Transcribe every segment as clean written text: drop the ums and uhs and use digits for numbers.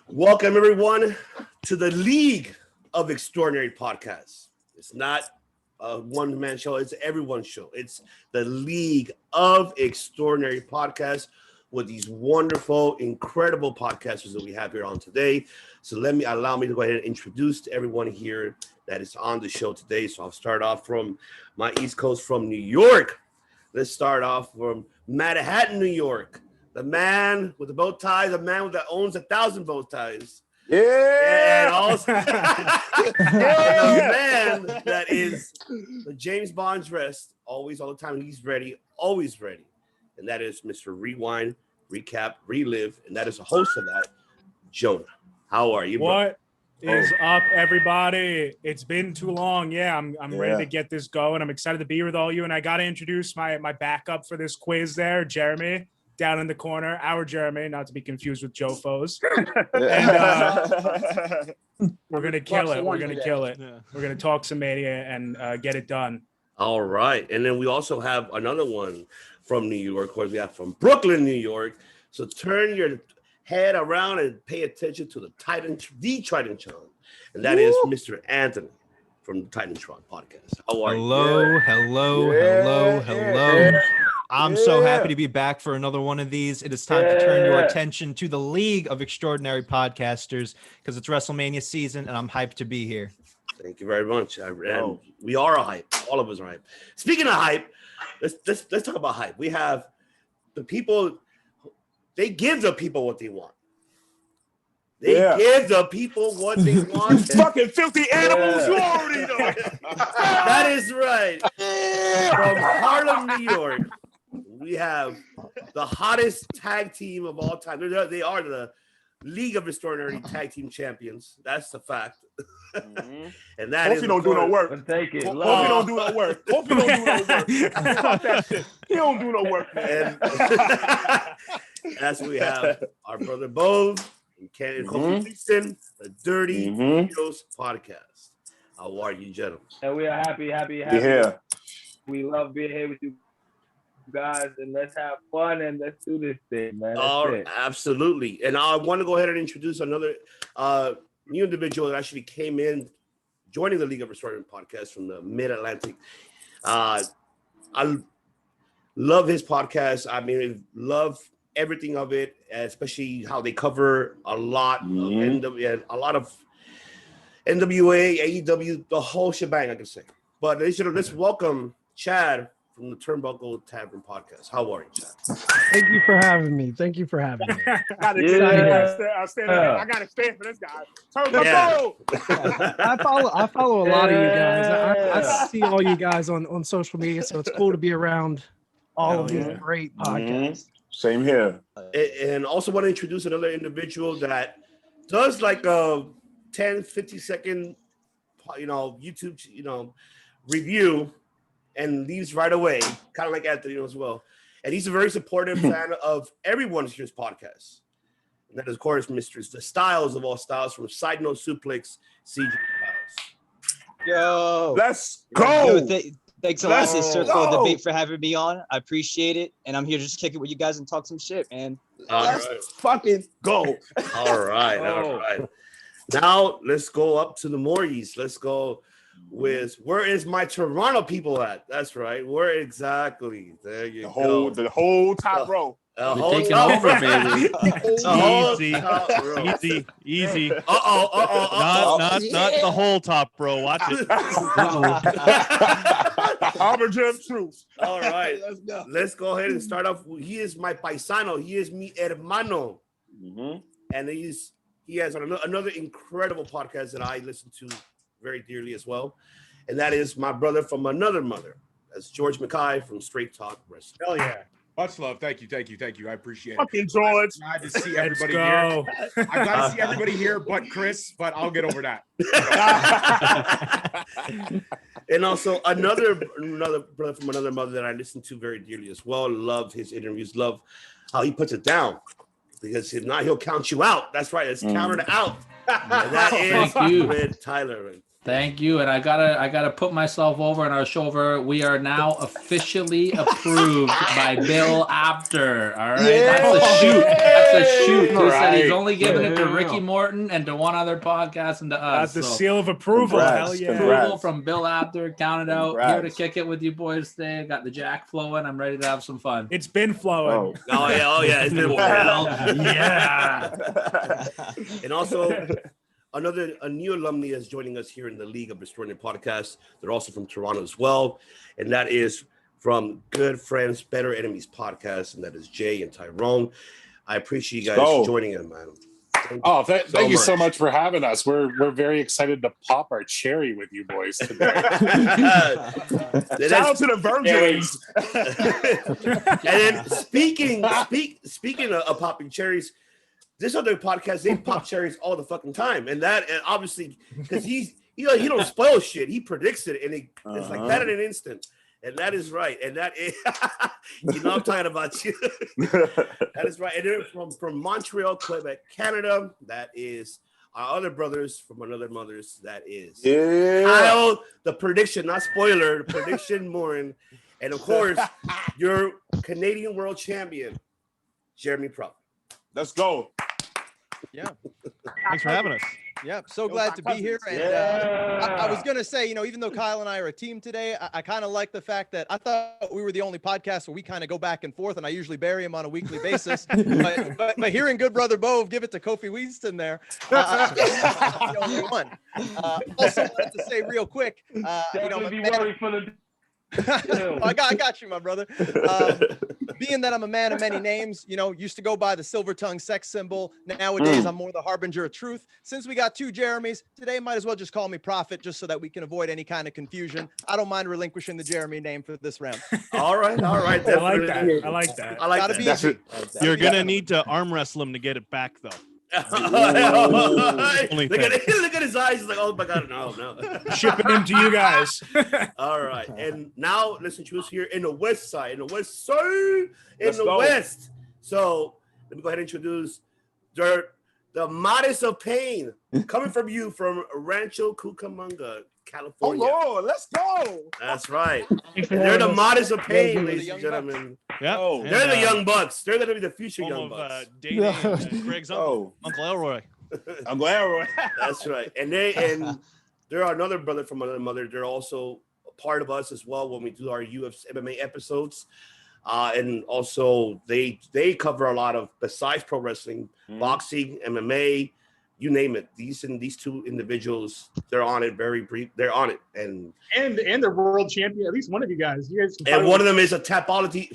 Welcome, everyone, to the League of Extraordinary Podcasts. It's not a one-man show. It's everyone's show. It's the League of Extraordinary Podcasts with these wonderful, incredible podcasters that we have here on today. So allow me to go ahead and introduce to everyone here that is on the show today. So I'll start off from my East Coast from New York. Let's start off from Manhattan, New York. The man with the bow tie, the man that owns 1,000 bow ties. Yeah. And also the man that is the James Bond's rest, always, all the time. He's ready, always ready. And that is Mr. Rewind, Recap, Relive. And that is the host of that, Jonah. How are you, bro? What is up, everybody? It's been too long. Yeah, I'm ready to get this going. I'm excited to be here with all you. And I got to introduce my backup for this quiz there, Jeremy. Down in the corner, our Jeremy, not to be confused with Jofo's. And we're gonna kill it. We're gonna kill it. We're gonna talk some mania and get it done. All right, and then we also have another one from New York. Of course, we have from Brooklyn, New York. So turn your head around and pay attention to the Titantron, and that is Mr. Anthony from the Titantron podcast. How are you? Hello. I'm so happy to be back for another one of these. It is time to turn your attention to the League of Extraordinary Podcasters because it's WrestleMania season, and I'm hyped to be here. Thank you very much. And we are a hype. All of us are hype. Speaking of hype, let's talk about hype. We have the people. They give the people what they want. They give the people what they want. Fucking filthy animals. You already know. That is right. From Harlem, New York, we have the hottest tag team of all time. They are the League of Extraordinary Tag Team Champions. That's the fact. And that Hope you don't do no work. Take it. Hope you don't do no work. Hope you don't do no work. Fuck that shit. He don't do no work, man. And that's what we have. Our brother Bo and Ken Houston, the Dirty Heels Podcast. How are you, gentlemen? And we are happy. Yeah. We love being here with you guys, and let's have fun and let's do this thing, man. Absolutely. And I want to go ahead and introduce another new individual that actually came in joining the League of Extraordinary Podcast from the Mid-Atlantic. I love his podcast. I mean, love everything of it, especially how they cover a lot of NWA, AEW, the whole shebang, I can say. But let's welcome Chad from the Turnbuckle Tavern Podcast. How are you, Chad? Thank you for having me. I gotta stand for this guy. Turnbuckle! I follow a lot of you guys. I see all you guys on social media, so it's cool to be around all of these great podcasts. Same here. And also want to introduce another individual that does like a 10, 50-second, YouTube, review and leaves right away, kind of like Anthony as well. And he's a very supportive fan of everyone's here's podcast. And that is, of course, Mr. The Styles of all styles from SIDENOTE SUPLEX, CJ Styles. Yo. Let's go. Yo, thanks a lot, Circle Debate, for having me on. I appreciate it. And I'm here to just kick it with you guys and talk some shit, man. Let's fucking go. All right. Now, let's go up to the more east. Let's go with where is my Toronto people at? That's right. Where exactly? There you go. The whole top row. Taking over, baby. Easy. Not the whole top row. Watch it. Harbinger of truth. All right. Let's go ahead and start off. He is my paisano. He is mi hermano. And he has another incredible podcast that I listen to very dearly as well. And that is my brother from another mother. That's George Mackay from Straight Talk Wrestling. Hell yeah. Much love. Thank you. I appreciate it. Fucking George. I'm glad to see everybody here. I'm glad to see everybody here but Chris, but I'll get over that. And also another brother from another mother that I listen to very dearly as well. Love his interviews. Love how he puts it down. Because if not, he'll count you out. That's right. It's counted out. And that is with Tyler. Thank you, and I gotta put myself over in our show over. We are now officially approved by Bill Apter. All right, that's a shoot. That's a shoot. He said he's only giving it to Ricky Morton and to one other podcast and to us. That's the seal of approval. Hell yeah! Approval from Bill Apter. Counted out. Here to kick it with you boys today. Got the jack flowing. I'm ready to have some fun. It's been flowing. Oh yeah, it's been flowing. Yeah. And also, a new alumni is joining us here in the League of Extraordinary Podcasts. They're also from Toronto as well, and that is from Good Friends, Better Enemies podcast, and that is Jay and Tyrone. I appreciate you guys joining in, man. Thank you so much for having us. We're very excited to pop our cherry with you boys today. Shout out to the Virgins. And then speaking of popping cherries, this other podcast, they pop cherries all the fucking time. And obviously, because he don't spoil shit. He predicts it, and it's like that in an instant. And that is right. And that is, I'm talking about you. That is right. And then from Montreal, Quebec, Canada, that is our other brothers from another mothers. That is Kyle, the prediction, not spoiler, the prediction Morin. And of course, your Canadian world champion, Jeremy Prop. Let's go. Yeah. Thanks for having us. Yeah, so glad to be here. And I was going to say, even though Kyle and I are a team today, I kind of like the fact that I thought we were the only podcast where we kind of go back and forth, and I usually bury him on a weekly basis. but hearing good brother Bove give it to Kofi Winston there, the only one. Also wanted to say real quick, I got you, my brother. Being that I'm a man of many names, used to go by the silver tongue sex symbol. Nowadays, I'm more the harbinger of truth. Since we got two Jeremys, today might as well just call me Prophet, just so that we can avoid any kind of confusion. I don't mind relinquishing the Jeremy name for this round. All right. I like that. Gotta be easy. You're going to need to arm wrestle him to get it back, though. Look at his eyes. He's like, oh my God, no. Shipping him to you guys. All right. And now let's introduce here in the West Side, West. So let me go ahead and introduce the Modest of Pain, coming from you from Rancho Cucamonga, California. Oh Lord, let's go. That's right. They're the Modest of Pain, ladies and gentlemen. Yeah, they're the young bucks. They're gonna be the future young bucks. Dating Greg's Uncle Elroy. Uncle Elroy. That's right. And there are another brother from another mother. They're also a part of us as well when we do our UFC MMA episodes. And also they cover a lot of, besides pro wrestling, boxing, MMA, you name it. These two individuals, they're on it. They're on it, and they're world champion. At least one of you guys. And one of them is a tapology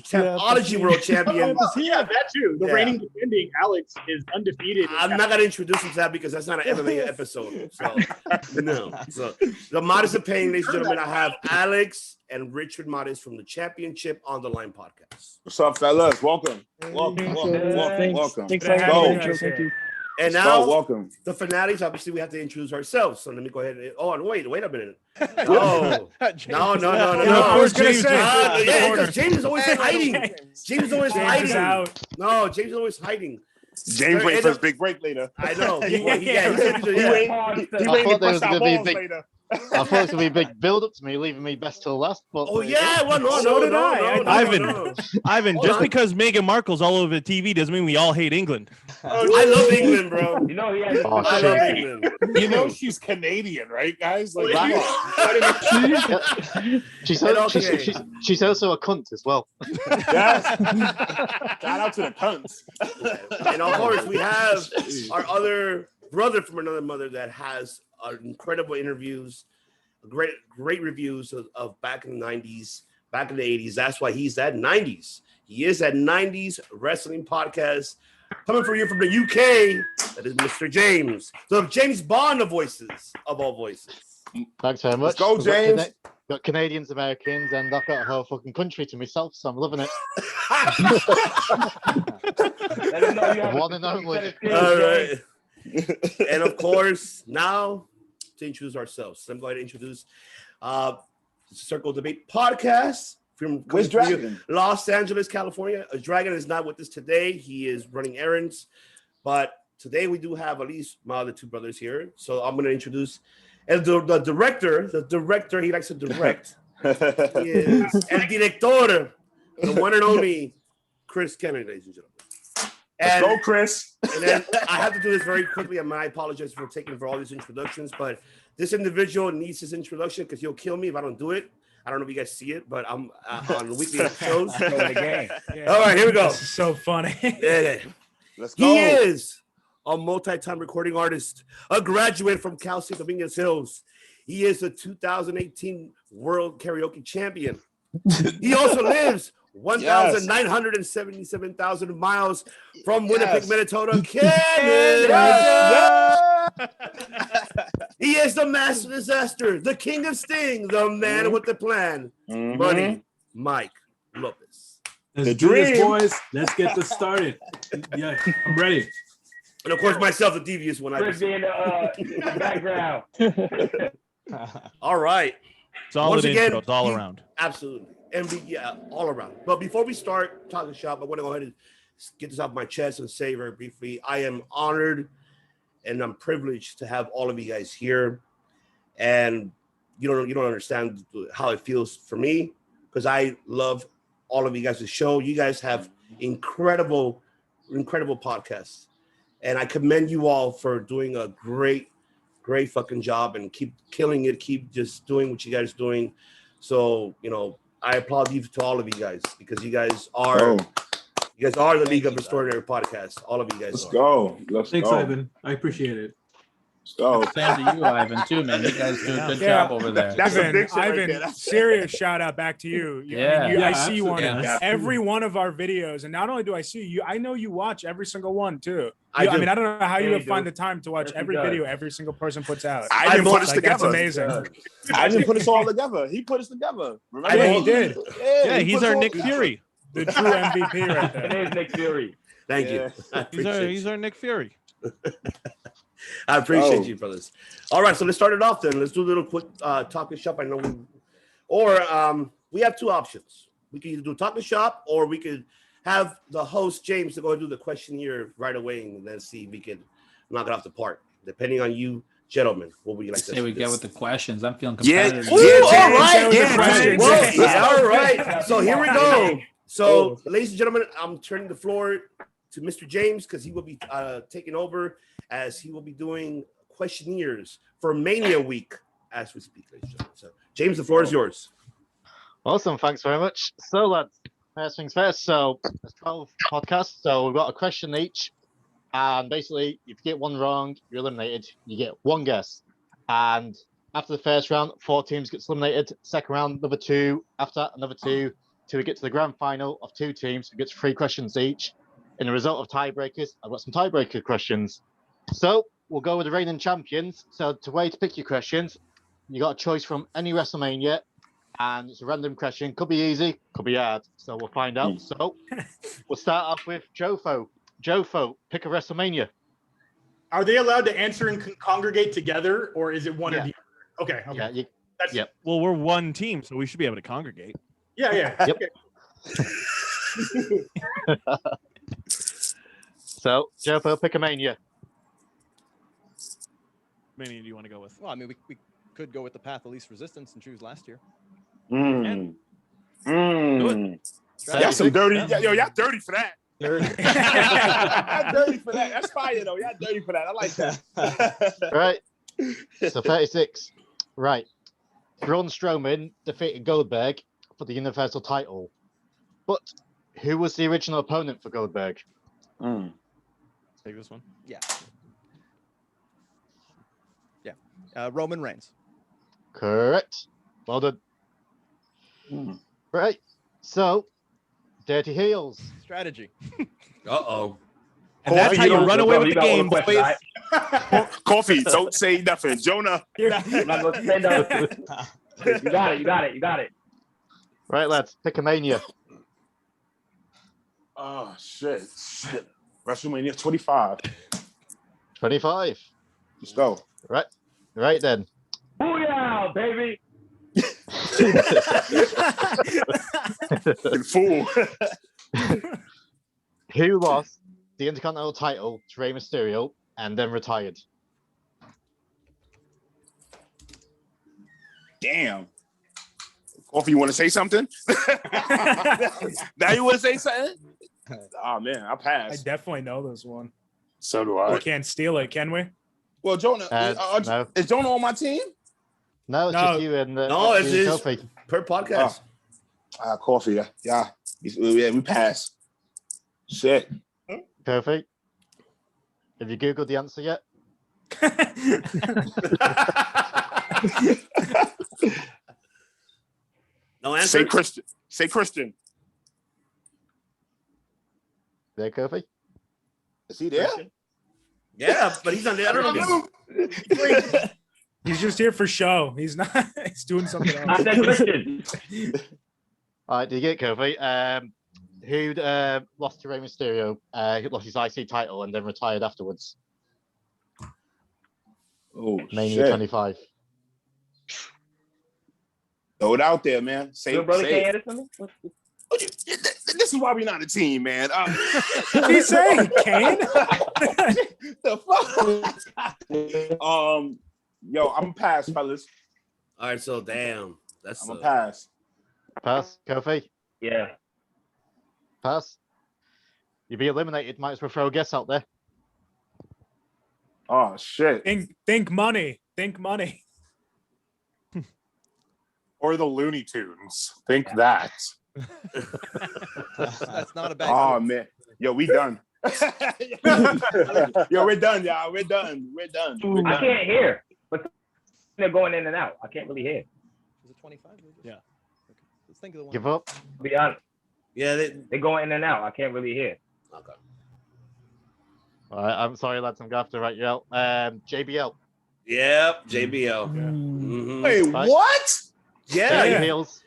world champion. Yeah, that too. The reigning defending Alex is undefeated. I'm not gonna introduce him to that because that's not an MMA episode. So no. So the Modest of Pain, ladies and gentlemen, I have Alex and Richard Modest from the Championship on the Line podcast. What's up, fellas? Welcome. Welcome. Thanks Thank you. And now, welcome. The finales. Obviously, we have to introduce ourselves. So let me go ahead. Wait a minute. No. Because James is always hiding. James is always hiding. No, James is always hiding. James waiting for his big break later. I know. He I thought there was going to be a big. I thought it was going to be a big build-up to me, leaving me best till last. But Ivan, just because Meghan Markle's all over the TV doesn't mean we all hate England. I love England, bro. I love England. You know she's Canadian, right, guys? Like, she's also a cunt as well. Yes. Shout out to the cunts. And of course, we have our other brother from another mother that has incredible interviews, great reviews of back in the 90s, back in the 80s. That's why he's at 90s. He is at 90s Wrestling Podcast. Coming for you from the UK, that is Mr. James. The James Bond of voices, of all voices. Thanks very much. Let's go, James. Got Canadians, Americans, and I've got a whole fucking country to myself, so I'm loving it. One and only. All right. And of course, now to introduce ourselves. So I'm going to introduce Circle Debate Podcast from Los Angeles, California. Dragon is not with us today. He is running errands. But today we do have at least my other two brothers here. So I'm going to introduce And the director, he likes to direct. He is El Director, the one and only Chris Kennedy, ladies and gentlemen. Let's go, Chris. And then I have to do this very quickly, and I apologize for taking for all these introductions, but this individual needs his introduction because he'll kill me if I don't do it. I don't know if you guys see it, but I'm on weekly shows. All right, here we go. This is so funny. Yeah. Let's go. He is a multi-time recording artist, a graduate from Cal State Dominguez Hills. He is a 2018 World Karaoke Champion. He also lives 1,977,000 miles from Winnipeg, Manitoba, Canada. He is the master disaster, the king of sting, the man with the plan. Money, Mike Lopez. Let's do this, boys. Let's get this started. Yeah, I'm ready. And of course, myself, the devious one. Chris in the background. All right. Solid intros all around. Absolutely. And all around. But before we start talking shop, I want to go ahead and get this off my chest and say very briefly, I am honored and I'm privileged to have all of you guys here. And you don't understand how it feels for me, because I love all of you guys' show. You guys have incredible podcasts. And I commend you all for doing a great fucking job and keep killing it. Keep just doing what you guys are doing. So, I applaud you to all of you guys, because you guys are the League of Extraordinary Podcast. All of you guys. Let's go. Thanks, Ivan. I appreciate it. Let's go. Same to you, Ivan, too, man. You guys do a good job over there. Ivan, serious shout out back to you. I see you on every one of our videos, and not only do I see you, I know you watch every single one too. I mean, I don't know how you find the time to watch every video every single person puts out. I didn't put us That's together. amazing. I didn't put us all together. He put us together. Remember? Yeah, he did. Yeah, he's our Nick Fury. The true MVP right there. It is Nick Fury. Thank you. He's our Nick Fury. I appreciate you, brothers. All right, so let's start it off then. Let's do a little quick talking shop. I know we have two options. We can either do talking shop, or we could have the host James to go and do the questionnaire right away, and then see if we can knock it off the park. Depending on you, gentlemen, what would you like to say? We get with the questions. I'm feeling Yeah. competitive. All right. So here we go. So, ladies and gentlemen, I'm turning the floor to Mr. James, because he will be taking over, as he will be doing questionnaires for Mania Week as we speak, ladies and gentlemen. So, James, the floor is yours. Awesome, thanks very much. So, lads, first things first. So, there's 12 podcasts, so we've got a question each. And basically, if you get one wrong, you're eliminated. You get one guess. And after the first round, 4 teams get eliminated. Second round, another 2. After that, another 2. Till we get to the grand final of 2 teams who gets 3 questions each. In the result of tiebreakers, I've got some tiebreaker questions. So we'll go with the reigning champions. So the way to pick your questions, you got a choice from any WrestleMania, and it's a random question. Could be easy, could be hard. So we'll find out. So we'll start off with Jofo. Jofo, pick a WrestleMania. Are they allowed to answer and congregate together, or is it one or the other? Okay. Yeah. Well, we're one team, so we should be able to congregate. Yeah. Yep. Okay. So, Jofo, pick a Mania. Mania, do you want to go with? Well, I mean, we could go with the path of least resistance and choose last year. Y'all some dirty. Yo, y'all dirty for that. Dirty. Y'all dirty for that. That's fire, though. Y'all dirty for that. I like that. Right. So 36. Right. Braun Strowman defeated Goldberg for the Universal title. But who was the original opponent for Goldberg? Take this one. Yeah. Roman Reigns. Correct. Well done. Right. So, Dirty Heels. Strategy. Uh-oh. And that's how you run away with the game, boys. Coffee, don't say nothing. Jonah. I'm not going to say nothing. You got it. Right, lads. Pick a Mania. Oh, shit. WrestleMania 25. 25. Let's go. Right then. Booyah, baby. Fool. Who lost the Intercontinental title to Rey Mysterio and then retired? Damn. Coffee, you want to say something? Now you want to say something? Oh man, I I passed. definitely know this one. So do We I. can't steal it, can we? Well, Jonah, No. is Jonah on my team? No, it's No. just you and No, you it's and just Kofi. per podcast. Coffee, yeah. We passed. Shit. Kofi. Have you Googled the answer yet? No answer. Say Christian. There, Kofi. Is he there? Yeah, but he's on the other one. He's just here for show. He's not. He's doing something else. I said Christian. All right, do you get it, Kofi? Who lost to Rey Mysterio? He lost his IC title and then retired afterwards. Oh, Mania shit. 25. Throw it out there, man. Say Your brother say can't it. edit something? This is why we're not a team, man. What did he say? Kane? The fuck? Yo, I'm pass, fellas. All right, so damn, I'm a pass. Pass, Kofi. Yeah. Pass. You'd be eliminated. Might as well throw a guess out there. Oh shit. Think money. Think money. Or the Looney Tunes. Think that. That's not a bad. Oh man. Yo, we done. Yo, we're done, y'all. We're done. I can't hear, but they're going in and out. I can't really hear. Is it 25? Yeah. Let's think of the one. Give up. To be honest. Yeah, they're going in and out. I can't really hear. Okay. All right, I'm sorry, lads. I'm going to have to write you out. JBL. Yep, JBL. Mhm. Wait, Right. what? Yeah, Yeah. Heels.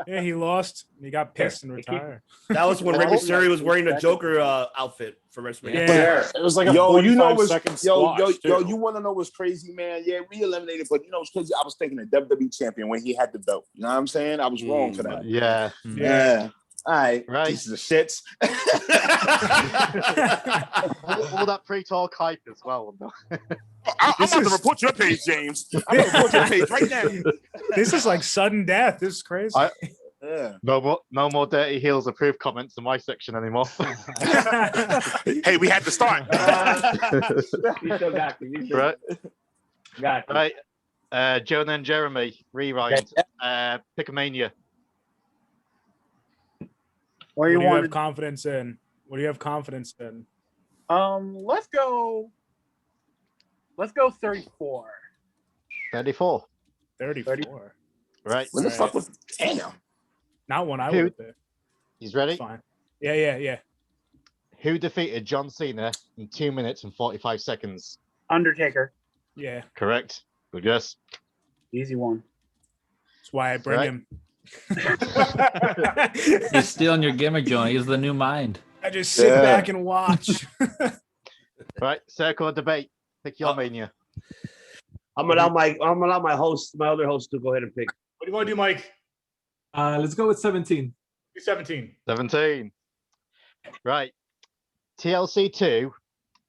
Yeah, he lost. He got pissed and retired. that was when Rey Mysterio was wearing the Joker outfit for WrestleMania. Yeah. It was like a Yo, you know 45 what's second squash, yo, too. you want to know what's crazy, man? Yeah, we eliminated, but you know what's crazy? I was thinking the WWE champion when he had the belt. You know what I'm saying? I was wrong for that. Yeah. Yeah. All right. Right. Pieces of shits. all that pre-talk hype as well. I'm about to report your page, James. I'm going to report your page right now. This is like sudden death. This is crazy. Yeah. No more Dirty Heels approved comments in my section anymore. Hey, we had to start. You still got to. You still Right. got to. Right. Jonah and Jeremy, rewind. Pickamania. What What do do you you want? have confidence in? What do you have confidence in? Let's go 34. 34. 34. Right. When the fuck was damn? Not one I Who? would pick. He's ready? Fine. Yeah. Who defeated John Cena in 2 minutes and 45 seconds? Undertaker. Yeah. Correct. Good guess. Easy one. That's why I bring Right. him. He's stealing your gimmick, Jonah. He's the new mind. I just sit back and watch. Right. Circle of debate. Pick your mania. I'm gonna allow my other host to go ahead and pick. What do you want to do, Mike? Let's go with 17. Do 17. 17. Right. TLC 2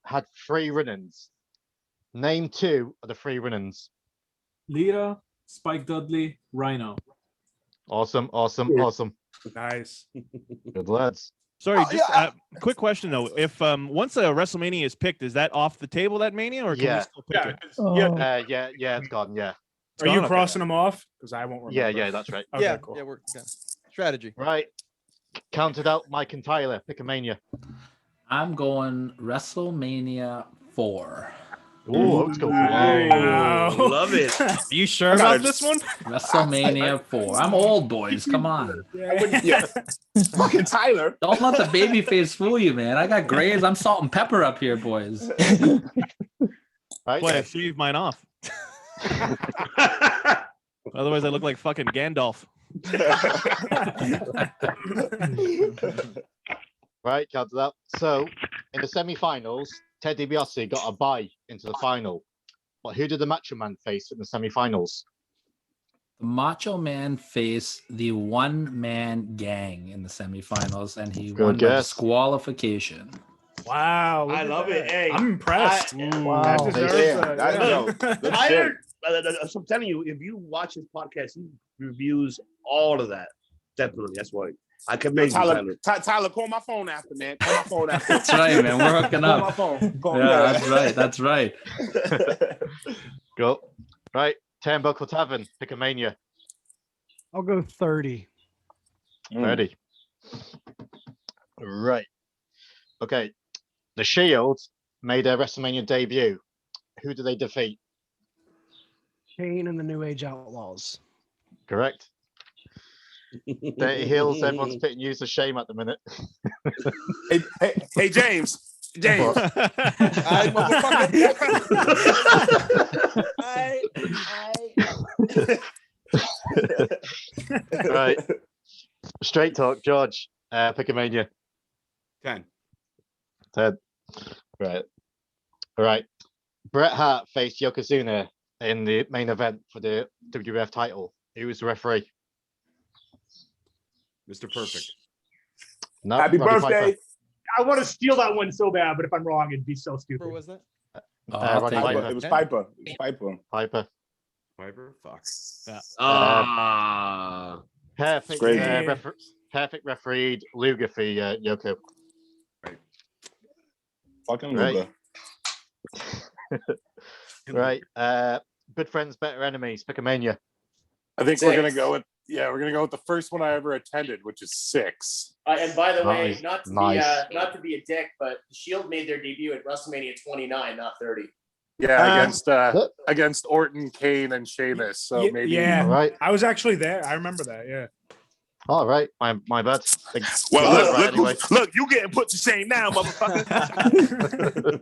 had 3 run-ins. Name 2 of the 3 run-ins. Lita, Spike Dudley, Rhino. Awesome. Nice. Good lads. Sorry, just quick question though. If once a WrestleMania is picked, is that off the table, that Mania, or can we still pick it? Yeah, it's gone. Yeah. Are you crossing them off? Because I won't remember. Yeah, that's right. Okay, cool. We're strategy. Right. Counted out Mike and Tyler. Pick a mania. I'm going WrestleMania 4. Ooh, let's go. Wow. Love it. Are you sure about this one? WrestleMania 4. I'm old, boys. Come on. Fucking Tyler. Don't let the baby face fool you, man. I got grays. I'm salt and pepper up here, boys. Right. Boy, I shaved mine off. Otherwise, I look like fucking Gandalf. Right, counted out. So, in the semi-finals, Ted DiBiase got a bye into the final. But who did the Macho Man face in the semi-finals? The Macho Man faced the one-man gang in the semifinals, and he won by guess. disqualification. Wow. I love it. Hey, I'm impressed. Wow. That deserves Damn, a- yo, good Tyler, shit. I'm telling you, if you watch his podcast, he reviews all of that. Definitely, that's why I commend you, Tyler. Tyler, call my phone after, man. Call my phone after. That's right, man. We're hooking Call up. my phone. Call Yeah, that's right. That's right. Go. Right. Turnbuckle Tavern, pick a mania. I'll go 30. 30. Right. Okay. The Shield made their WrestleMania debut. Who did they defeat? Kane and the New Age Outlaws. Correct. Dirty Heels, everyone's putting you to shame at the minute. Hey, James. James. Right. Straight talk, George. Pick a mania. 10. 10. Right. All right. Bret Hart faced Yokozuna in the main event for the WWF title. Who was the referee? Mr. Perfect. No. Happy Roddy birthday. Piper. I want to steal that one so bad, but if I'm wrong, it'd be so stupid. Who was that? Roddy Piper. It was Piper. It was Piper. Piper. Piper? Fuck. Ah. Perfect. Great. Perfect refereed Luger for Yoko. Fucking Right. Luger. Right. Good friends, better enemies. Pick a mania. I think we're gonna go with the first one I ever attended, which is 6. And by the way, Nice. not to be a dick, but the Shield made their debut at WrestleMania 29, not 30. Yeah, against Orton, Kane, and Sheamus. So maybe. Yeah, All right. I was actually there. I remember that. Yeah. All right. My bad. Well, look, you getting put to shame now, motherfucker. Good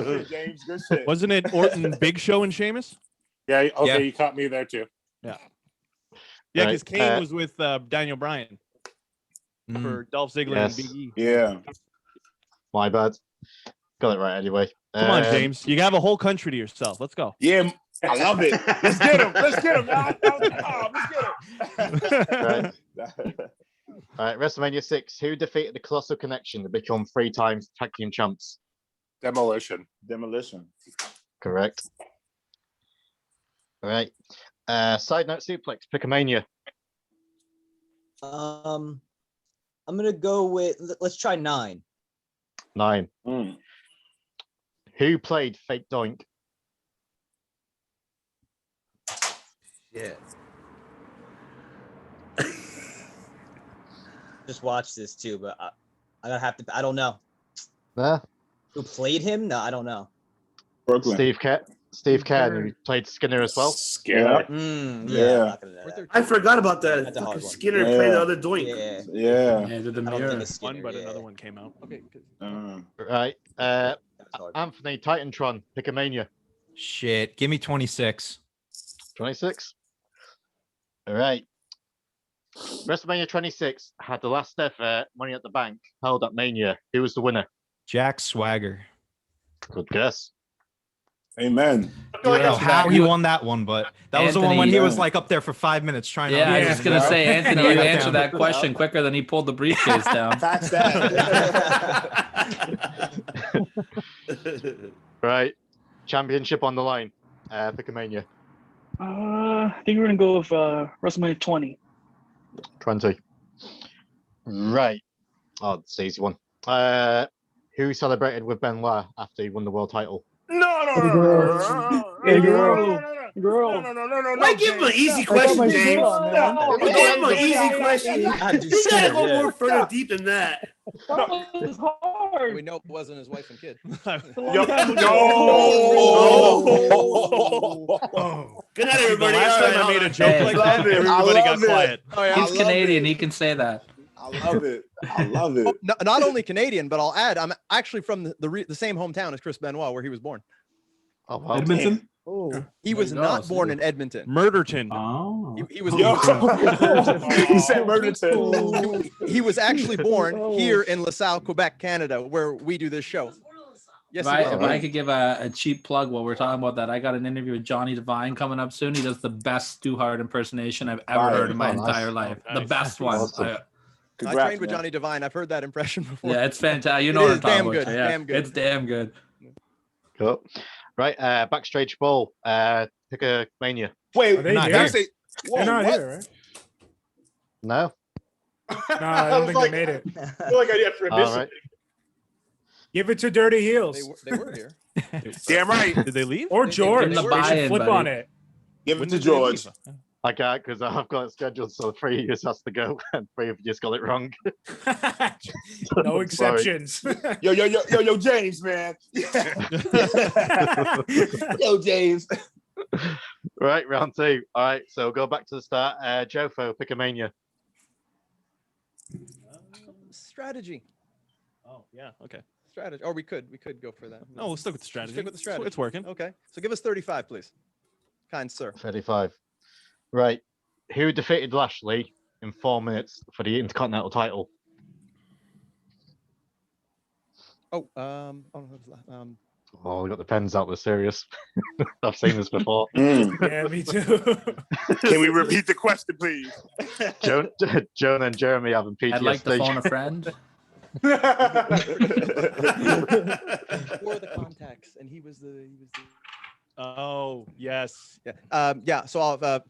shit, James, good shit. Wasn't it Orton, Big Show, and Sheamus? Yeah. Okay, Yeah. you caught me there too. Yeah. Yeah, because Right, Kane was with Daniel Bryan for Dolph Ziggler Yes. and Big E. Yeah. My bad. Got it right anyway. Come on, James. You have a whole country to yourself. Let's go. Yeah, I love it. Let's get him. Let's get him. Let's get him. All right. WrestleMania 6. Who defeated the Colossal Connection to become 3 times tag team champs? Demolition. Correct. All right. Sidenote suplex. Pick a mania. I'm gonna go with. Let's try 9. 9. Who played Fake Doink? Yeah. Just watch this too, but I gotta have to. I don't know. There. Who played him? No, I don't know. Brooklyn. Steve Cairn, who played Skinner as well. Skinner. Yeah. I'm Yeah. not gonna know that. I forgot about that. That's a hard Fucking one. Skinner Yeah. played the other doink. Yeah. Yeah. Yeah, to the I don't mirror. think it's One, Skinner, but yeah. another one came out. Okay. Good. Right. That's hard. Anthony Titantron. Pick a mania. Shit. Give me 26. 26. All right. WrestleMania 26 had the last ever Money at the Bank held at Mania. Who was the winner? Jack Swagger. Good guess. Amen. I don't know how he won that one, but that was the one when Anthony, he was like up there for 5 minutes trying Yeah, to. I was just gonna say, Anthony, you Got answered down. that question quicker than he pulled the briefcase down. That's that. Right. Championship on the line. Pick a mania. I think we're gonna go with WrestleMania 20. 20. Right. Oh, it's an easy one. Who celebrated with Benoit after he won the world title? No. Hey, girl. Why give him an easy question, James? Why give him an easy question? You gotta go more further deep than that. That was hard. We know it wasn't his wife and kid. Good night, everybody. The last time I made a joke like that, everybody got quiet. He's Canadian. He can say that. I love it. I love it. Not only Canadian, but I'll add, I'm actually from the same hometown as Chris Benoit, where he was born. Oh, wow. Edmonton? Oh, he was not born in Edmonton. Murderton. Oh. He was. He said Murderton. He was actually born here in LaSalle, Quebec, Canada, where we do this show. Yes, he If was. I could give a cheap plug while we're talking about that, I got an interview with Johnny Devine coming up soon. He does the best Stu Hart impersonation I've ever heard in my entire life. The best one. Awesome. I trained with Johnny Devine. I've heard that impression before. Yeah, it's fantastic. You It know what is I'm talking damn about. good. Yeah, Damn good. It's damn good. Cool. Right, backstage ball. Pick a mania. Wait, Are they not here? here? They're not here, right? No. No, I don't think they made it. I feel like I All missed right. Give it to Dirty Heels. They were here. Damn right. Did they leave? Or George. Give them the They should buy-in, flip buddy. on it. Give it When to did they George. leave? I can't because I've got it scheduled, so 3 years has to go, and 3 of you just got it wrong. No exceptions. Yo, James, man. Yo, James. Right, round 2. All right, so go back to the start. Jofo, pick a mania. Strategy. Oh, yeah. Okay. Strategy. Or we could go for that. No, we'll stick with the strategy. Stick with the strategy. It's working. Okay. So give us 35, please. Kind sir. 35. Right, who defeated Lashley in 4 minutes for the Intercontinental title? Oh, we got the pens out. We're serious. I've seen this before. Yeah, me too. Can we repeat the question, please? Joan and Jeremy having PTSD. I'd like to phone a friend. He wore the contacts, and he was the. Oh, yes. Yeah. Yeah. So I'll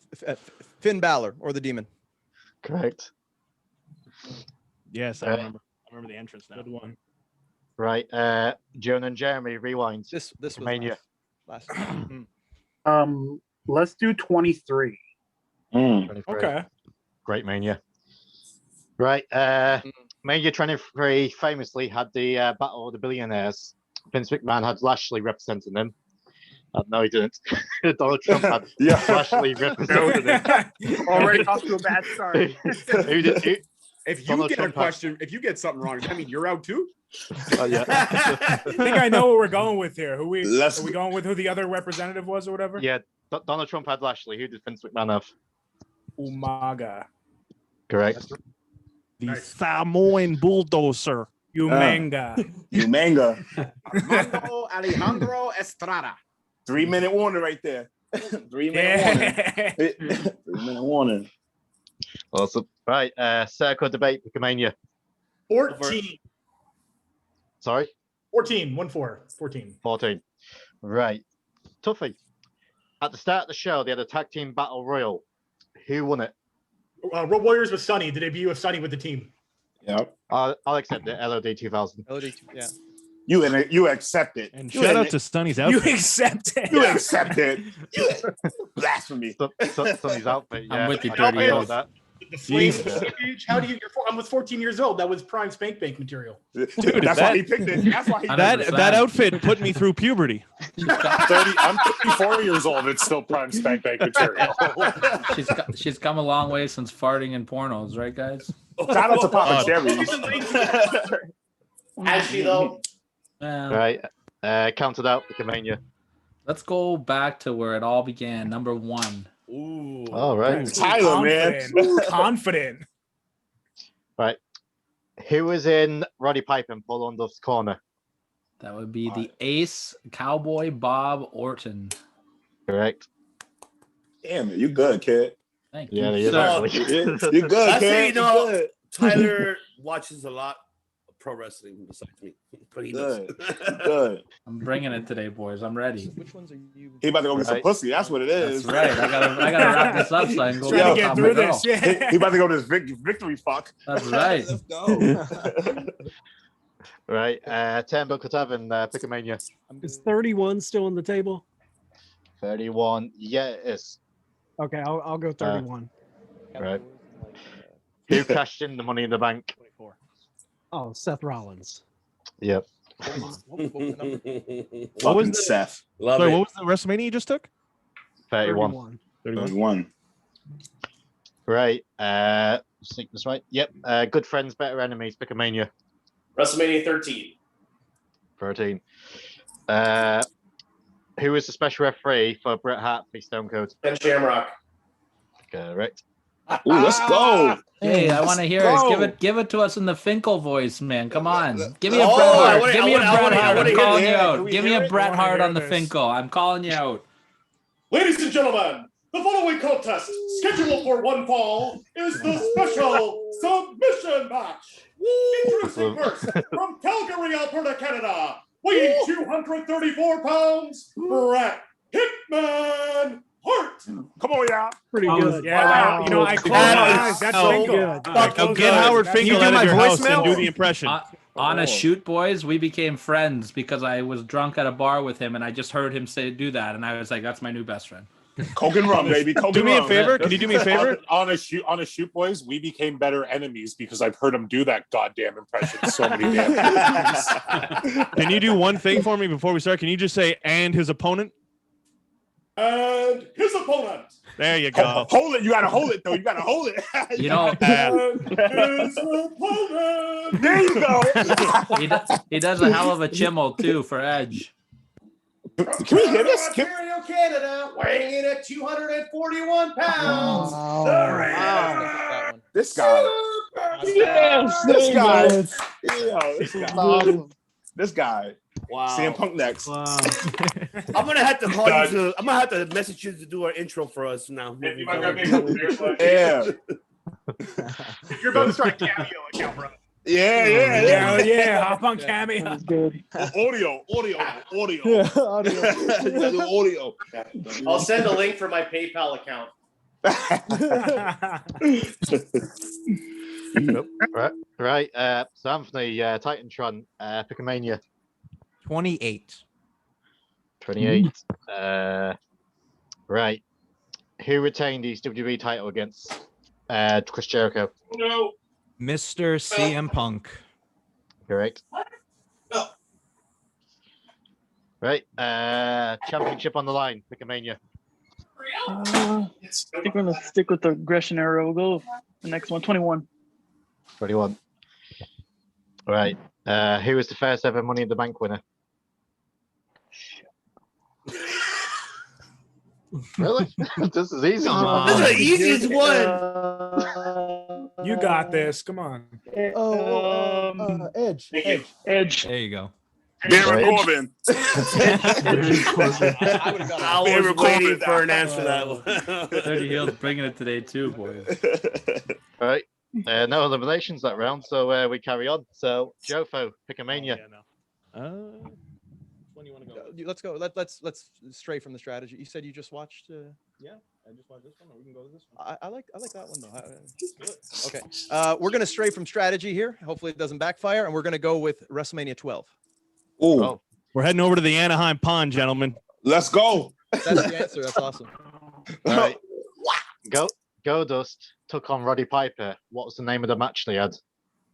Finn Balor or the Demon. Correct. Yes, I remember. I remember the entrance now. Good one. Right, Joan and Jeremy, rewind. This was Mania. last. Let's do 23. 23. Okay. Great Mania. Right, Mania 23 famously had the Battle of the Billionaires. Vince McMahon had Lashley representing them. No, he didn't. Donald Trump had Lashley representing him. Already off to a bad start. Who did, If you Donald get Trump a question, if you get something wrong, does that mean you're out too? yeah. I think I know what we're going with here. Are we Let's- going with who the other representative was or whatever? Yeah, Donald Trump had Lashley. Who did Vince McMahon have? Umaga. Correct. The Samoan bulldozer. Umanga. Umanga. Armando Alejandro Estrada. 3-minute warning right there. 3-minute warning. 3-minute warning. Awesome. Right, circle debate, Picomania. 14. Sorry? 14. 14. 14. Right. Tuffy. At the start of the show, they had a tag team battle royal. Who won it? Road Warriors with Sonny. The debut of Sonny with the team. Yep. I'll accept it. LOD 2000. LOD, yeah. You accept it. And shout out to Sonny's outfit. You accept it. You accept it. Blasphemy. Sonny's outfit. Yeah. I'm with you, I Dirty know Heels. that. The flame package. How do you? I was 14 years old. That was prime spank bank material. Dude, that's why he picked it. That's why he That outfit put me through puberty. I'm 34 years old. It's still prime spank bank material. She's come a long way since farting in pornos, right, guys? Shout out to Papa Cherry. Has she though? Right. Counted out, Picomania. Let's go back to where it all began. Number 1. Ooh. All right. Tyler, man. Confident. Right. Who was in Roddy Pipe and Paul Orndorff's corner? That would be the Ace Cowboy Bob Orton. Correct. Damn it, you good, kid. Thank Yeah, you. he is sir. actually. You good, I say, kid. you know, Tyler watches a lot of pro wrestling besides me, but he does. Good. I'm bringing it today, boys. I'm ready. Which ones are you? He about to go get some pussy. That's what it is. That's right. I gotta wrap this up so I can go Trying to get get through this. He Yeah. about to go to this victory fuck. That's right. Let's go. Right. Turnbuckle Tavern, Picomania. Is 31 still on the table? 31. Yeah, it is. Okay, I'll go 31. Right. Who cashed in the Money in the Bank? 24. Oh, Seth Rollins. Yep. What was Fucking the Seth? Love Sorry, it. what was the WrestleMania you just took? 31. 31. Right. Think this right. Yep. Good friends, better enemies. Picomania. WrestleMania 13. 13. Who was the special referee for Bret Hart v Stone Cold? Ben Shamrock. Correct. Ooh, let's go. Hey, I want to hear go. it. Give it to us in the Finkel voice, man. Come on. Give me a Oh, Bret I Hart. wanna- Give me I a wanna- Bret I Hart. wanna I'm hear calling it. you Can out. we Give me hear a it? Bret I wanna Hart hear on the this. Finkel. I'm calling you out. Ladies and gentlemen, the following contest, scheduled for one fall, is the special submission match. Introducing first, from Calgary, Alberta, Canada, weighing 234 pounds, Brett Hitman Hart. Come on, y'all. Pretty good. Yeah, wow. You know, I close my eyes. That's so Finkel. good. Now get Howard Finkel You do out my of your house voicemail? and do the impression. On a shoot, boys, we became friends because I was drunk at a bar with him and I just heard him do that, and I was like, "That's my new best friend." Coke and rum, baby. Coke Do and me a rum. favor. Can you do me a favor? On a shoot, boys, we became better enemies because I've heard him do that goddamn impression so many damn times. Can you do one thing for me before we start? Can you just say "and his opponent"? And his opponent. There you go. Hold it. You gotta hold it though. You gotta hold it. You know, And his opponent. There you go. he does a hell of a chimmel too for Edge. Can we hear this? Ontario, Canada, weighing in at 241 pounds. That one. This guy. Yes, This guy. yes. This guy. Wow. CM Punk next. I'm gonna have to call you to. I'm gonna have to message you to do our intro for us now. Yeah. You're about to start a cameo account, bro. Yeah, hop on Cameo. That was good. Audio. Audio. I'll send a link for my PayPal account. Right. So Anthony, Titantron, pick a mania. 28. 28. Right. Who retained his WWE title against Chris Jericho? No. Mr. CM Punk. Correct. Right. Championship on the line. Pick a mania. I think we're gonna stick with the aggression era. We'll go the next one, 21. 21. Right. Who was the first ever Money in the Bank winner? Really? This is easy. This is the easiest one. You got this. Come on. Edge. Edge. There you go. Baron Corbin. I would have got I was waiting for an answer to that one. Dirty Heels bringing it today too, boys. All right. No eliminations that round, so we carry on. So Jofo, pick a mania. When you want to go? Let's go. Let's stray from the strategy. You said you just watched. Yeah, I just watched this one. Or we can go to this one. I like that one though. Okay. We're gonna stray from strategy here. Hopefully it doesn't backfire, and we're gonna go with WrestleMania 12. Oh, we're heading over to the Anaheim Pond, gentlemen. Let's go. That's the answer. That's awesome. All right. Goldust took on Roddy Piper. What was the name of the match they had?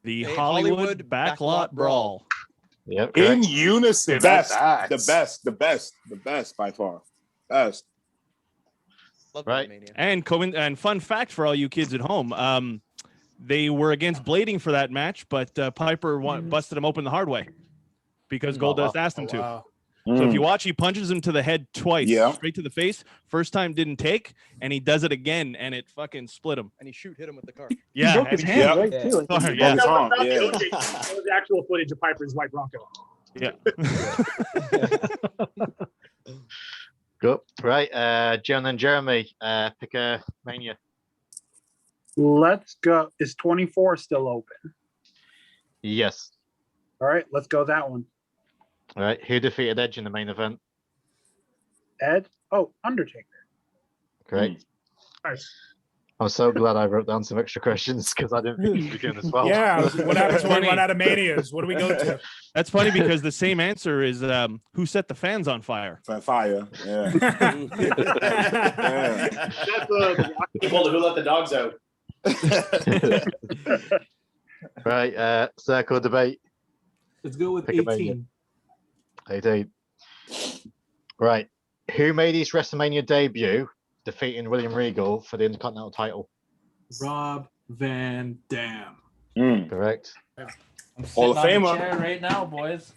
The Hollywood Backlot Brawl. Yep. In unison. The best by far. Best. Right. And fun fact for all you kids at home, they were against blading for that match, but Piper busted him open the hard way because Goldust asked him to. Wow. So if you watch, he punches him to the head twice, straight to the face. First time didn't take, and he does it again, and it fucking split him. And he hit him with the car. Yeah, He broke his hand, right? Too. Sorry, That yeah. was the actual footage of Piper's white Bronco. Yeah. Good. Right. John and Jeremy, pick a mania. Let's go. Is 24 still open? Yes. All right, let's go that one. All right. Who defeated Edge in the main event? Ed? Oh, Undertaker. Correct. Nice. I'm so glad I wrote down some extra questions because I didn't think you'd be doing this well. Yeah, what happens when we run out of manias? What do we go to? That's funny because the same answer is who set the fans on fire? Fire. Yeah. That's people who let the dogs out. Right. Circle debate. Let's go with Pick a mania. 18. 18. Right. Who made his WrestleMania debut defeating William Regal for the Intercontinental title? Rob Van Dam. Correct. I'm Hall of sitting on the Famer. chair right now, boys.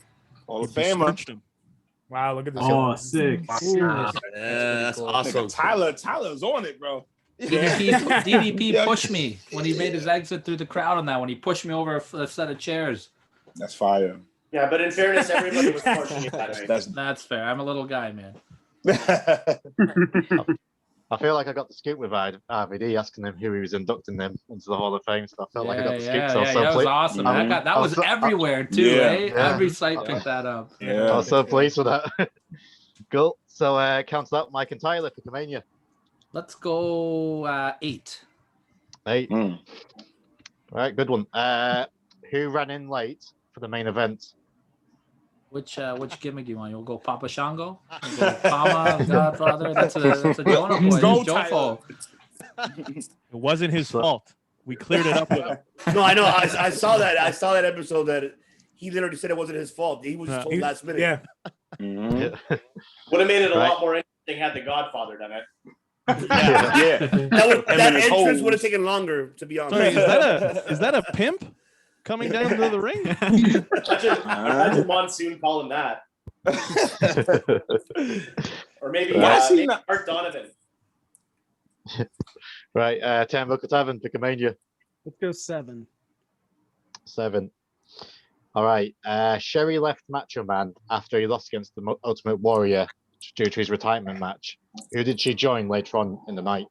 Hall of Famer. Wow, look at this. Oh, sick. Yeah, that's awesome. Tyler's on it, bro. DDP pushed me when he made his exit through the crowd on that one. He pushed me over a set of chairs. That's fire. Yeah, but in fairness, everybody was pushing it that way. That's fair. I'm a little guy, man. I feel like I got the scoop with RVD asking him who he was inducting them into the Hall of Fame. So I felt like I got the scoop. So that was awesome. That was everywhere too, right? Yeah. Every site picked that up. I was so pleased with that. Cool. So count that, Mike and Tyler, for Comania. Let's go 8. 8. All right, good one. Who ran in late for the main event? Which gimmick do you want? You'll go Papa Shango? You'll go Pama, Godfather? That's a Jonah boy. Go, Jofo. It wasn't his fault. We cleared it up with him. No, I know. I saw that. I saw that episode that he literally said it wasn't his fault. He was told last minute. Yeah. Would have made it a lot more interesting had the Godfather done it. Yeah. That entrance would have taken longer, to be honest. Sorry, is that a pimp coming down to the ring? Imagine Monsoon calling that. Or maybe Art Donovan. Right, Turnbuckle Tavern, pick a mania. Let's go 7. 7. All right. Sherry left Macho Man after he lost against the Ultimate Warrior due to his retirement match. Who did she join later on in the night?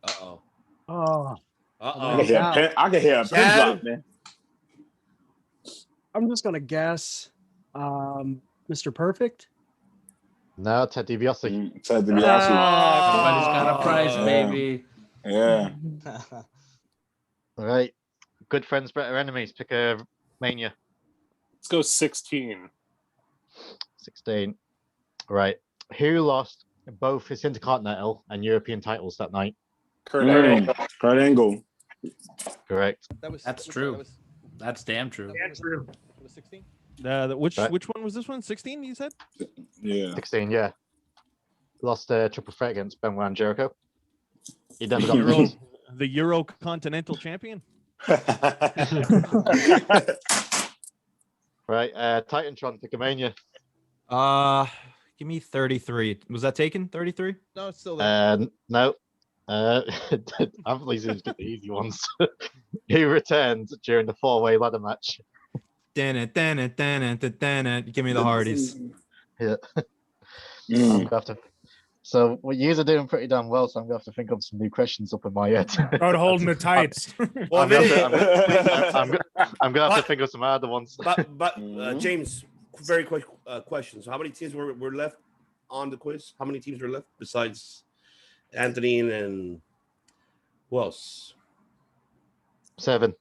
Uh-oh. Oh. I can hear a pin drop, man. I'm just gonna guess. Mr. Perfect? No, Ted DiBiase. Ted DiBiase. Everybody's got a price, baby. Yeah. All right. Good friends, better enemies. Pick a mania. Let's go 16. 16. All right. Who lost both his Intercontinental and European titles that night? Kurt Angle. Kurt Angle. Correct. That's true. That's damn true. Yeah, true. It was 16? Which one was this one? 16, you said? Yeah. 16, yeah. Lost triple threat against Benoit and Jericho. He never got the Euro Continental Champion. Right, Titantron, pick a mania. Give me 33. Was that taken? 33? No, it's still there. No. I'm pleased to get the easy ones. He returned during the 4-way ladder match. Give me the Hardys. Yeah. I'm gonna have to. So well, you are doing pretty damn well, so I'm gonna have to think of some new questions up in my head. About holding the tights. Well, I'm gonna have to think of some harder ones. But James, very quick question. So how many teams were left on the quiz? How many teams were left besides Anthony and who else? 7.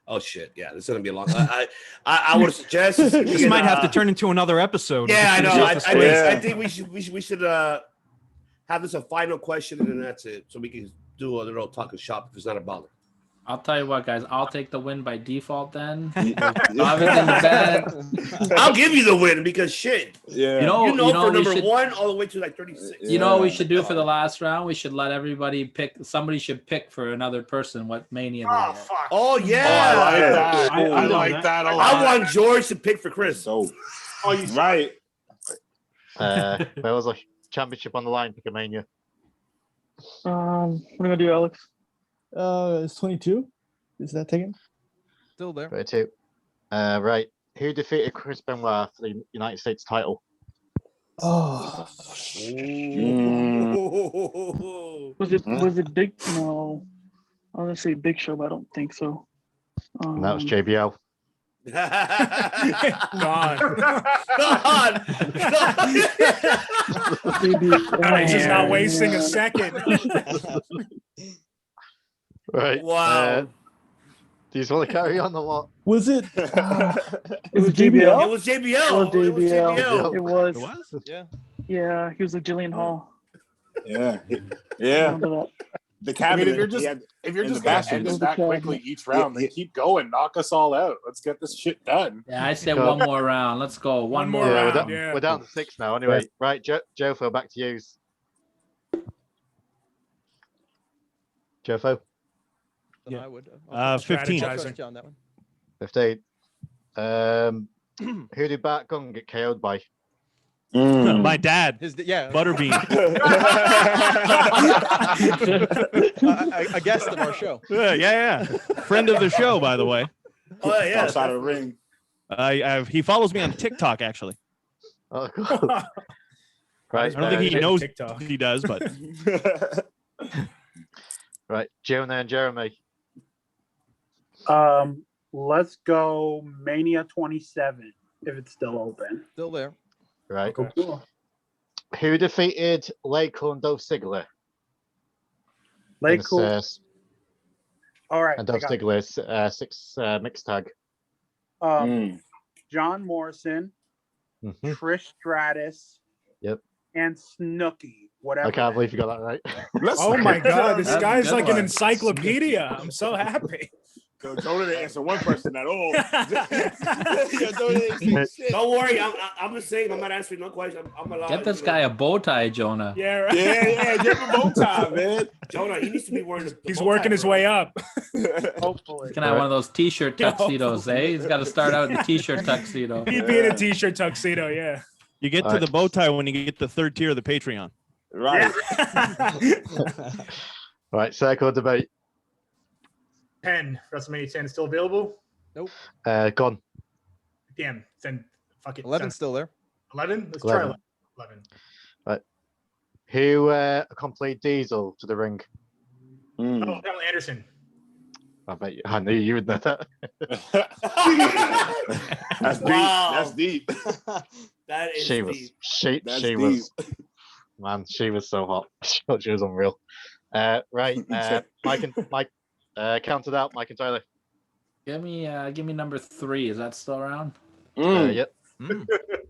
Oh shit! Yeah, this is gonna be a long. I would suggest this might have to turn into another episode. Yeah, I know. I think we should have this a final question and then that's it, so we can do a little talking shop if it's not a bother. I'll tell you what, guys. I'll take the win by default then. I'll give you the win because shit. Yeah. You know for number 1 all the way to like 36. You know what we should do for the last round? We should let everybody pick. Somebody should pick for another person what mania they are. Fuck. Oh yeah. I like that. I like that a lot. I want George to pick for Chris. So, you right. There was a championship on the line, pick a mania. What are you gonna do, Alex? It's 22. Is that taken? Still there. 22. Right. Who defeated Chris Benoit for the United States title? Oh. Was it Big? No. I was gonna say Big Show, but I don't think so. That was JBL. God. He's just not wasting a second. Right. Wow. Do you just want to carry on or what? Was it? It was JBL. It was JBL. It was. It was? Yeah. Yeah, he was like Jillian Hall. Yeah. Remember that. The cabinet. If you're just gonna end it that quickly each round, then keep going. Knock us all out. Let's get this shit done. Yeah, I said one more round. Let's go. One more round. round. We're down to 6 now. Anyway, right, Jofo, back to you. Jofo. Then I would. 15. Trust you on that one. 15. Who did Bart Gunn get KO'd by? My dad. Butterbean. A guest of our show. Yeah. Friend of the show, by the way. Oh yeah. Outside of the ring. He follows me on TikTok actually. Oh, cool. Right. I don't think he knows TikTok. he does, but Right, Jonah and Jeremy. Let's go Mania 27 if it's still open. Still there. Right. Cool. Who defeated Leiko and Dolph Ziggler? Leiko. All right. And Dolph Ziggler's 6 mixed tag. John Morrison, Trish Stratus, Yep. and Snooki. Whatever. I can't believe you got that right. Oh my God, this That's guy's good like an one. encyclopedia. I'm so happy. Jonah didn't answer one question at all. Don't worry, I'm just saying I'm not answering no question. I'm allowed. Get this guy a bow tie, Jonah. Yeah, right. Yeah, give him a bow tie, man. Jonah, he needs to be wearing the He's bow working tie, his bro. way up. Hopefully. He's gonna have one of those t-shirt tuxedos, eh? He's got to start out in the t-shirt tuxedo. He'd be in a t-shirt tuxedo, yeah. you get to the bow tie when you get the 3rd tier of the Patreon. Right. Right, circle debate. 10. WrestleMania 10 still available? Nope. Gone. Damn. Then fuck it. 11's still there. 11? Let's 11. try 11. Right. Who accompanied Diesel to the ring? Oh, Pamela Anderson. I bet I knew you would know that. That's deep. Wow. That's deep. That is She was deep. she That's was man, she was so hot. She was unreal. Right. Mike counted out, Mike and Tyler. Give me number 3. Is that still around? Yep.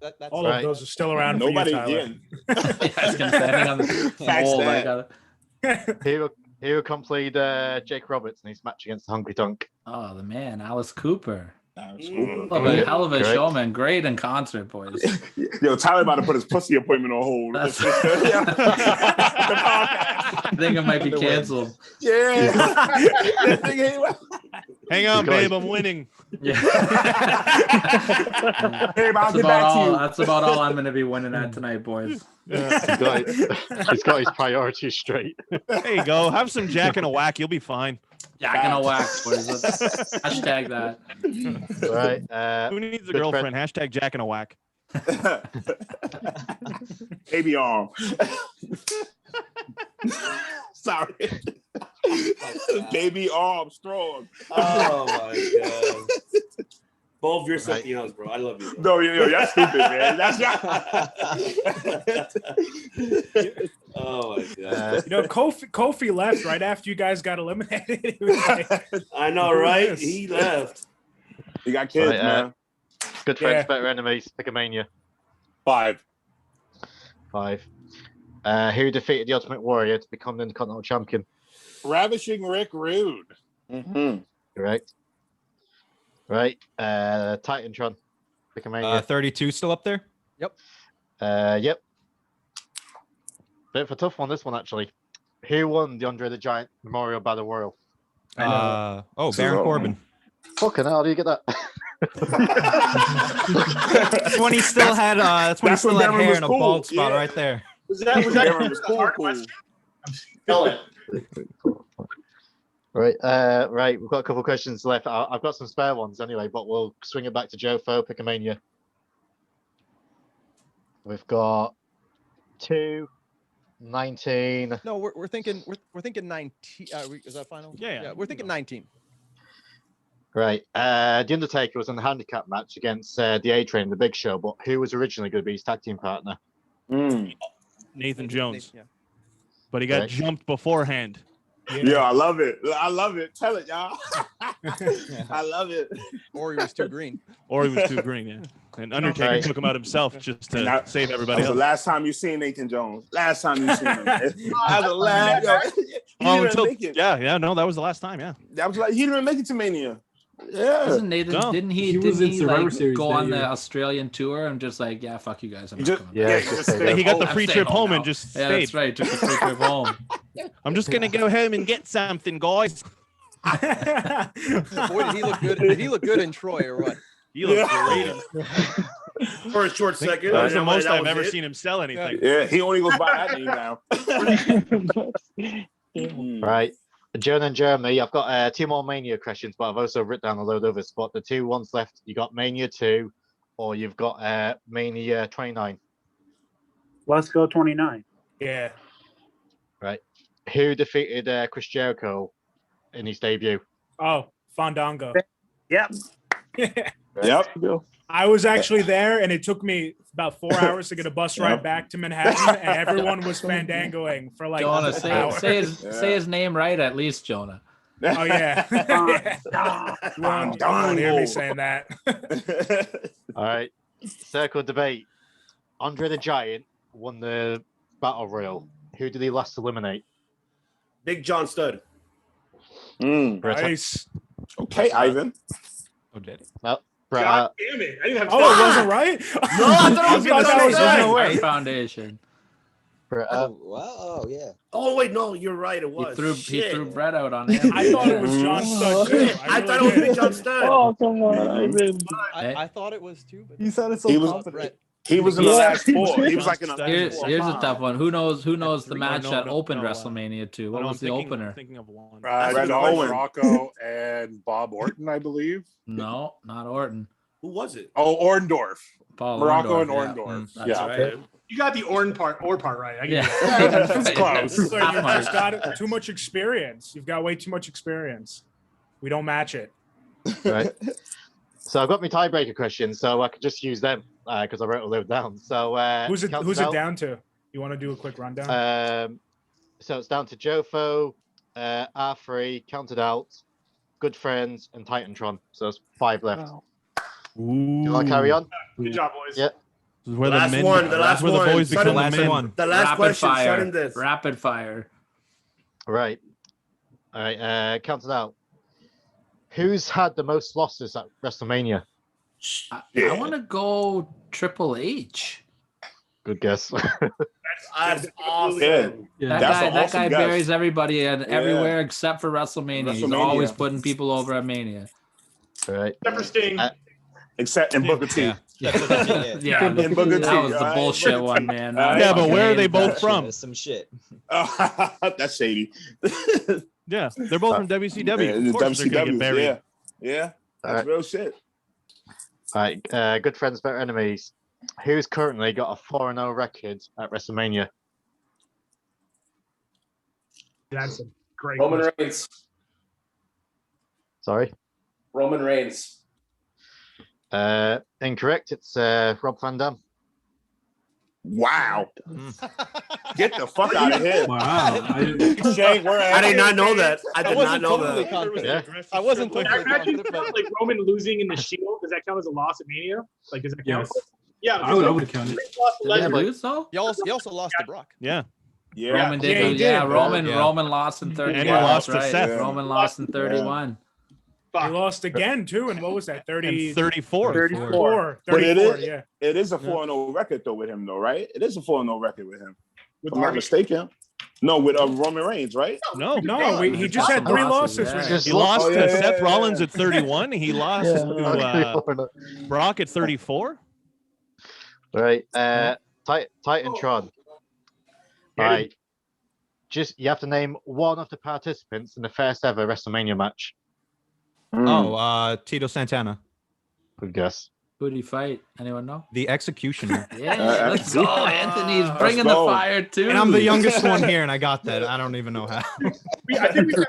That's All right. of those are still around Nobody for you, Tyler. again. Yeah, I was gonna say, I think on the Facts mold, I that. got it. Who accompanied Jake Roberts in his match against the Hungry Tonk? Oh, the man, Alice Cooper. Hell Correct. of a Correct. showman. Great in concert, boys. Yo, Tyler about to put his pussy appointment on hold. I think it might be canceled. Yeah. Hang on, babe, I'm winning. Yeah. Babe, I'll That's get back to you. that's about all I'm going to be winning at tonight, boys. He's got his priorities straight. There you go. Have some Jack and a Whack. You'll be fine. Jack and a Whack, boys. Hashtag that. Right. Who needs a good girlfriend? Hashtag Jack and a Whack. Baby arm. Sorry. Baby arm strong. Oh my God. Both you're something else, bro. I love you. Bro. No, yo, that's stupid, man. That's Oh my God. You know, Kofi left right after you guys got eliminated. He was like, I know, right? He left. You got kids, Right, man. Good friends, Yeah. better enemies. Pick a mania. 5. 5. Who defeated the Ultimate Warrior to become the Intercontinental Champion? Ravishing Rick Rude. Correct. Right. Titantron. Pick a mania. 32 still up there? Yep. Yep. Bit of a tough one, this one, actually. Who won the Andre the Giant Memorial Battle Royal? Baron So- Corbin. Fucking hell, how do you get that? That's when he still had that's when he still had hair and a bald spot right there. Was that Right, right. We've got a couple of questions left. I've got some spare ones anyway, but we'll swing it back to JOFO. Pick a mania. We've got 2, 19. No, we're thinking 19. Is that final? Yeah. We're thinking 19. Right. The Undertaker was in the handicap match against the A-Train, the Big Show, but who was originally going to be his tag team partner? Nathan Jones. Yeah. But he got Right. jumped beforehand. Yeah, I love it. I love it. Tell it, y'all. I love it. Or he was too green. Or he was too green, yeah. And Undertaker Right. took him out himself just to That- save That everybody was the else. last time you seen Nathan Jones. Last time you seen him. That was the last. Yo, he didn't even make it. Yeah, no, that was the last time, yeah. That was like he didn't even make it to Mania. Yeah. Wasn't Nathan? No. Didn't He he? was Didn't in he Survivor like Series go that on the year. Australian tour and just like, yeah, fuck you guys, I'm He not just- coming. Yeah, he just stayed He got the home. free I'm trip staying home now. and just Yeah, stayed. that's right. Took the free trip home. I'm just gonna go home and get something, guys. Boy, did he look good? Did he look good in Troy or what? He looks Yeah. great. For a short second. That was the and most that I've was ever it. seen him sell anything. Yeah, he only goes by that name now. Right. Jonah and Jeremy, I've got 2 more Mania questions, but I've also written down a load of others. But the 2 ones left, you got Mania 2, or you've got Mania 29. Let's go 29. Yeah. Right. Who defeated Chris Jericho in his debut? Oh, Fandango. Yep. Yep. I was actually there, and it took me about 4 hours to get a bus ride back to Manhattan, and everyone was fandangoing for like Jonah, an hour. say his name right at least, Jonah. Oh yeah. You won't hear me saying that. All right. Circle of debate. Andre the Giant won the Battle Royal. Who did he last eliminate? Big John Studd. Nice. Okay, Ivan. Oh, did he? No. God damn it. I didn't have Oh, it wasn't right? No, I thought it was that was right. No way. Foundation. Wow, yeah. Oh wait, no, you're right. It was. He threw Brett out on him. I thought it was John Studd too. I thought it was Big John Studd. Oh, come on. I thought it was too, but You sounded so He was- confident. He was in the last 4. He was like in the Here's last 4. a tough one. Who knows the match that opened no, WrestleMania 2? What No, was the I'm opener? thinking of one. Brett Don Owen. Rocco and Bob Orton, I believe. No, not Orton. Who was it? Oh, Orndorff. Paul Morocco and Orndorff, Orndorff. That's Yeah. right. You got the Orn part right. I get Yeah. it. It's close. So you just got too much experience. You've got way too much experience. We don't match it. Right. So I've got my tiebreaker question, so I could just use them because I wrote all those down. So Who's it counted out. down to? You want to do a quick rundown? So it's down to Jofo, R3, Counted Out, Good Friends, and Titantron. So it's 5 left. Wow. You want to carry on? Good job, boys. Yeah. This is where The last men, one, the that's last where the one. boys become Sudden- the last men. one. The last Rapid question, fire. sudden this. Rapid fire. Right. All right. Counted Out. Who's had the most losses at WrestleMania? I want to go Triple H. Good guess. That's awesome. Yeah. That That's guy, an that awesome guy guess. buries everybody and everywhere except for WrestleMania. He's WrestleMania. always putting people over at Mania. All right. Except for Sting. Except in Booker T. Yeah, In Booker T. that was the right? bullshit one, man. Yeah, but where are they both from? That's some shit. That's shady. Yeah, they're both from WCW. Of course they're gonna get WCW. buried. Yeah. Yeah. That's Alright. real shit. All right. Good Friends, Better Enemies. Who's currently got a 4-0 record at WrestleMania? That's a great Roman question. Reigns. Sorry. Roman Reigns. Incorrect. It's Rob Van Dam. Wow. Get the fuck out of here. Wow. Shane, where I did not know that. I did not wasn't know totally that. confident. Yeah. I wasn't Like, totally actually, confident, but like Roman losing in the Shield, does that count as a loss at Mania? Like, does that count? Yes. Yeah, I would count it. Did they lose though? he also lost to Brock. Yeah. Yeah. Roman did. Yeah, he lose. did. Yeah, Roman. Yeah. Roman lost in 31. And he lost that's to right. Seth. Yeah. Roman lost in 31. He lost again too, and what was that? 30, And 34. 34, But it 34, is, yeah. it is a 4-0 record though with him though, right? It is a 4-0 record with him. With If I'm not Harvey. mistaken. No, with Roman Reigns, right? No, No, he just had 3 losses. Yeah. Right? Just He lost Oh, yeah, to yeah, Seth yeah. Rollins at 31. He lost Yeah. to Brock at 34. Right. Titantron. All right. Just you have to name one of the participants in the first ever WrestleMania match. Oh, Tito Santana, Good guess. Who did he fight? Anyone know? the Executioner. Yeah, let's go. Anthony's bringing the go. fire too. And I'm the youngest one here, and I got that. I don't even know how. I think we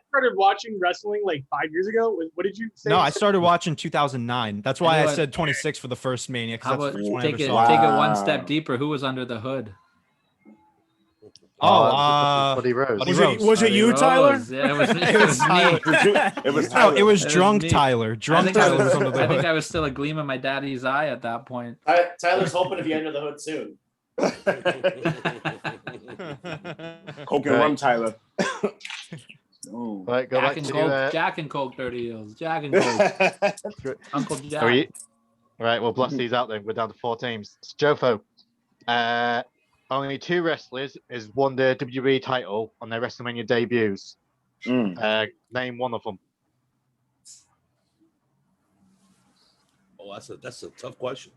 started watching wrestling like 5 years ago. What did you say? No, I started watching 2009. That's why I Anyone- said 26 for the first Mania. 'Cause How that's about the first one I take ever it saw. take it one Wow. step deeper? Who was under the hood? Buddy Rose. Buddy Was Rose. it Buddy you, Rose. Tyler? Yeah, it was, It was Tyler. It was No, Tyler. it was It was drunk me. Tyler. I Drunk think I Tyler was was, under the I think hood. I was still a gleam in my daddy's eye at that point. Tyler's hoping to be under the hood soon. Coke and rum, Tyler. Oh. Right, go Jack back and to Coke, Jack and Coke, Dirty Heels. Jack and Coke. Uncle Jack. Are you? Right, we'll blast these out then. We're down to 4 teams. Jofo. Only 2 wrestlers has won the WWE title on their WrestleMania debuts. Name one of them. Oh, that's a tough question.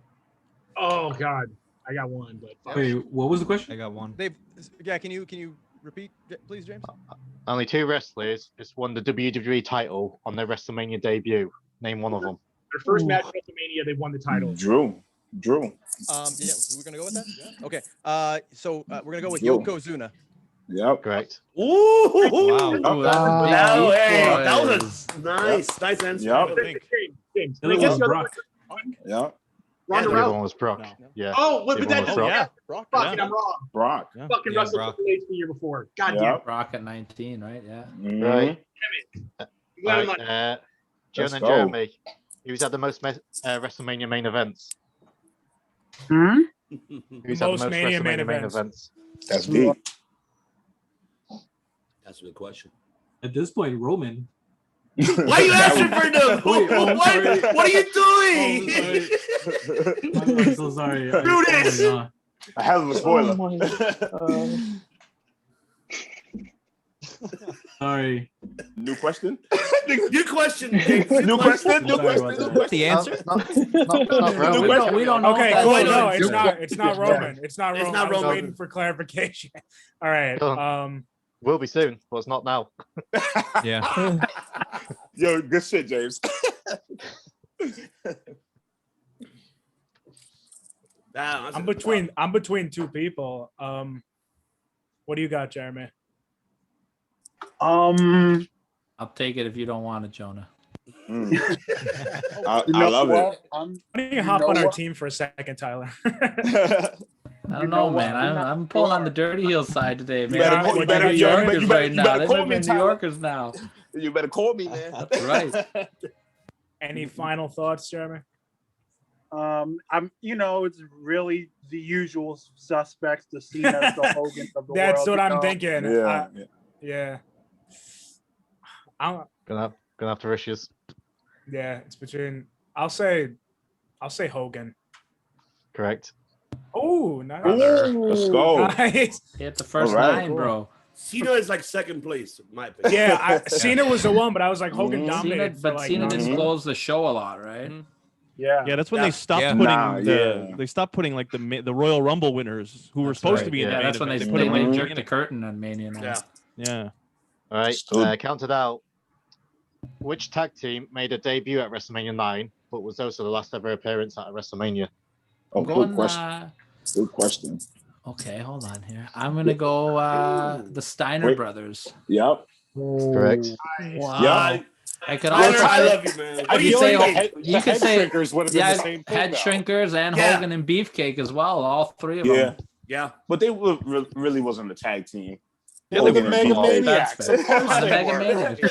Oh God, I got one, but Wait, what was the question? I got one. Can you repeat, please, James? Only 2 wrestlers just won the WWE title on their WrestleMania debut. Name one of them. Their first match at WrestleMania, they won the title. Drew. Yeah, we're gonna go with that. Yeah. Okay. So we're gonna go with Drew. Yokozuna. Yep. Correct. Ooh, Ooh, that's a big Now, deep hey, boys. that was nice answer. Yep. James. The other I guess one's the other Brock. Yep. Yeah, The Ronda other Rousey. one was Brock. Yeah. Oh, The but other that one was Brock. yeah. Brock. Fucking, I'm wrong. Brock. Fucking Yeah, Russell Brock. Triple H the year before. God Yeah. damn. Brock at 19, right? Yeah. Right. You got him Right. on- John Let's and go. Jeremy. Who's had the most WrestleMania main events? Hmm? Who's had the Most most Mania WrestleMania main main events. events? That's deep. That's a good question. At this point, Roman. Why are you asking for them? Wait, oh, I'm sorry. What are you doing? I'm so sorry. Brutus! Oh my God. A hell of a spoiler. Sorry. New question? New question. James. New question? New Sorry about question? New that. question? The answer? Not Roman. We don't know. Okay, if cool. that's No, right. it's not. It's not Roman. It's not It's Roman. not I was Roman. waiting for clarification. All right. Go Will be soon, but it's not now. Yeah. Yo, good shit, James. That's I'm between 2 people. What do you got, Jeremy? I'll take it if you don't want it, Jonah. I You know love what? it. Why don't you hop know on our what? team for a second, Tyler? I don't know, man. I'm pulling on the Dirty Heels side today, man. better- They're you New better- you better- Yorkers you better- right you now. better They're call me, living New Tyler. Yorkers now. You better call me, man. That's right. Any final thoughts, Jeremy? It's really the usual suspects, the Cena's, the Hogan of the That's world. what I'm you know? thinking. Yeah. Yeah. Gonna have to issues. Yeah, it's between. I'll say Hogan. Correct. Oh, nice. Let's go. Nice. Hit the first All right. 9, bro. Cena is like second place, in my opinion. Yeah, Cena was the one, but I was like Hogan dominated. But Cena didn't close the show a lot, right? Yeah. Yeah, that's when they stopped Yeah. putting they stopped putting like the Royal Rumble winners who were supposed to be in the Yeah, main that's when they event. put them in the jerked the beginning. curtain on Mania now. Yeah. Yeah. All right. Counted out. Which tag team made a debut at WrestleMania 9, but was also the last ever appearance at WrestleMania? Oh, Going, good question. Good question. Okay, hold on here. I'm gonna go the Steiner Wait. brothers. Yep. Correct. Wow. Yeah. I could Tyler, also I say, love you, man. What I are you feel like thinking? the head shrinkers would have been yeah, the same thing head now. shrinkers and Yeah. Hogan and Beefcake as well. All 3 of Yeah. them. Yeah. But they really wasn't a tag team. Yeah, they were Hogan and Mega Beefcake. Maniacs. Of course The they Mega were. Maniacs. For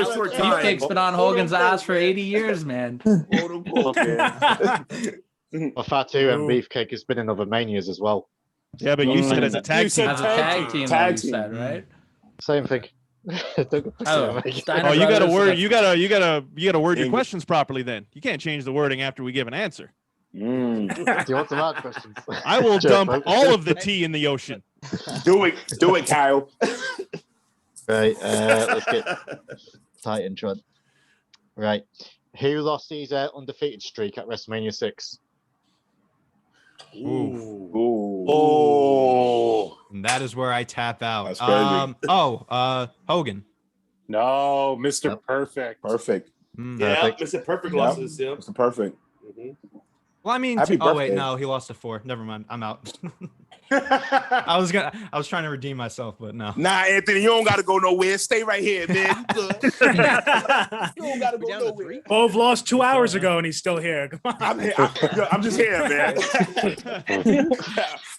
a short time. Beefcake's been on Hogan's ass for 80 years, man. Well, Fatu and Beefcake has been in other manias as well. Yeah, but you said as a tag team. As a tag team, Tag like you said, right? Same thing. Oh, Steiner Oh, you gotta brothers, word. that's- You gotta word your English. questions properly. Then you can't change the wording after we give an answer. Do you want some hard questions? I will Sure, dump folks. all of the tea in the ocean. Do it, Kyle. Right, let's get Titantron. Right. Who lost his undefeated streak at WrestleMania 6? Ooh. Oh. And that is where I tap out. That's crazy. Hogan. No, Mr. Perfect. Perfect. Yeah, Perfect. Mr. Perfect lost this. Yeah. Mr. Perfect. Well, I mean, Happy oh wait, birthday. no, he lost to 4. Never mind. I'm out. I was trying to redeem myself, but no. Nah, Anthony, you don't gotta go nowhere. Stay right here, man. You good. You don't gotta go nowhere. Bove lost 2 hours ago, and he's still here. Come on. I'm here. I'm just here, man.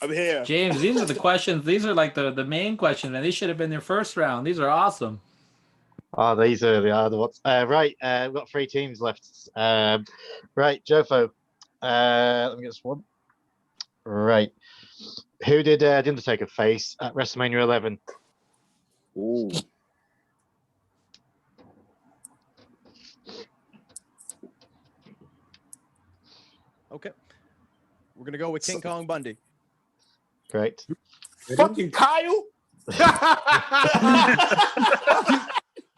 I'm here. James, these are the questions. These are like the main questions, and these should have been their first round. These are awesome. Oh, these are the other ones. Right, we've got 3 teams left. Right, Jofo. Let me get this one. Right. Who did The Undertaker face at WrestleMania 11? Ooh. Okay. We're gonna go with King Kong Bundy. Correct. Fucking Kyle.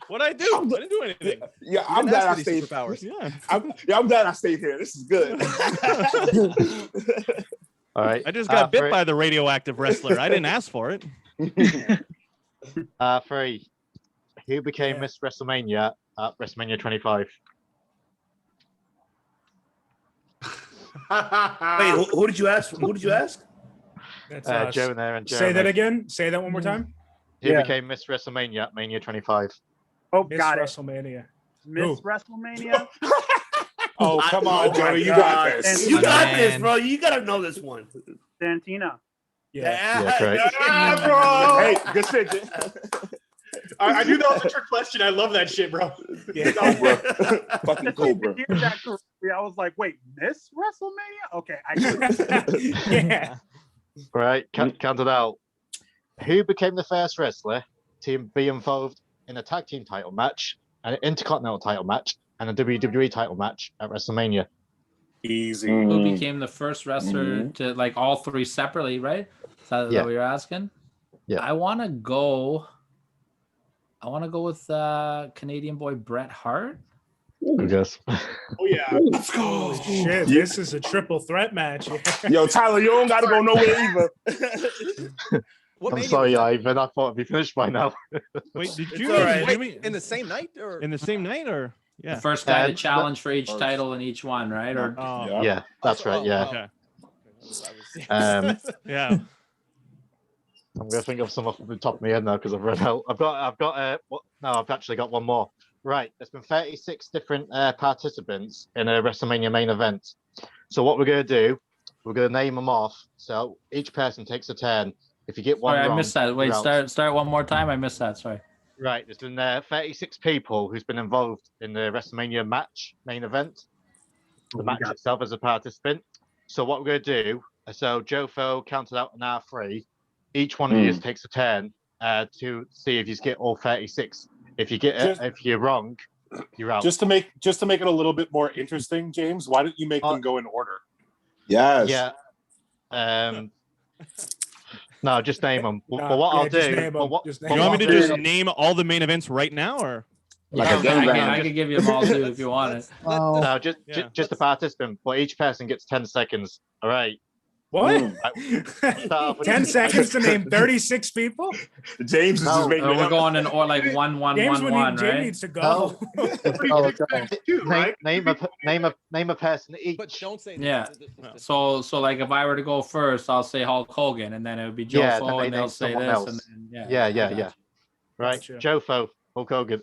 What'd I do? I didn't do anything. Yeah, I'm glad I stayed. Yeah. I'm glad I stayed here. This is good. All right. I just got bit Free. by the radioactive wrestler. I didn't ask for it. 3. who became Miss WrestleMania at WrestleMania 25? Wait, who did you ask? Who did you ask? That's us. Joe there and Say that Jeremy. again. Say that one more time. Who became Miss WrestleMania at Mania 25? Oh, Miss got it. WrestleMania. Miss WrestleMania. Oh, come on, Joey. You got this. You got this, bro. You gotta know this one. Santina. Yeah, correct. bro. Hey, good shit. Jay. I knew that was a trick question. I love that shit, bro. Cobra. Fucking Cobra. Hear that correctly, I was like, wait, Miss WrestleMania? Okay, I get it. Yeah. Right, count it out. Who became the first wrestler to be involved in a tag team title match, an intercontinental title match, and a WWE title match at WrestleMania? Easy. Who became the first wrestler to like all three separately, right? Is that what you're asking? Yeah. I want to go with Canadian boy Bret Hart. I guess. Oh yeah. Let's go. Holy shit, this is a triple threat match. Yo, Tyler, you don't gotta go nowhere either. I'm sorry, Ivan. I thought it'd be finished by now. Wait, did It's you? all right. Wait, Wait, in the same night or in the same night or? Yeah. The first guy to And- challenge for each title in each one, right? Or Yeah, that's right. Yeah. Okay. Yeah. Yeah. I'm gonna think of some off the top of my head now because I've run out. I've actually got one more. Right, there's been 36 different participants in a WrestleMania main event. So what we're gonna do, we're gonna name them off. So each person takes a turn. If you get one Sorry, wrong, I missed that. Wait, you're out. start one more time. I missed that. Sorry. Right, there's been 36 people who's been involved in the WrestleMania match main event. The match itself as a participant. So what we're gonna do, so JOFO counted out an R3. Each one of you takes a turn to see if you get all 36. If you get if you're wrong, you're out. Just to make it a little bit more interesting, James, why don't you make them go in order? Yes. Yeah. No, just name them. But what I'll do, You want me to just name all the main events right now, or? I could give you them all too if you want it. No, just a participant. But each person gets 10 seconds. All right. What? Right. 10 seconds to name 36 people? James is just making we're going in or like 1, 1, James 1, 1, Jim right? needs to go. Name a person each. But don't say Yeah. So like if I were to go first, I'll say Hulk Hogan, and then it would be Yeah, JOFO, then they and they'll name say someone this, else. and then Yeah. Right, Gotcha. JOFO, Hulk Hogan.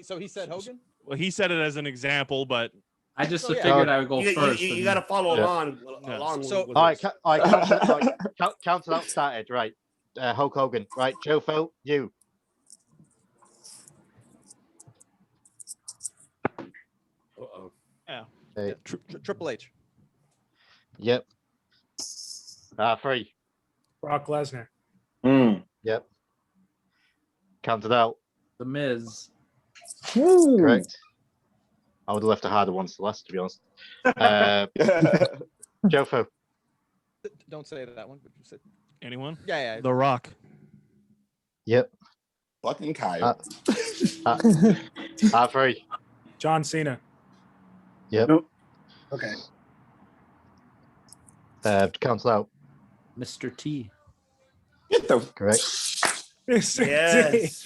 So he said Hogan? Well, he said it as an example, but I just figured I would go first. You got to follow along. So, with all right, this. count it out started. Right, Hulk Hogan. Right, JOFO, you. Uh-oh. Yeah. Okay. Triple H. Yep. Three. Brock Lesnar. Yep. Count it out. The Miz. Correct. I would have left a harder one to last, to be honest. JOFO. Don't say that one. But you said anyone? Yeah. The Rock. Yep. Fucking Kyle. Three. John Cena. Yep. Nope. Okay. Count it out. Mr. T. Get the correct. Yes.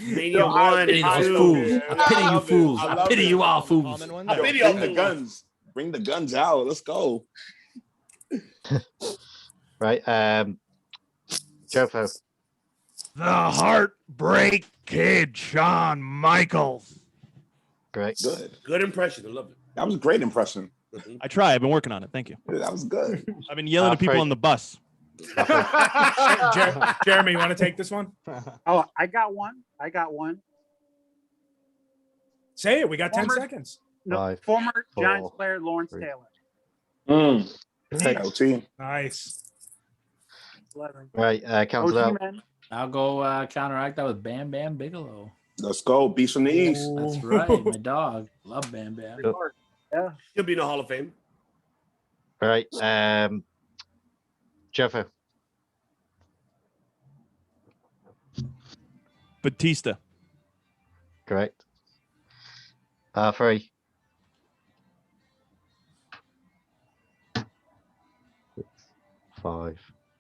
Mania 1 and 2. I pity you fools. I pity you all fools. I pity all Bring the guns. Bring the guns out. Let's go. Right. JOFO. The Heartbreak Kid, Shawn Michaels. Great. Good impression. I love it. That was a great impression. I try. I've been working on it. Thank you. That was good. I've been yelling at people on the bus. Jeremy, you want to take this one? Oh, I got one. Say it. We got 10 Former- seconds. No, Five, former four, Giants player Lawrence three. Taylor. LT. Nice. 11. Right. Count it out. man. I'll go counteract that with Bam Bam Bigelow. Let's go. Beast from the East. That's right, my dog. Love Bam Bam. Yeah. He'll be in the Hall of Fame. All right. JOFO. Batista. Correct. Three. Six, 5,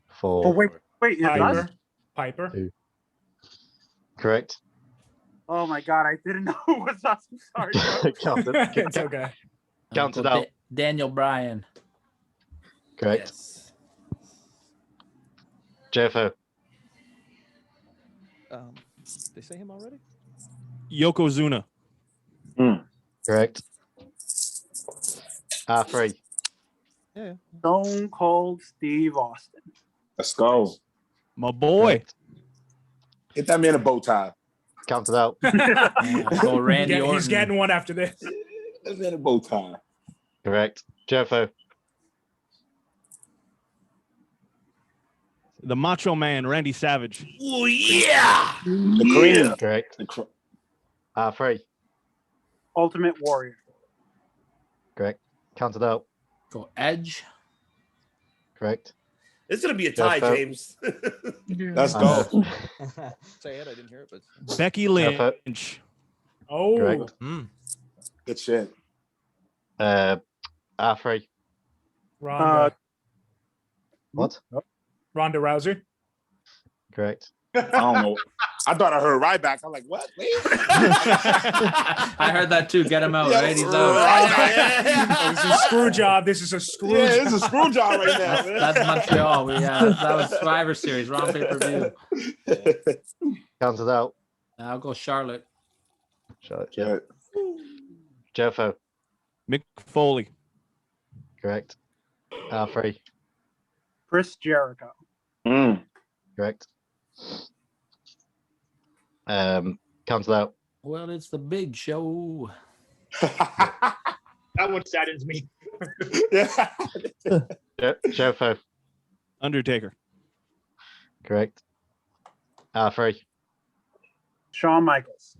4, Oh, wait. Wait, is Piper. that? Piper. Correct. Oh my god, I didn't know it was us. I'm sorry. Count it. It's okay. Count it out. Daniel Bryan. Correct. JFO. They say him already? Yokozuna. Correct. R3. Yeah. Stone Cold Steve Austin. Let's go. My boy. Get that man a bow tie. Count it out. Go Randy Orton. He's getting one after this. That man a bow tie. Correct. JFO. The Macho Man, Randy Savage. Oh yeah. The Korean. Correct. R3. Ultimate Warrior. Correct. Count it out. Go Edge. Correct. It's gonna be a tie, JFO. James. Let's go. Say it, I didn't hear it, but Becky Lynch. Oh. Correct. Good shit. R3. Ronda. What? Ronda Rousey. Correct. I don't know. I thought I heard Ryback. I'm like, what? Wait. I heard that too. Get him out, Yeah, right? He's out. This is a screw job. This is a screw Yeah, job. it's a screw job right now, man. That's Montreal. That was Survivor Series. Wrong pay-per-view. Count it out. I'll go Charlotte. Charlotte. Yeah. JFO. Mick Foley. Correct. R3. Chris Jericho. Correct. Count it out. Well, it's the big show. That one saddens me. JFO. Undertaker. Correct. R3. Shawn Michaels.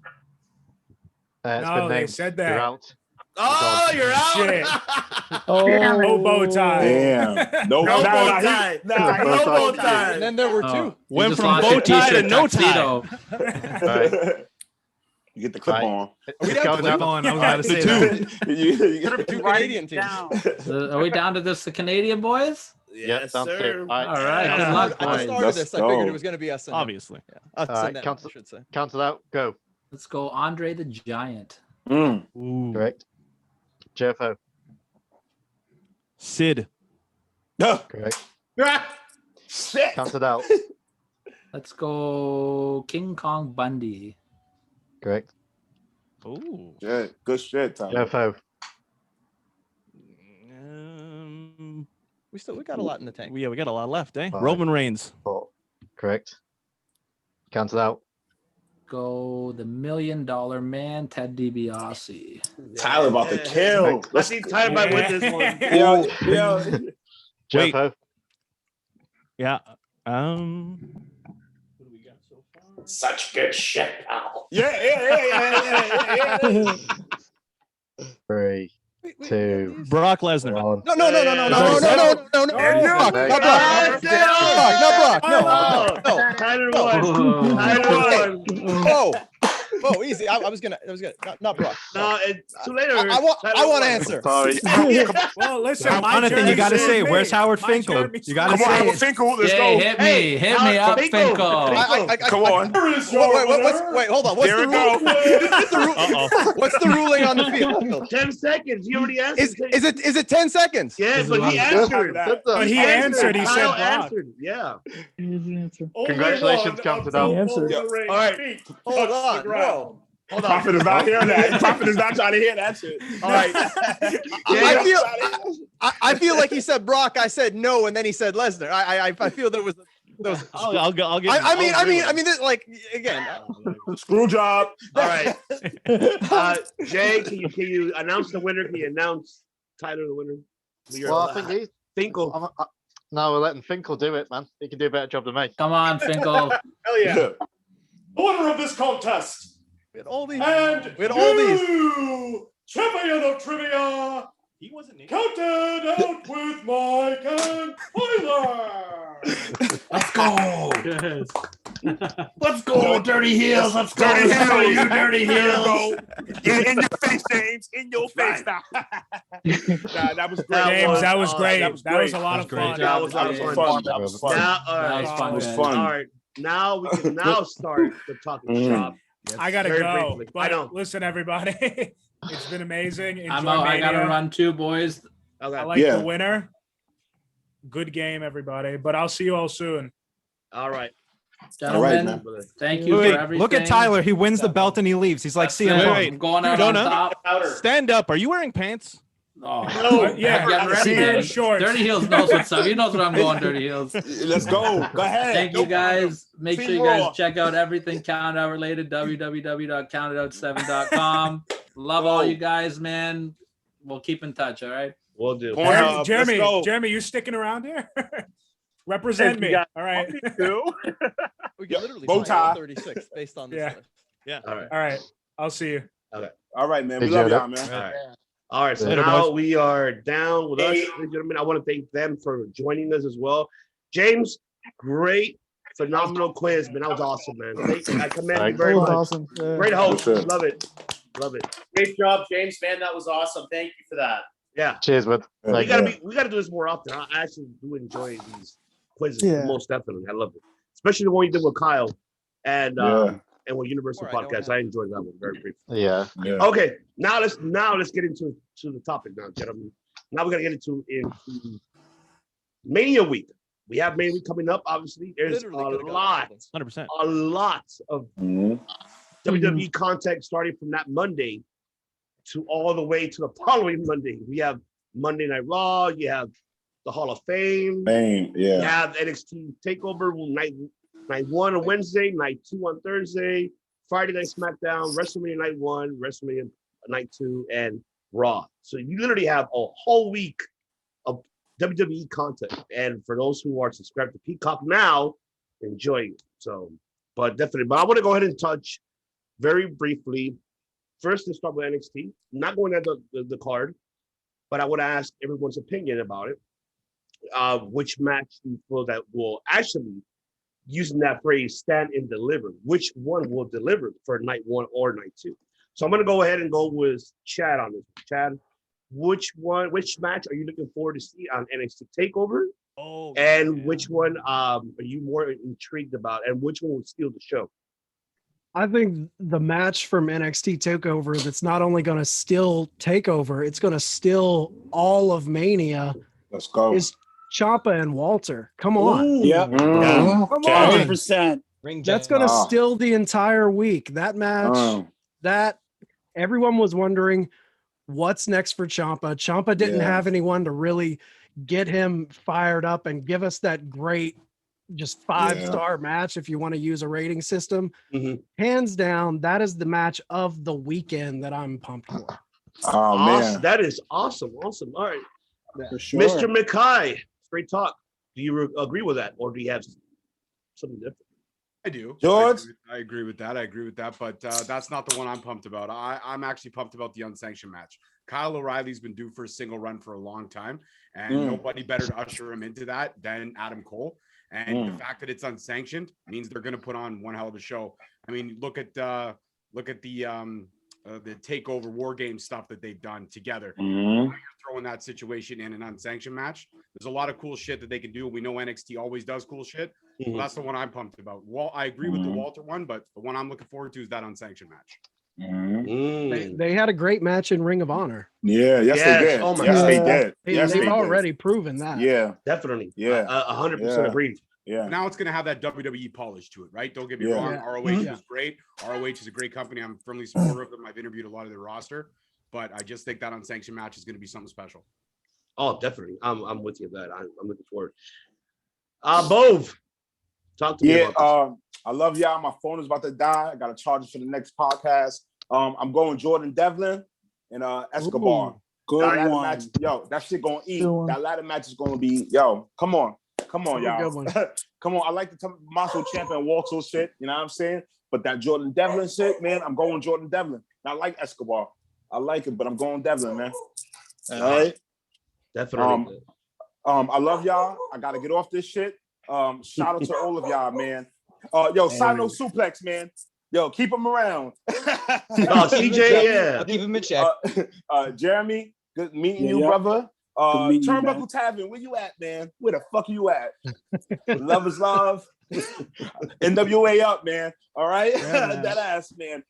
It's No, been they named. said that. You're out. Oh, you're out. Shit. Oh, No bow tie. Damn. No, No nah, bow nah, tie. he- nah, No bow tie. and then there were two. Went just from lost bow your tie to t-shirt no tie. tuxedo. Right. You get the clip Right. on. It's down going to up. I was about to say Two. that. You Two Canadian teams. Are we down to this, the Canadian boys? Yes, that's it. sir. All right. All right. Good luck, I boys. started Let's this. I figured go. it was going to be us. And Obviously. us All right, and them, count I should say. Count it out. Go. Let's go Andre the Giant. Ooh. Correct. JFO. Sid. No. Correct. Shit. Count it out. Let's go King Kong Bundy. Correct. Ooh. Shit. Good shit, Tom. JFO. We got a lot in the tank. Yeah, we got a lot left, eh? Five. Roman Reigns. 4. Correct. Count it out. Go the $1 Million Man, Ted DiBiase. Tyler about to kill. I see Tyler might win this one. Yo. Wait. JFO. Yeah. Such good shit, pal. Yeah. 3, 2, Brock Lesnar. 1. No. Not Brock. No. Tyler won. Tyler won. Whoa, easy. I was gonna. Not Brock. No, it's too late. I want to answer. Sorry. Well, listen, my Jonathan, turn you got to is say, me. where's Howard My Finkel? turn is You got to Come on, say Howard it. Finkel. Let's Yay, go. hit me. Hit me up, Finkel. Come on. Wait, hold on. What's There the we rule? Uh-oh. What's the ruling on the field? 10 seconds. You already answered. Is it 10 seconds? Yes, but he answered. But he answered. He said Kyle Brock. answered. Yeah. Easy answer. Congratulations, count it out. All right. Hold on. Whoa. Hold on. Prophet is not hearing that. Prophet is not trying to hear that shit. All right. I feel like he said Brock. I said no, and then he said Lesnar. I feel there was. I'll get. I mean, this, like again. Screw job. All right. Jay, can you announce the winner? Can you announce Tyler the winner? Well, I think he's Finkel. No, we're letting Finkel do it, man. He can do a better job than me. Come on, Finkel. Hell yeah. The winner of this contest. With all these. And With all these. new champion of trivia. He wasn't named. Counted out with Mike and Tyler. Let's go. Yes. Let's go, Dirty Heels. Let's go. Dirty Let's go, Heels. you Dirty Heels. In your face, James. In your face. Nah, that was great. James, that was great. That was That was a lot of fun. That was a lot of fun. That was fun. Now, all That right. was fun, It was man. fun. All right. Now we can now start the talking shop. I gotta Very go. briefly. But I know. listen, everybody, it's been amazing. Enjoy I'm out. I gotta Mania. run too, boys. Okay. I like the winner. Good game, everybody. But I'll see you all soon. All right. Gentlemen, thank you Wait, for everything. look at Tyler. He wins the belt and he leaves. He's like, see you. Wait, I'm going out Jonah, on top. stand up. Are you wearing pants? Oh, yeah, I'm getting ready, man. shorts. Dirty Heels knows what's up. He knows where I'm going, Dirty Heels. Let's go. Go ahead. Thank you guys. Make sure Team you guys Raw. check out everything Countdown related. www.countdown7.com. Love all you guys, man. We'll keep in touch. All right. We'll do. Jeremy, you sticking around here? Represent me. All right. We can literally bow find tie. 36 based on this. Yeah. list. Yeah. All right. All right. I'll see you. Okay. All right, man. We Hey, love Jonah. y'all, man. All right. All right. So Later, now boys. we are down with us, ladies and gentlemen. I want to thank them for joining us as well. James, great, phenomenal quiz, man. That was awesome, man. I commend you very That was much. awesome. Yeah. Great host. Sure. Love it. Love it. Great job, James, man. That was awesome. Thank you for that. Yeah. Cheers, bud. We gotta do this more often. I actually do enjoy these quizzes most definitely. I love it. Especially the one you did with Kyle and with Universal Podcast. I enjoyed that one very briefly. Yeah. Okay, now let's get into the topic now, gentlemen. Now we're gonna get into Mania Week. We have Mania Week coming up. Obviously, there's a lot 100%. of WWE content starting from that Monday to all the way to the following Monday. We have Monday Night Raw. You have the Hall of Fame. You have NXT Takeover night 1 on Wednesday, night 2 on Thursday, Friday Night SmackDown, WrestleMania night 1, WrestleMania night 2, and Raw. So you literally have a whole week of WWE content. And for those who are subscribed to Peacock now, enjoy it. So, but I want to go ahead and touch very briefly. First, let's start with NXT. I'm not going at the card, but I want to ask everyone's opinion about it. Which match you feel that will actually, using that phrase, stand and deliver? Which one will deliver for night 1 or night 2? So I'm going to go ahead and go with Chad on this. Chad, which match are you looking forward to see on NXT TakeOver? Which one are you more intrigued about? And which one will steal the show? I think the match from NXT TakeOver that's not only going to steal TakeOver, it's going to steal all of Mania. Let's go. Is Ciampa and Walter. Come on. Yep. Come on. 100%. That's going to steal the entire week. That match, that everyone was wondering what's next for Ciampa. Ciampa didn't have anyone to really get him fired up and give us that great just 5-star match if you want to use a rating system. Hands down, that is the match of the weekend that I'm pumped for. Man, that is awesome. All right, for sure. Mr. McKay, straight talk. Do you agree with that, or do you have something different? I do. George? I agree with that. But that's not the one I'm pumped about. I'm actually pumped about the unsanctioned match. Kyle O'Reilly's been due for a single run for a long time, and nobody better to usher him into that than Adam Cole. And the fact that it's unsanctioned means they're going to put on one hell of a show. I mean, look at the TakeOver War Game stuff that they've done together. You're throwing that situation in an unsanctioned match. There's a lot of cool shit that they can do. We know NXT always does cool shit. Well, that's the one I'm pumped about. Well, I agree with the Walter one, but the one I'm looking forward to is that unsanctioned match. They had a great match in Ring of Honor. Yeah, yes, they did. Oh my yes, God. they did. Yes, They've they already proven that. Yeah, definitely. Yeah, 100% agree. Yeah. Now it's going to have that WWE polish to it, right? Don't get me wrong. ROH is great. ROH is a great company. I'm firmly supportive of them. I've interviewed a lot of their roster, but I just think that unsanctioned match is going to be something special. Oh, definitely. I'm with you on that. I'm looking forward. Bove, talk to me about this. I love y'all. My phone is about to die. I got to charge it for the next podcast. I'm going Jordan Devlin and Escobar. Ooh, good one. Match, yo, that shit gonna eat. That ladder match is gonna be, yo, come on, y'all. Come on. I like the Tommaso Ciampa and Walter shit, you know what I'm saying? But that Jordan Devlin shit, man, I'm going Jordan Devlin. I like Escobar. I like it, but I'm going Devlin, man. All right. Definitely. I love y'all. I gotta get off this shit. Shout out to all of y'all, man. Yo, SIDENOTE SUPLEX, man. Yo, keep him around. CJ, yeah. I'll keep him in check. Jeremy, good meeting you, yeah. brother. Good meeting you, Turnbuckle man. Tavern, where you at, man? Where the fuck are you at? Love is love. NWA up, man. All right? Yeah, man. That ass, man.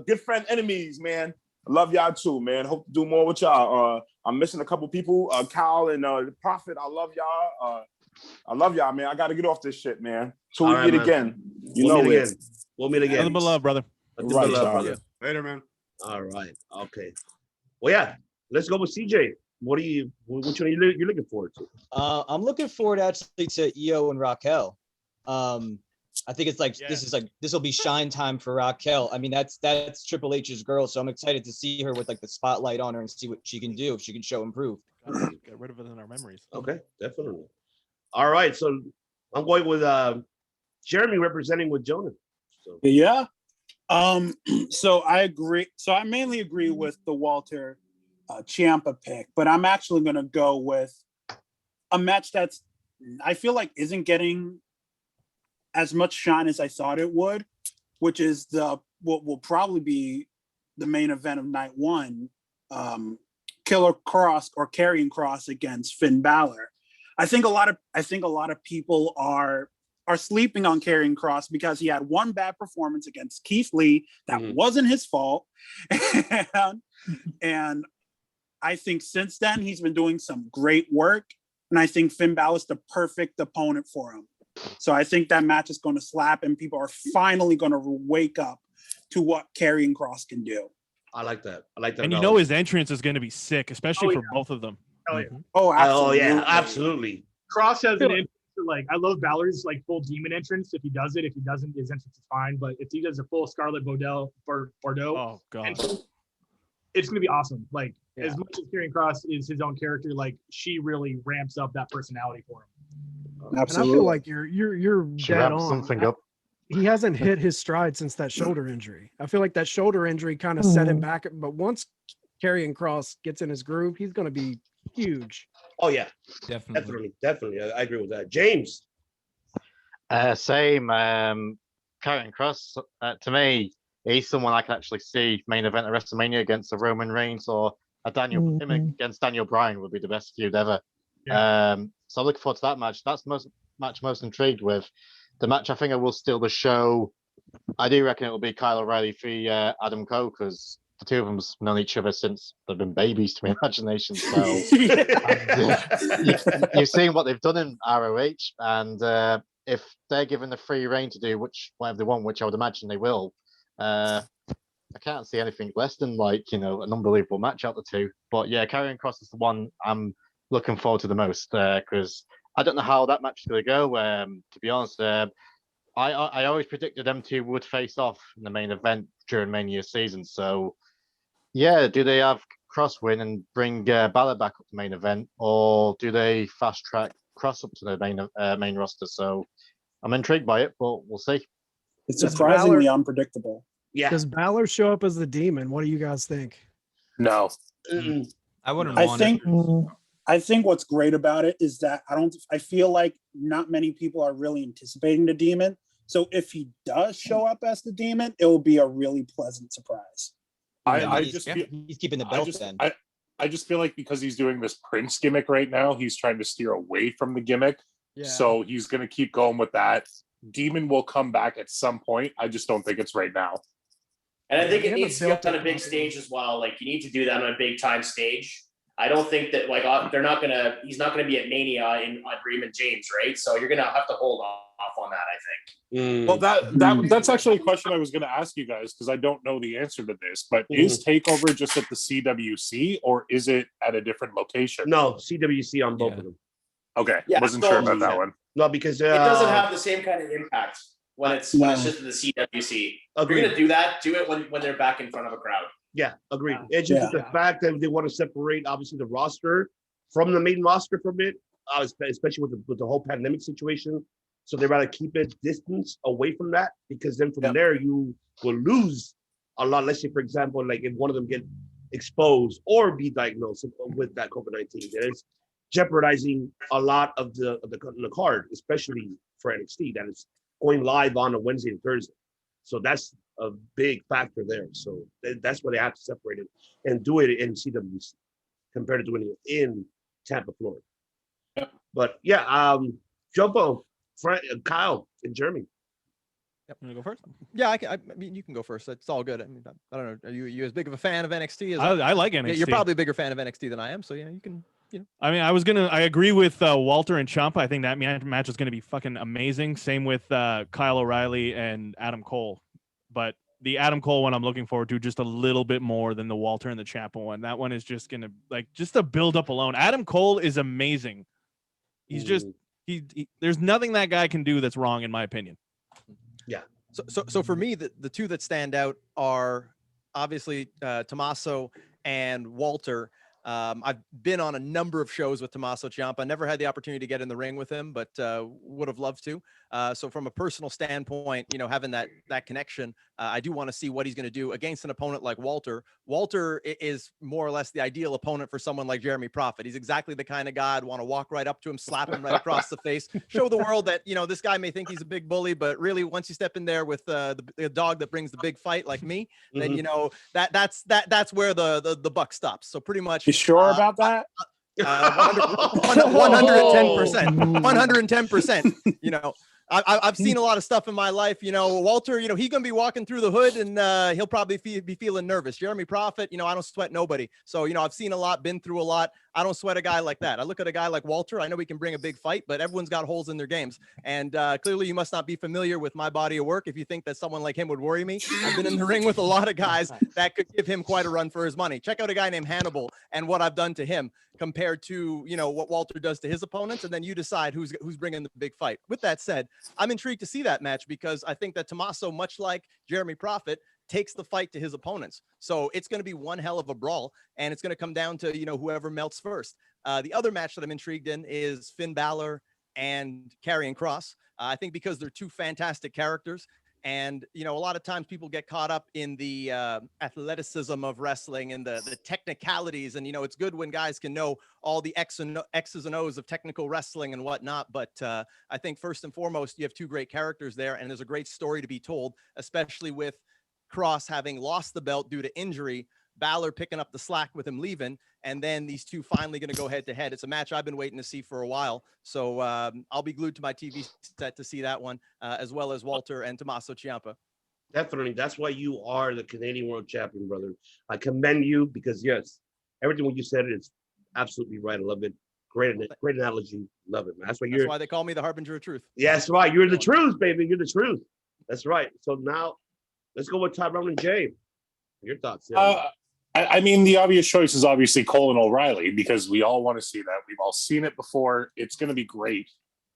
Good friend, enemies, man. Love y'all too, man. Hope to do more with y'all. I'm missing a couple people. Kyle and the Prophet, I love y'all. I love y'all, man. I got to get off this shit, man. Till we meet again. We'll meet again. We'll meet again. Nothing but love, brother. Right, brother. Later, man. All right. Okay. Well, yeah. Let's go with CJ. Which one are you looking forward to? I'm looking forward actually to Io and Raquel. I think it's like this will be shine time for Raquel. I mean, that's Triple H's girl, so I'm excited to see her with like the spotlight on her and see what she can do, if she can show improve. Get rid of it in our memories. Okay, definitely. All right, so I'm going with Jeremy representing with Jonah. So. Yeah. So I agree. So I mainly agree with the Walter Ciampa pick, but I'm actually going to go with a match that's I feel like isn't getting as much shine as I thought it would, which is what will probably be the main event of night one, Killer Cross or Karrion Kross against Finn Balor. I think a lot of people are sleeping on Karrion Kross because he had one bad performance against Keith Lee that wasn't his fault, and I think since then he's been doing some great work, and I think Finn Balor's the perfect opponent for him. So I think that match is going to slap, and people are finally going to wake up to what Karrion Kross can do. I like that. And you know his entrance is going to be sick, especially for both of them. Oh yeah. Oh, absolutely. Oh yeah, absolutely. Kross has an entrance. Like I love Balor's like full demon entrance. If he does it, if he doesn't, his entrance is fine. But if he does a full Scarlet Bordeaux, oh god, entrance, it's gonna be awesome. Like as much as Karrion Kross is his own character, like she really ramps up that personality for him. Absolutely. And I feel like you're dead on. Something up. He hasn't hit his stride since that shoulder injury. I feel like that shoulder injury kind of set him back. But once Karrion Kross gets in his groove, he's going to be huge. Oh yeah, definitely. I agree with that. James. Same. Karrion Kross. To me, he's someone I can actually see main event at WrestleMania against a Roman Reigns or a him against Daniel Bryan would be the best feud ever. Yeah. So I'm looking forward to that match. That's most intrigued with. The match I think I will steal the show. I do reckon it will be Kyle O'Reilly v Adam Cole, because the two of them have known each other since they've been babies to my imagination. So you've seen what they've done in ROH, and if they're given the free reign to do whatever they want, which I would imagine they will, I can't see anything less than an unbelievable match out the two. But yeah, Karrion Kross is the one I'm looking forward to the most, because I don't know how that match is going to go. To be honest, I always predicted them two would face off in the main event during Mania season. So, yeah, do they have Kross win and bring Balor back up to the main event, or do they fast track Kross up to the main roster? So, I'm intrigued by it, but we'll see. It's surprisingly unpredictable. Yeah. Does Balor show up as the demon? What do you guys think? No. I wouldn't want it. I think what's great about it is that I feel like not many people are really anticipating the demon. So if he does show up as the demon, it will be a really pleasant surprise. He's keeping the belt then. I just feel like because he's doing this Prince gimmick right now, he's trying to steer away from the gimmick. Yeah. So he's going to keep going with that. Demon will come back at some point. I just don't think it's right now. And I think it needs to be on a big stage as well. Like you need to do that on a big time stage. I don't think that he's not gonna be at Mania on Raymond James, right? So you're gonna have to hold off on that, I think. Well, that's actually a question I was gonna ask you guys, because I don't know the answer to this. But is TakeOver just at the CWC, or is it at a different location? No, CWC on both of them. Okay, wasn't sure about that one. No, because it doesn't have the same kind of impact when it's just at the CWC. If you're gonna do that, do it when they're back in front of a crowd. Yeah, agreed. It's just the fact that they want to separate, obviously, the roster from the main roster from it, especially with the whole pandemic situation. So they'd rather keep it distance away from that, because then from there you will lose a lot. Let's say, for example, like if one of them get exposed or be diagnosed with that COVID-19, then it's jeopardizing a lot of the card, especially for NXT. That is going live on a Wednesday and Thursday. So that's a big factor there. So that's why they have to separate it and do it in CWC compared to doing it in Tampa, Florida. Yep. But yeah, Jumbo, Kyle, and Jeremy. Yep, I'm gonna go first. Yeah, I mean, you can go first. It's all good. I mean, I don't know. Are you as big of a fan of NXT as I like NXT. Yeah, you're probably a bigger fan of NXT than I am. So yeah, you can. You know. I mean, I agree with Walter and Ciampa. I think that match is going to be fucking amazing. Same with Kyle O'Reilly and Adam Cole. But the Adam Cole one I'm looking forward to just a little bit more than the Walter and the Ciampa one. That one is just going to just a build up alone. Adam Cole is amazing. He's just he there's nothing that guy can do that's wrong in my opinion. Yeah. So for me, the two that stand out are obviously Tommaso and Walter. I've been on a number of shows with Tommaso Ciampa. Never had the opportunity to get in the ring with him, but would have loved to. So from a personal standpoint, having that connection, I do want to see what he's going to do against an opponent like Walter. Walter is more or less the ideal opponent for someone like Jeremy Prophet. He's exactly the kind of guy I'd want to walk right up to him, slap him right across the face, show the world that, this guy may think he's a big bully, but really once you step in there with the dog that brings the big fight like me, then, that's where the buck stops. So pretty much. You sure about that? 110%. I've seen a lot of stuff in my life. Walter, he's going to be walking through the hood and he'll probably be feeling nervous. Jeremy Prophet, I don't sweat nobody. So, I've seen a lot, been through a lot. I don't sweat a guy like that. I look at a guy like Walter. I know he can bring a big fight, but everyone's got holes in their games. And clearly you must not be familiar with my body of work if you think that someone like him would worry me. I've been in the ring with a lot of guys that could give him quite a run for his money. Check out a guy named Hannibal and what I've done to him compared to, what Walter does to his opponents. And then you decide who's bringing the big fight. With that said, I'm intrigued to see that match because I think that Tommaso, much like Jeremy Prophet, takes the fight to his opponents. So it's going to be one hell of a brawl, and it's going to come down to, whoever melts first. The other match that I'm intrigued in is Finn Balor and Karrion Kross. I think because they're two fantastic characters. And, a lot of times people get caught up in the athleticism of wrestling and the technicalities. And, it's good when guys can know all the X's and O's of technical wrestling and whatnot. But I think first and foremost, you have two great characters there. And there's a great story to be told, especially with Kross having lost the belt due to injury, Balor picking up the slack with him leaving, and then these two finally going to go head to head. It's a match I've been waiting to see for a while. So I'll be glued to my TV set to see that one, as well as Walter and Tommaso Ciampa. Definitely. That's why you are the Canadian World Champion, brother. I commend you because, yes, everything what you said is absolutely right. I love it. Great analogy. Love it, man. That's why they call me the harbinger of truth. Yeah, that's right. You're the truth, baby. You're the truth. That's right. So now let's go with Tyrone and Jay. Your thoughts? I mean, the obvious choice is obviously Cole and O'Reilly because we all want to see that. We've all seen it before. It's going to be great.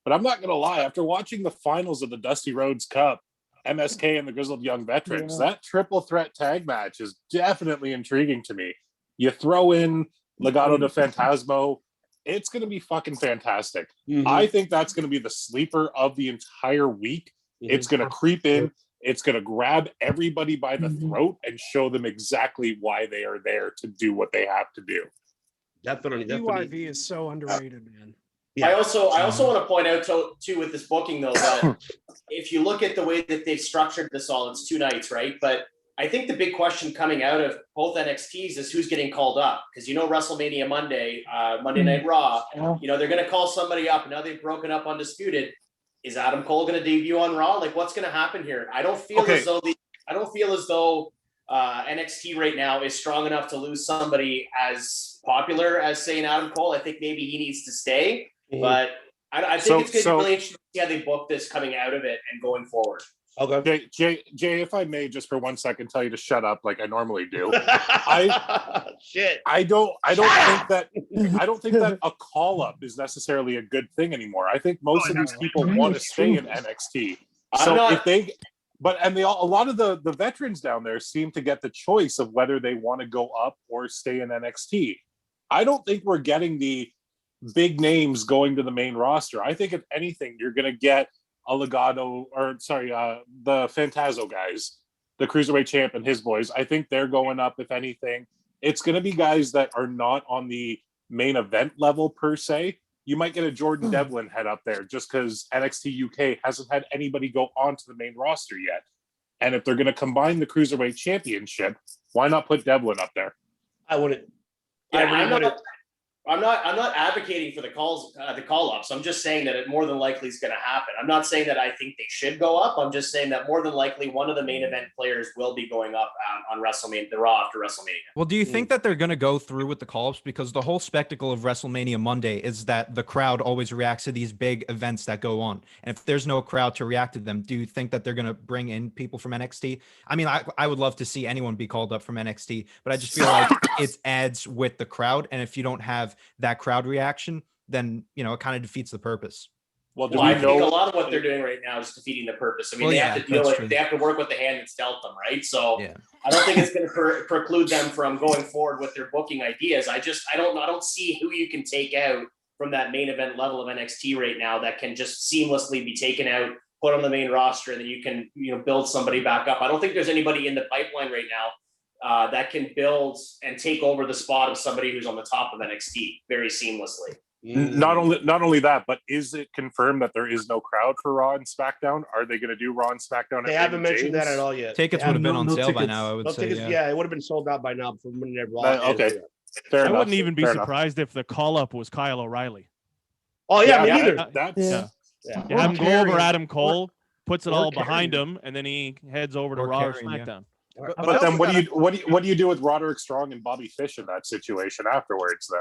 But I'm not going to lie. After watching the finals of the Dusty Rhodes Cup, MSK and the Grizzled Young Veterans, that triple threat tag match is definitely intriguing to me. You throw in Legado de Fantasmo, it's going to be fucking fantastic. I think that's going to be the sleeper of the entire week. It's going to creep in. It's going to grab everybody by the throat and show them exactly why they are there to do what they have to do. Definitely. UIV is so underrated, man. I also want to point out too with this booking though that if you look at the way that they've structured this all, it's 2 nights, right? But I think the big question coming out of both NXTs is who's getting called up because WrestleMania Monday, Monday Night Raw, they're going to call somebody up. Now they've broken up Undisputed. Is Adam Cole going to debut on Raw? Like, what's going to happen here? I don't feel as though NXT right now is strong enough to lose somebody as popular as saying Adam Cole. I think maybe he needs to stay, but I think it's going to be really interesting to see how they book this coming out of it and going forward. Okay, Jay, if I may, just for 1 second, tell you to shut up like I normally do. Shit. I don't think that a call up is necessarily a good thing anymore. I think most of these people want to stay in NXT. So a lot of the veterans down there seem to get the choice of whether they want to go up or stay in NXT. I don't think we're getting the big names going to the main roster. I think if anything, you're going to get a Legado, the Fantazo guys, the Cruiserweight Champ and his boys. I think they're going up, if anything. It's going to be guys that are not on the main event level per se. you might get a Jordan Devlin head up there just because NXT UK hasn't had anybody go onto the main roster yet. And if they're going to combine the Cruiserweight Championship, why not put Devlin up there? I wouldn't. Yeah, I'm not advocating for the call ups. I'm just saying that it more than likely is going to happen. I'm not saying that I think they should go up. I'm just saying that more than likely one of the main event players will be going up on WrestleMania, the Raw after WrestleMania. Well, do you think that they're going to go through with the call-ups? Because the whole spectacle of WrestleMania Monday is that the crowd always reacts to these big events that go on. And if there's no crowd to react to them, do you think that they're going to bring in people from NXT? I mean, I would love to see anyone be called up from NXT, but I just feel like it adds with the crowd. And if you don't have that crowd reaction, then, you know, it kind of defeats the purpose. Well, I think a lot of what they're doing right now is defeating the purpose. I mean, they have to deal with, they have to work with the hand that's dealt them, right? So I don't think it's going to preclude them from going forward with their booking ideas. I don't see who you can take out from that main event level of NXT right now that can just seamlessly be taken out, put on the main roster, and then you can, you know, build somebody back up. I don't think there's anybody in the pipeline right now that can build and take over the spot of somebody who's on the top of NXT very seamlessly. Not only that, but is it confirmed that there is no crowd for Raw and SmackDown? Are they going to do Raw and SmackDown? They haven't mentioned that at all yet. Tickets would have been on sale by now, I would say. Yeah, it would have been sold out by now from when they Raw. Okay, fair enough. I wouldn't even be Fair surprised if the call-up was Kyle O'Reilly. Oh yeah, me neither. You have him go over Adam Cole, puts it all behind him, and then he heads over to Raw or SmackDown. But then what do you do with Roderick Strong and Bobby Fish in that situation afterwards then?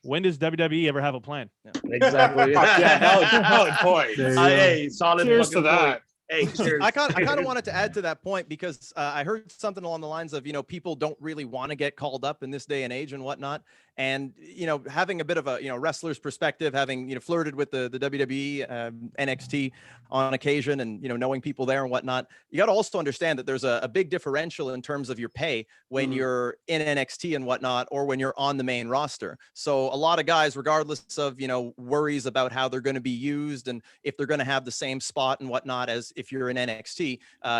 When does WWE ever have a plan? Exactly. Valid point. Hey, solid. Cheers to that. Point. Hey, cheers. I kind of wanted to add to that point because I heard something along the lines of, you know, people don't really want to get called up in this day and age and whatnot. And, you know, having a bit of a, you know, wrestler's perspective, having, you know, flirted with the WWE, NXT on occasion and, you know, knowing people there and whatnot, you got to also understand that there's a big differential in terms of your pay when you're in NXT and whatnot, or when you're on the main roster. So a lot of guys, regardless of, you know, worries about how they're going to be used and if they're going to have the same spot and whatnot as if you're in NXT,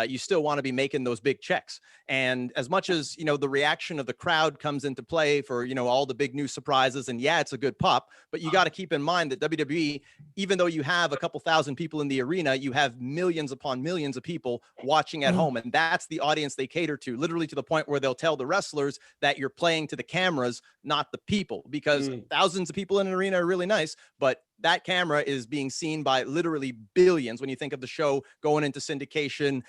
you still want to be making those big checks. And as much as, you know, the reaction of the crowd comes into play for, you know, all the big new surprises, and yeah, it's a good pop, but you got to keep in mind that WWE, even though you have a couple thousand people in the arena, you have millions upon millions of people watching at home. And that's the audience they cater to, literally to the point where they'll tell the wrestlers that you're playing to the cameras, not the people, because thousands of people in an arena are really nice, but that camera is being seen by literally billions when you think of the show going into syndication,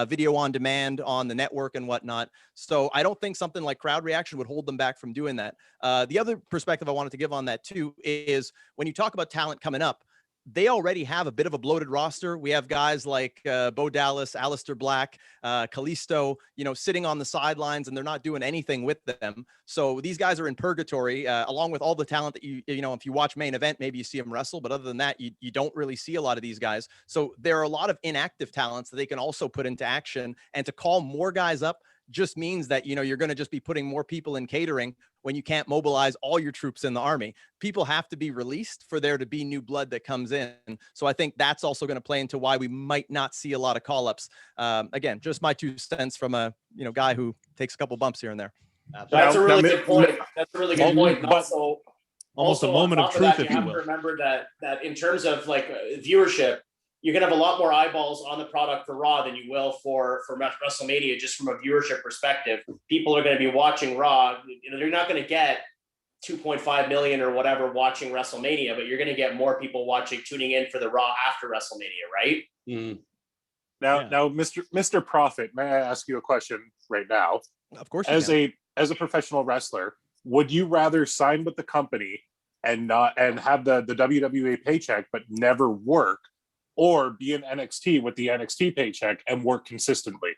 video on demand on the network and whatnot. So I don't think something like crowd reaction would hold them back from doing that. The other perspective I wanted to give on that too is when you talk about talent coming up, they already have a bit of a bloated roster. We have guys like Bo Dallas, Aleister Black, Kalisto, you know, sitting on the sidelines, and they're not doing anything with them. So these guys are in purgatory, along with all the talent that you know, if you watch Main Event, maybe you see them wrestle, but other than that, you don't really see a lot of these guys. So there are a lot of inactive talents that they can also put into action, and to call more guys up just means that, you know, you're going to just be putting more people in catering when you can't mobilize all your troops in the army. People have to be released for there to be new blood that comes in. So I think that's also going to play into why we might not see a lot of call-ups. Again, just my 2 cents from a, you know, guy who takes a couple bumps here and there. That's a really good point. That's a really good point. And Almost a moment of truth, if you will. You have to remember that in terms of like viewership, you're going to have a lot more eyeballs on the product for Raw than you will for WrestleMania, just from a viewership perspective. People are going to be watching Raw. You know, they're not going to get 2.5 million or whatever watching WrestleMania, but you're going to get more people tuning in for the Raw after WrestleMania, right? Now, Mr. Prophet, may I ask you a question right now? Of course. As a professional wrestler, would you rather sign with the company and have the WWE paycheck but never work, or be in NXT with the NXT paycheck and work consistently?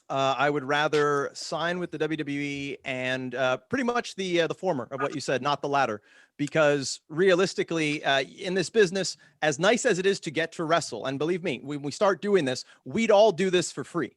I would rather sign with the WWE and pretty much the former of what you said, not the latter, because realistically, in this business, as nice as it is to get to wrestle, and believe me, when we start doing this, we'd all do this for free.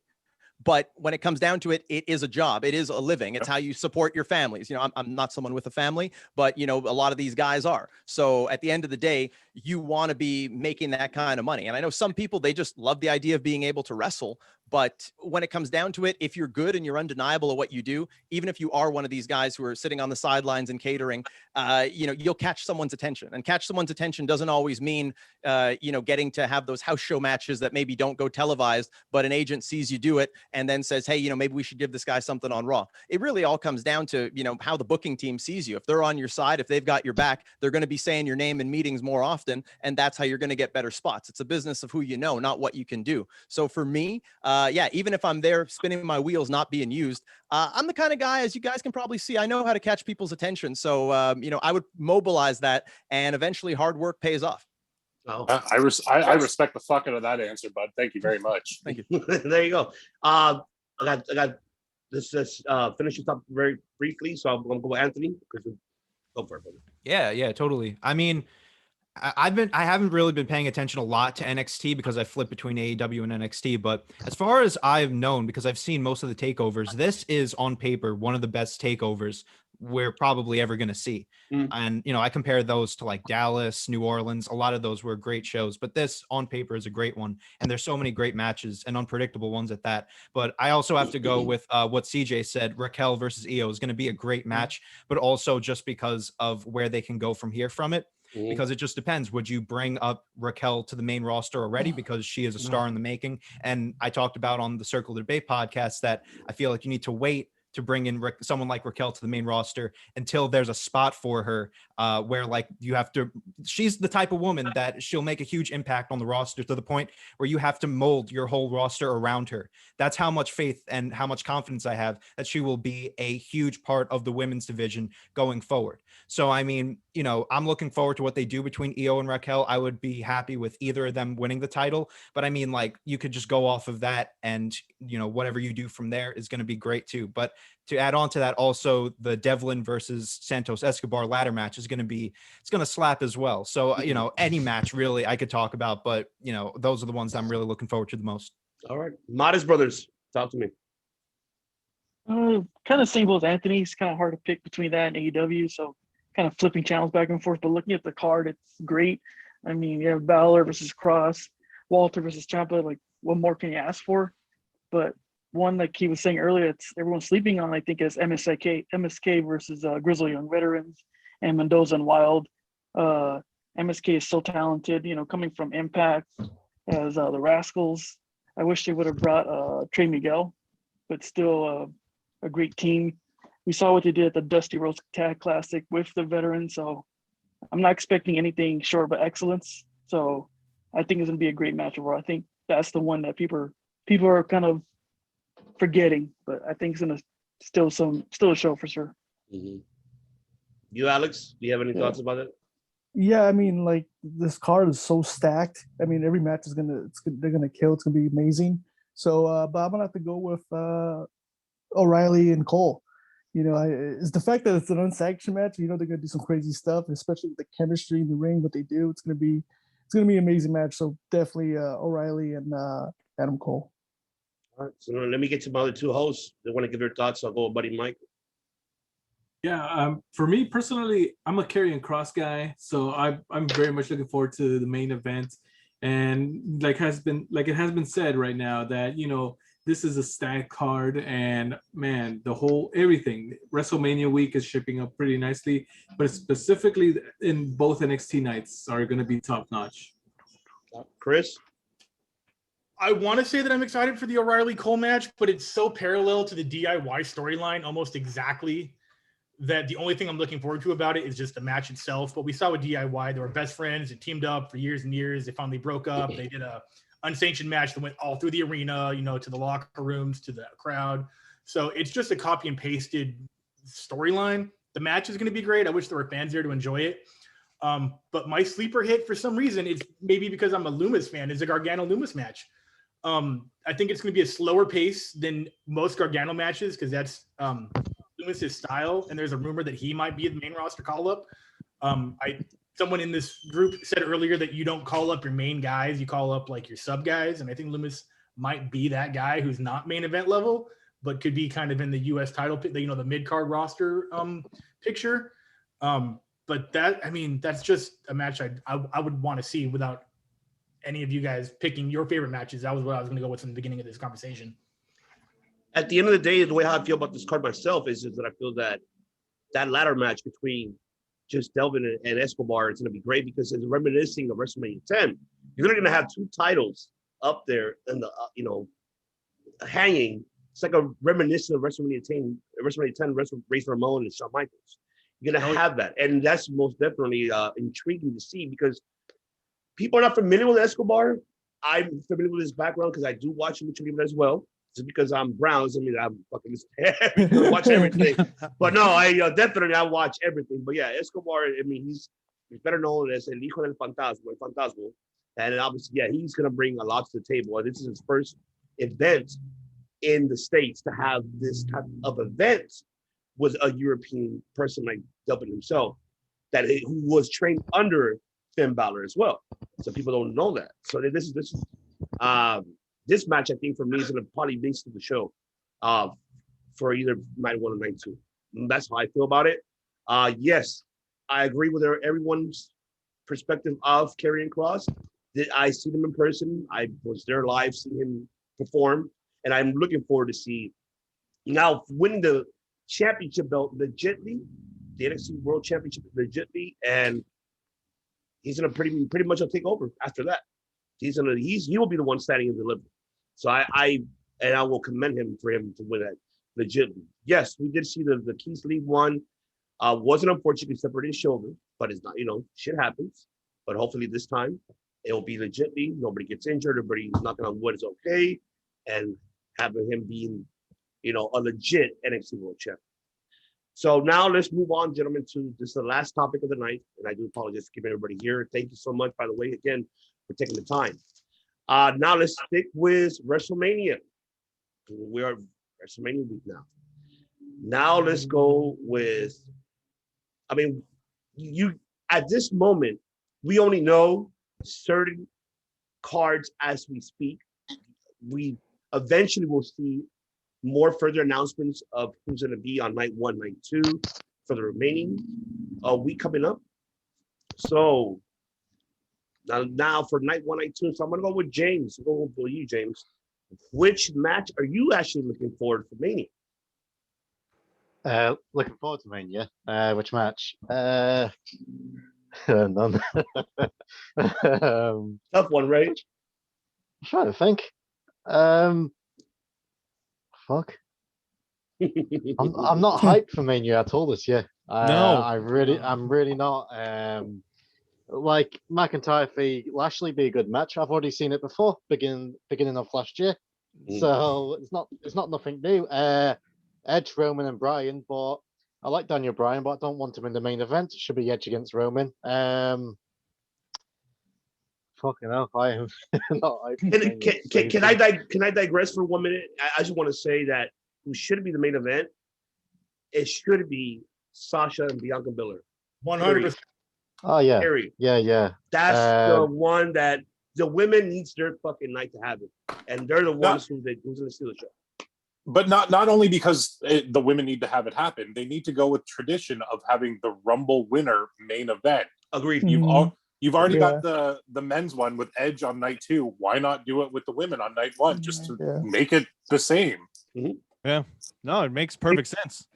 But when it comes down to it, it is a job. It is a living. It's how you support your families. You know, I'm not someone with a family, but, you know, a lot of these guys are. So at the end of the day, you want to be making that kind of money. And I know some people, they just love the idea of being able to wrestle, But when it comes down to it, if you're good and you're undeniable at what you do, even if you are one of these guys who are sitting on the sidelines and catering, you'll catch someone's attention. And catch someone's attention doesn't always mean, getting to have those house show matches that maybe don't go televised, but an agent sees you do it and then says, hey, maybe we should give this guy something on Raw. It really all comes down to, how the booking team sees you. If they're on your side, if they've got your back, they're going to be saying your name in meetings more often. And that's how you're going to get better spots. It's a business of who you know, not what you can do. So for me, even if I'm there spinning my wheels, not being used, I'm the kind of guy, as you guys can probably see, I know how to catch people's attention. So, I would mobilize that, and eventually hard work pays off. Oh, I respect the fuck out of that answer, bud. Thank you very much. Thank you. There you go. I got this. Finish this up very briefly. So I'm gonna go with Anthony because go for it, brother. Yeah, totally. I mean, I haven't really been paying attention a lot to NXT because I flip between AEW and NXT. But as far as I've known, because I've seen most of the takeovers, this is on paper one of the best takeovers we're probably ever going to see. And, I compare those to like Dallas, New Orleans. A lot of those were great shows, but this on paper is a great one. And there's so many great matches and unpredictable ones at that. But I also have to go with what CJ said. Raquel versus Io is going to be a great match, but also just because of where they can go from here from it. Because it just depends. Would you bring up Raquel to the main roster already because she is a star in the making? And I talked about on the Circle of Debate podcast that I feel like you need to wait to bring in someone like Raquel to the main roster until there's a spot for her where like you have to, she's the type of woman that she'll make a huge impact on the roster to the point where you have to mold your whole roster around her. That's how much faith and how much confidence I have that she will be a huge part of the women's division going forward. So, I mean, I'm looking forward to what they do between Io and Raquel. I would be happy with either of them winning the title, but I mean, like, you could just go off of that and, whatever you do from there is going to be great too. But to add on to that, also the Devlin versus Santos Escobar ladder match is going to slap as well. So, any match really I could talk about, but those are the ones I'm really looking forward to the most. All right. Modest Brothers, talk to me. Kind of same as Anthony. It's kind of hard to pick between that and AEW. So kind of flipping channels back and forth, but looking at the card, it's great. I mean, you have Balor versus Cross, Walter versus Ciampa. Like, what more can you ask for? But one, like he was saying earlier, it's everyone's sleeping on, I think, is MSK versus Grizzly Young Veterans and Mendoza and Wild. MSK is so talented, coming from Impact as the Rascals. I wish they would have brought Trey Miguel, but still a great team. We saw what they did at the Dusty Rhodes Tag Classic with the veterans, so I'm not expecting anything short of excellence. So I think it's going to be a great match overall. I think that's the one that people are kind of forgetting, but I think it's going to still a show for sure. You, Alex, do you have any thoughts about it? Yeah, I mean, like, this card is so stacked. I mean, every match is they're gonna kill. It's gonna be amazing. So, but I'm gonna have to go with O'Reilly and Cole. It's the fact that it's an unsanctioned match. They're gonna do some crazy stuff, especially with the chemistry in the ring. What they do, it's gonna be an amazing match. So definitely O'Reilly and Adam Cole. All right. So let me get to my other two hosts. They want to give their thoughts. I'll go with Buddy Mike. Yeah, for me personally, I'm a Karrion Kross guy, so I'm very much looking forward to the main event. And like it has been said right now that this is a stacked card, and man, everything WrestleMania week is shipping up pretty nicely, but specifically in both NXT nights are going to be top notch. Chris, I want to say that I'm excited for the O'Reilly Cole match, but it's so parallel to the DIY storyline almost exactly that the only thing I'm looking forward to about it is just the match itself. But we saw with DIY, they were best friends. They teamed up for years and years. They finally broke up. They did a unsanctioned match that went all through the arena, to the locker rooms, to the crowd. So it's just a copy and pasted storyline. The match is going to be great. I wish there were fans there to enjoy it. But my sleeper hit, for some reason, it's maybe because I'm a Loomis fan, is a Gargano Loomis match. I think it's going to be a slower pace than most Gargano matches because that's Loomis's style, and there's a rumor that he might be the main roster call-up. Someone in this group said earlier that you don't call up your main guys, you call up like your sub guys, and I think Loomis might be that guy who's not main event level, but could be kind of in the U.S. title, the mid-card roster picture. But that's just a match I would want to see without any of you guys picking your favorite matches. That was what I was going to go with in the beginning of this conversation. At the end of the day, the way how I feel about this card myself is that I feel that ladder match between just Delvin and Escobar is going to be great because it's reminiscing of WrestleMania 10. You're going to have two titles up there in the hanging. It's like a reminiscent of WrestleMania 10, Razor Ramon and Shawn Michaels. You're going to have that, and that's most definitely intriguing to see because people are not familiar with Escobar. I'm familiar with his background because I do watch Lucha Libre as well. Just because I'm brown doesn't mean I'm fucking watch everything. But no, I definitely I watch everything. But yeah, Escobar, I mean, he's better known as El Hijo del Fantasma, and obviously, yeah, he's gonna bring a lot to the table. And this is his first event in the States to have this type of event with a European person like Delvin himself, who was trained under Finn Balor as well. So people don't know that. So this match, I think, for me, is going to probably links to the show for either night 1 or night 2. And that's how I feel about it. Yes, I agree with everyone's perspective of Karrion Kross. I see him in person. I was there live, seeing him perform, and I'm looking forward to see now winning the championship belt legitly, the NXT World Championship legitly, and he's gonna pretty much take over after that. He will be the one standing and delivering. So I will commend him for him to win that legitimately. Yes, we did see the Keith Lee one. Wasn't unfortunately separated his shoulder, but it's not, shit happens. But hopefully this time it'll be legitimately. Nobody gets injured. Everybody's knocking on wood is okay, and having him being, a legit NXT World Champion. So now let's move on, gentlemen, to this is the last topic of the night, and I do apologize to keep everybody here. Thank you so much, by the way, again, for taking the time. Now let's stick with WrestleMania. We are WrestleMania week now. Now let's go with, you at this moment, we only know certain cards as we speak. We eventually will see more further announcements of who's going to be on night 1, night 2 for the remaining week coming up. So now for night 1, night 2, so I'm going to go with James. I'm going to go with you, James. Which match are you actually looking forward for Mania? Looking forward to Mania. Which match? None. Tough one, right? I'm trying to think. Fuck. I'm not hyped for Mania at all this year. No, I'm really not. Like McIntyre v Lashley be a good match. I've already seen it before, beginning of last year. So it's not nothing new. Edge, Roman, and Bryan, but I like Daniel Bryan, but I don't want him in the main event. It should be Edge against Roman. Fucking hell, I am not. Can I digress for 1 minute? I just want to say that who should be the main event? It should be Sasha and Bianca Belair. 100%. Oh yeah, Period. yeah. That's the one that the women needs their fucking night to have it, and they're the ones who's going to steal the show. But not only because the women need to have it happen, they need to go with tradition of having the Rumble winner main event. Agreed. You've already got the men's one with Edge on night 2. Why not do it with the women on night 1 just to make it the same? Yeah, no, it makes perfect sense.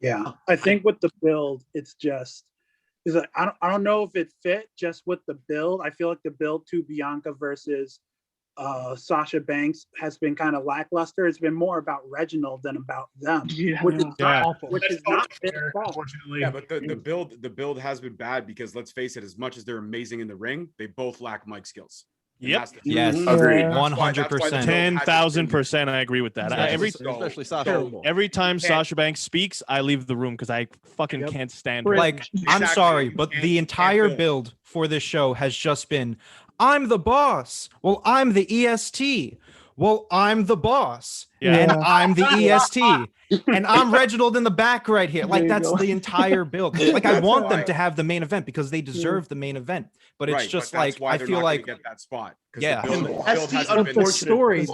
Yeah, I think with the build, it's like I don't know if it fit just with the build. I feel like the build to Bianca versus Sasha Banks has been kind of lackluster. It's been more about Reginald than about them, which is not their fault. Unfortunately. Yeah, but the build has been bad because let's face it, as much as they're amazing in the ring, they both lack mic skills. Yep. Yes. Agreed. 100%. 10,000%. I agree with that. Especially Sasha. Every time Sasha Banks speaks, I leave the room because I fucking can't stand her. Like, I'm sorry, but the entire build for this show has just been, I'm the boss. Well, I'm the EST. Well, I'm the boss. And I'm the EST. And I'm Reginald in the back right here. Like, that's the entire build. Like, I want them to have the main event because they deserve the main event. But it's just like, I feel like get that spot. Yeah. The story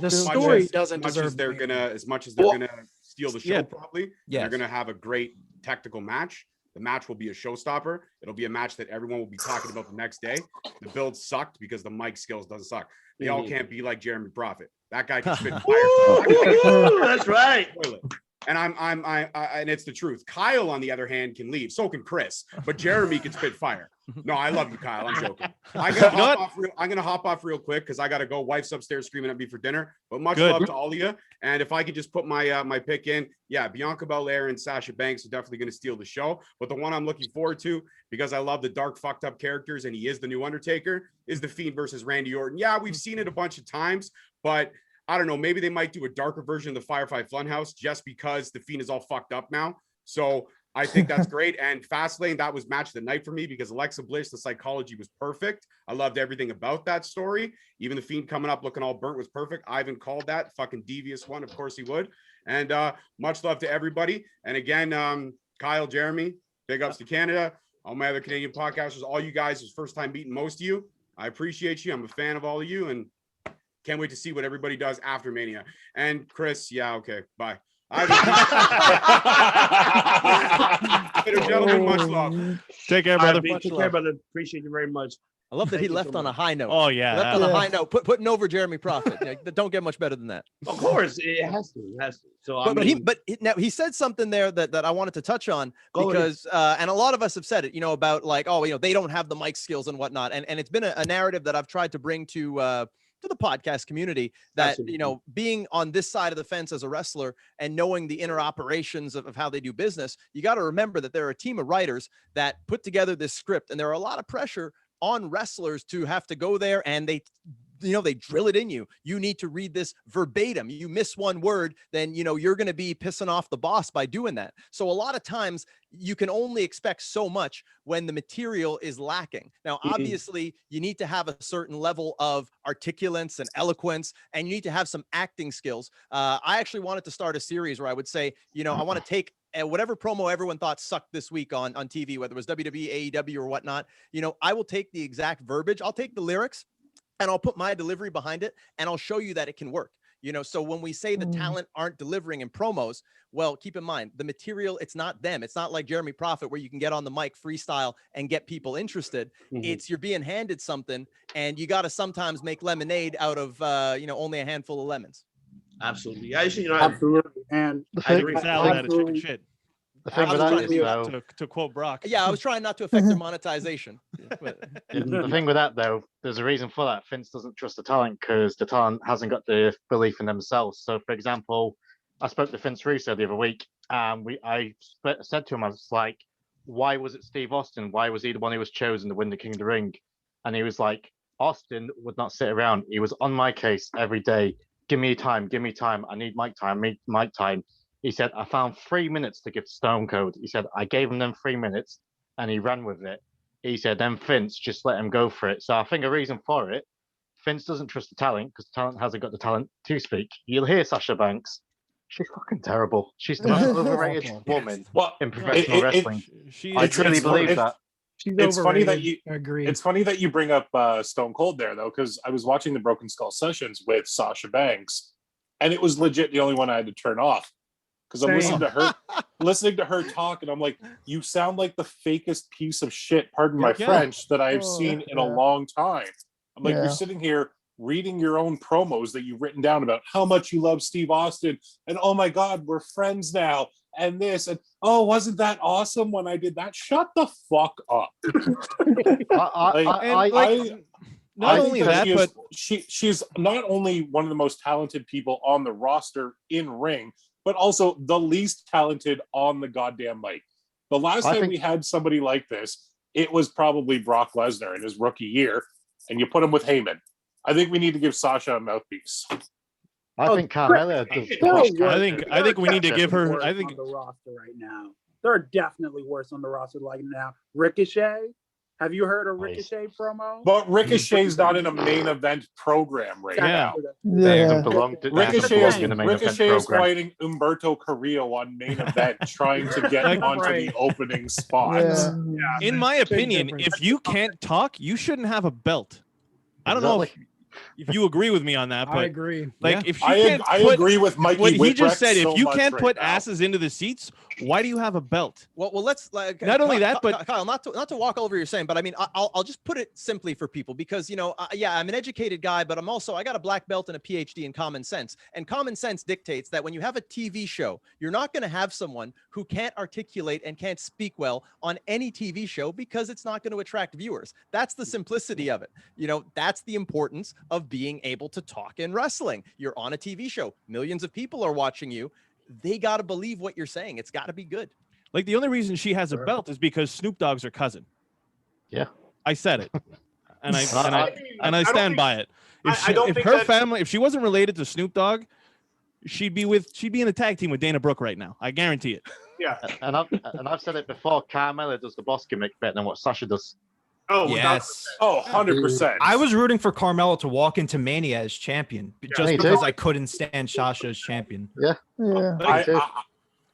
doesn't deserve as much as they're gonna steal the show, probably. Yeah. They're gonna have a great tactical match. The match will be a showstopper. It'll be a match that everyone will be talking about the next day. The build sucked because the mic skills doesn't suck. They all can't be like Jeremy Prophet. That guy can spit fire. That's right. And and it's the truth. Kyle, on the other hand, can leave. So can Chris. But Jeremy can spit fire. No, I love you, Kyle. I'm joking. I'm gonna hop off real quick because I gotta go. Wife's upstairs screaming at me for dinner. But much love to all of you. And if I could just put my my pick in, yeah, Bianca Belair and Sasha Banks are definitely gonna steal the show. But the one I'm looking forward to, because I love the dark, fucked up characters, and he is the new Undertaker, is the Fiend versus Randy Orton. Yeah, we've seen it a bunch of times, but I don't know, maybe they might do a darker version of the Firefly Funhouse just because the Fiend is all fucked up now. So I think that's great. And Fastlane, that was match of the night for me because Alexa Bliss, the psychology was perfect. I loved everything about that story. Even the Fiend coming up looking all burnt was perfect. Ivan called that fucking devious one. Of course he would. And much love to everybody. And again, Kyle, Jeremy, big ups to Canada. All my other Canadian podcasters, all you guys, is first time meeting most of you. I appreciate you. I'm a fan of all of you. And can't wait to see what everybody does after Mania. And Chris, yeah, okay, bye. Gentlemen, much love. Take care, brother. Take care, brother. Appreciate you very much. I love that he left on a high note. Oh yeah, left on a high note, putting over Jeremy Prophet. Don't get much better than that. Of course, it has to. It has to. So, but he said something there that I wanted to touch on because, and a lot of us have said it, about like, they don't have the mic skills and whatnot, and it's been a narrative that I've tried to bring to the podcast community that, being on this side of the fence as a wrestler and knowing the inner operations of how they do business, you got to remember that there are a team of writers that put together this script, and there are a lot of pressure on wrestlers to have to go there and they drill it in you. You need to read this verbatim. You miss one word, then, you're going to be pissing off the boss by doing that. So a lot of times you can only expect so much when the material is lacking. Now, obviously you need to have a certain level of articulence and eloquence, and you need to have some acting skills. I actually wanted to start a series where I would say, I want to take whatever promo everyone thought sucked this week on TV, whether it was WWE, AEW or whatnot, I will take the exact verbiage. I'll take the lyrics and I'll put my delivery behind it, and I'll show you that it can work. So when we say the talent aren't delivering in promos, well, keep in mind the material, it's not them. It's not like Jeremy Prophet where you can get on the mic freestyle and get people interested. It's you're being handed something, and you got to sometimes make lemonade out of, only a handful of lemons. Absolutely. Absolutely. And I agree. Chicken shit. The thing with that is, though, to quote Brock. Yeah, I was trying not to affect their monetization. The thing with that, though, there's a reason for that. Vince doesn't trust the talent because the talent hasn't got the belief in themselves. So, for example, I spoke to Vince Russo the other week, and I said to him, I was like, why was it Steve Austin? Why was he the one who was chosen to win the King of the Ring? And he was like, Austin would not sit around. He was on my case every day. Give me time. I need mic time. He said, I found 3 minutes to give Stone Cold. He said, I gave him them 3 minutes and he ran with it. He said, then Vince just let him go for it. So I think a reason for it, Vince doesn't trust the talent because the talent hasn't got the talent to speak. You'll hear Sasha Banks. She's fucking terrible. She's the most overrated woman in professional wrestling. I truly believe that. It's funny that you agree. It's funny that you bring up Stone Cold there, though, because I was watching the Broken Skull sessions with Sasha Banks, and it was legit the only one I had to turn off. Because I'm listening to her talk, and I'm like, you sound like the fakest piece of shit, pardon my French, that I've seen in a long time. I'm like, you're sitting here reading your own promos that you've written down about how much you love Steve Austin, and oh my God, we're friends now, and this, and oh, wasn't that awesome when I did that? Shut the fuck up. Not only that, but she's not only one of the most talented people on the roster in ring, but also the least talented on the goddamn mic. The last time we had somebody like this, it was probably Brock Lesnar in his rookie year, and you put him with Heyman. I think we need to give Sasha a mouthpiece. I think Carmella does. I think we need to give her. I think on the roster right now, there are definitely worse on the roster like now. Ricochet. Have you heard a Ricochet promo? But Ricochet's not in a main event program right now. Ricochet is fighting Humberto Carrillo on main event, trying to get onto the opening spots. In my opinion, if you can't talk, you shouldn't have a belt. I don't know. if you agree with me on that, but I agree. Like Yeah. if she I can't put, agree with Mikey what he just Whipwreck said. so If you much can't right put now. asses into the seats, why do you have a belt? Well, let's like Not only that, but Kyle, not to walk over your saying, but I mean, I'll just put it simply for people because yeah, I'm an educated guy, but I got a black belt and a PhD in common sense, and common sense dictates that when you have a TV show, you're not going to have someone who can't articulate and can't speak well on any TV show because it's not going to attract viewers. That's the simplicity of it. That's the importance of being able to talk in wrestling. You're on a TV show, millions of people are watching you. They got to believe what you're saying. It's got to be good. like the only reason she has a belt is because Snoop Dogg's her cousin. Yeah, I said it, and I I don't stand think- by it. I don't If think her that- family, if she wasn't related to Snoop Dogg, she'd be in a tag team with Dana Brooke right now. I guarantee it. Yeah. And I've said it before. Carmella does the boss gimmick better than what Sasha does. Oh, Yes. Oh, 100%. I was rooting for Carmella to walk into Mania as champion just Me too. because I couldn't stand Sasha as champion. Yeah.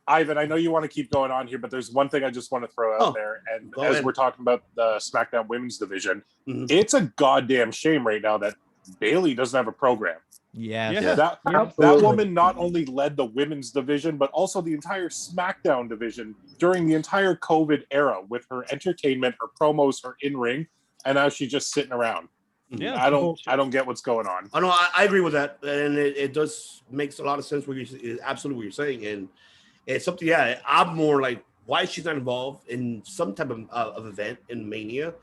Ivan, I know you want to keep going on here, but there's one thing I just want to throw out there. And Go as ahead. we're talking about the SmackDown Women's Division, Mhm. it's a goddamn shame right now that Bayley doesn't have a program. Yes. Yeah. That woman not only led the women's division, but also the entire SmackDown division during the entire COVID era with her entertainment, her promos, her in-ring, and now she's just sitting around. Yeah. I don't get what's going on. I know. I agree with that, and it does makes a lot of sense. Absolutely what you're saying, and it's something. Yeah, I'm more like, why she's not involved in some type of event in Mania,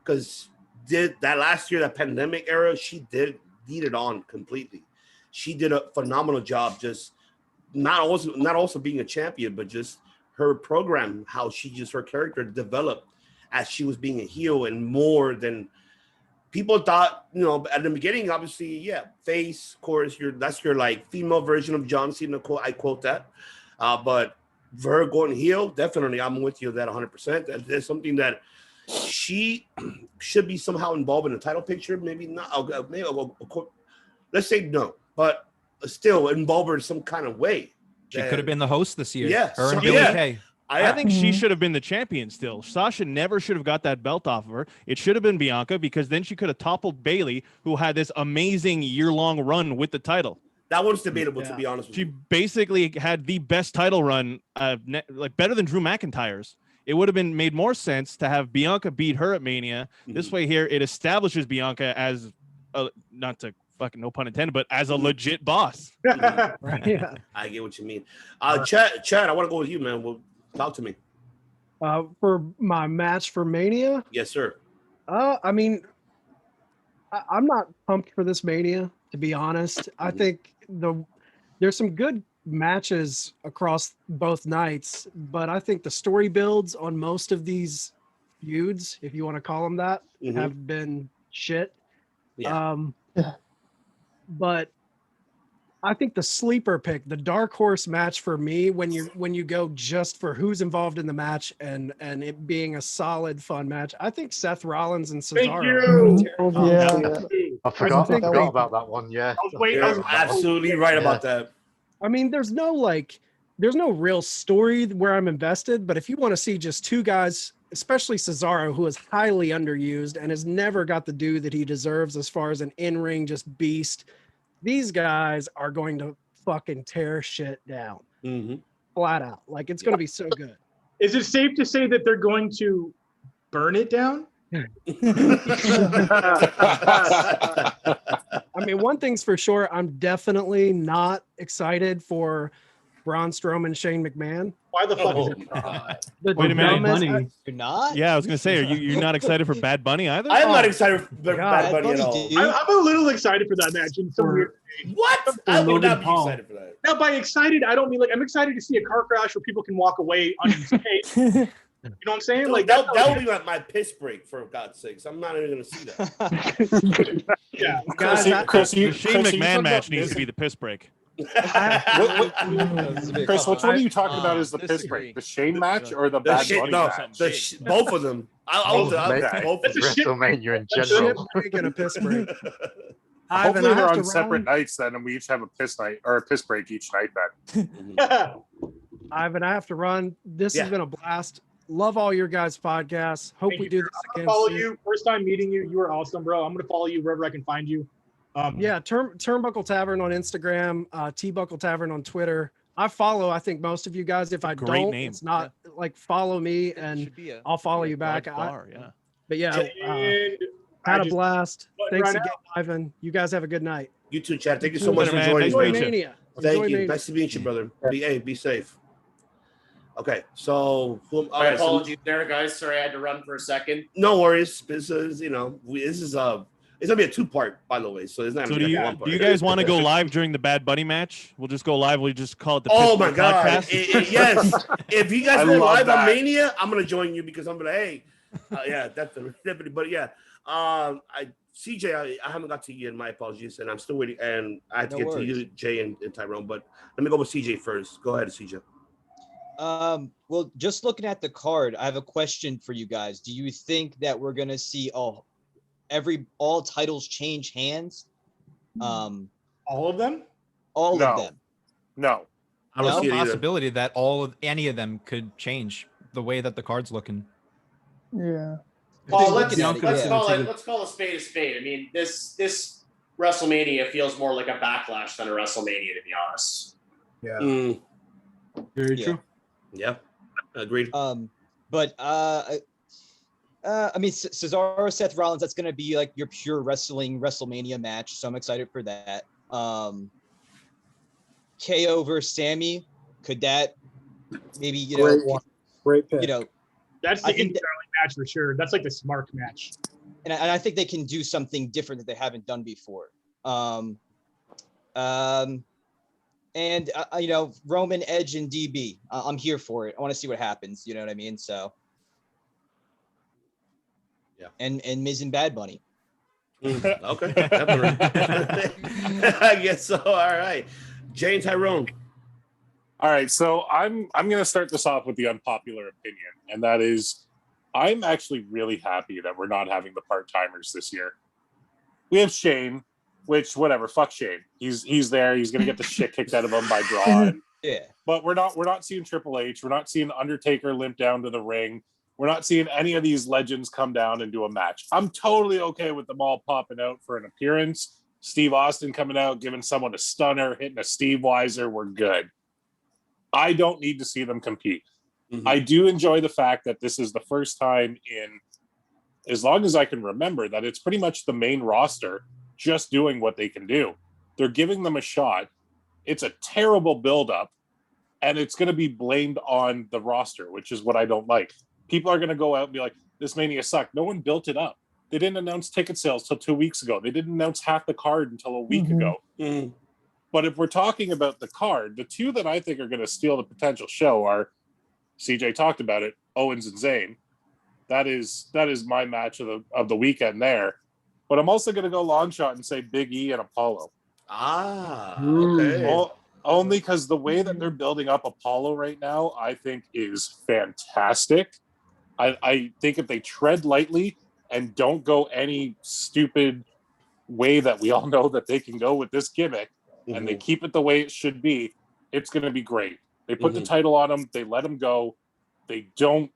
because that last year, that pandemic era, she did lead it on completely. She did a phenomenal job, just not also being a champion, but just her program, how her character developed as she was being a heel, and more than people thought, at the beginning, obviously, yeah, face, of course, that's your like female version of John Cena. I quote that. But for her going heel, definitely, I'm with you that 100%. That's something that she should be somehow involved in the title picture. Maybe not. Let's say no, but still involve her in some kind of way. She could have been the host this year. Yeah, Her and Billie Kay. I think she should have been the champion still. Sasha never should have got that belt off of her. It should have been Bianca, because then she could have toppled Bayley, who had this amazing year-long run with the title. That one's debatable, to be honest with She you. basically had the best title run, like better than Drew McIntyre's. It would have been made more sense to have Bianca beat her at Mania. This way here, it establishes Bianca as, not to fucking no pun intended, but as a legit boss. Yeah. I get what you mean. Chad, I want to go with you, man. Well, talk to me. For my match for Mania, Yes, sir. I mean, I'm not pumped for this Mania, to be honest. I think there's some good matches across both nights, but I think the story builds on most of these feuds, if you want to call them that, have been shit. Yeah. But I think the sleeper pick, the dark horse match for me, when you go just for who's involved in the match and it being a solid, fun match, I think Seth Rollins and Cesaro. I forgot about that one. Yeah, You're absolutely right about that. I mean, there's no real story where I'm invested, but if you want to see just two guys, especially Cesaro, who is highly underused and has never got the due that he deserves as far as an in-ring just beast, these guys are going to fucking tear shit down. Flat out. Like, it's going to be so good. Is it safe to say that they're going to burn it down? I mean, one thing's for sure, I'm definitely not excited for Braun Strowman, Shane McMahon. Why the fuck is it? The Wait a minute. dumbest- You're not? Yeah, I was gonna say, you're not excited for Bad Bunny either? I am not excited for God, Bad Bunny at all. I'm a little excited for that match in some weird way. What? I would Logan not be Paul. excited for that. Now, by excited, I don't mean like I'm excited to see a car crash where people can walk away unscathed. You know what I'm saying? Dude, Like that would be my piss break, for God's sakes. I'm not even going to see that. Yeah. Chris, Chris, Chris, the Chris, Shane you McMahon talking match about needs this- to be the piss break. Chris, which one are you talking about is the piss break? The Shane match or the Bad Bunny match? Both of them. I'll Okay. both of them. WrestleMania in Shit general. break and a piss break. Ivan, Hopefully I they're have on to separate run. nights then, and we each have a piss night or a piss break each night then. Ivan, I have to run. This Yeah. has been a blast. Love all your guys' podcasts. Hope Thank we you, do sir. this I'm again gonna follow soon. you. First time meeting you, you were awesome, bro. I'm gonna follow you wherever I can find you. Yeah, Turnbuckle Tavern on Instagram, T-Buckle Tavern on Twitter. I follow, I think, most of you guys. If I Great don't, name. it's not like follow me and I'll follow you back. Yeah. But yeah, had a blast. Thanks again, Ivan. You guys have a good night. You too, Chad. Thank you You so too, much for man. joining. Enjoy man. Mania. Thank Enjoy you. Mania. Nice to meet you, brother. Be safe. Okay, so My apologies there, guys. Sorry, I had to run for a second. No worries. This is, this is it's gonna be a 2-part, by the way. So it's not So gonna do be you, one part. do you guys want to go live during the Bad Bunny match? We'll just go live. We'll just call it the Oh my Pittsburgh God! Podcast. Yes, if you guys I go love live on that. Mania, I'm gonna join you because I'm gonna. Hey, yeah, definitely. But yeah, CJ, I haven't got to you yet. My apologies, and I'm still waiting. And I have to No get to you, Jay and Tyrone. But let me go with CJ first. Go ahead, CJ. Well, just looking at the card, I have a question for you guys. Do you think that we're gonna see all titles change hands? All of them? All of them. No. I don't see a possibility that any of them could change the way that the card's looking. Yeah. Well, let's call a spade a spade. I mean, this WrestleMania feels more like a Backlash than a WrestleMania, to be honest. Yeah. Very true. Yeah, agreed. But I mean, Cesaro, Seth Rollins, that's gonna be like your pure wrestling WrestleMania match. So I'm excited for that. KO versus Sammy, could that maybe Great pick. That's the darling match for sure. That's like the smart match. And I think they can do something different that they haven't done before. And Roman, Edge, and DB. I'm here for it. I want to see what happens. You know what I mean? So. Yeah. And Miz and Bad Bunny. Okay. I guess so. All right. Jay and Tyrone. All right, so I'm going to start this off with the unpopular opinion, and that is I'm actually really happy that we're not having the part-timers this year. We have Shane, which whatever, fuck Shane. He's there. He's going to get the shit kicked out of him by Draw. Yeah. But we're not seeing Triple H. We're not seeing Undertaker limp down to the ring. We're not seeing any of these legends come down and do a match. I'm totally okay with them all popping out for an appearance. Steve Austin coming out, giving someone a stunner, hitting a Steve Weiser. We're good. I don't need to see them compete. Mm-hmm. I do enjoy the fact that this is the first time in as long as I can remember that it's pretty much the main roster just doing what they can do. They're giving them a shot. It's a terrible buildup, and it's going to be blamed on the roster, which is what I don't like. People are going to go out and be like, this Mania sucked. No one built it up. They didn't announce ticket sales till 2 weeks ago. They didn't announce half the card until a week ago. Mm-hmm. But if we're talking about the card, the two that I think are going to steal the potential show are, CJ talked about it, Owens and Zayn. That is my match of the weekend there. But I'm also going to go long shot and say Big E and Apollo. Okay. Only because the way that they're building up Apollo right now, I think is fantastic. I think if they tread lightly and don't go any stupid way that we all know that they can go with this gimmick, and they keep it the way it should be, it's going to be great. They put the title on him. They let him go. They don't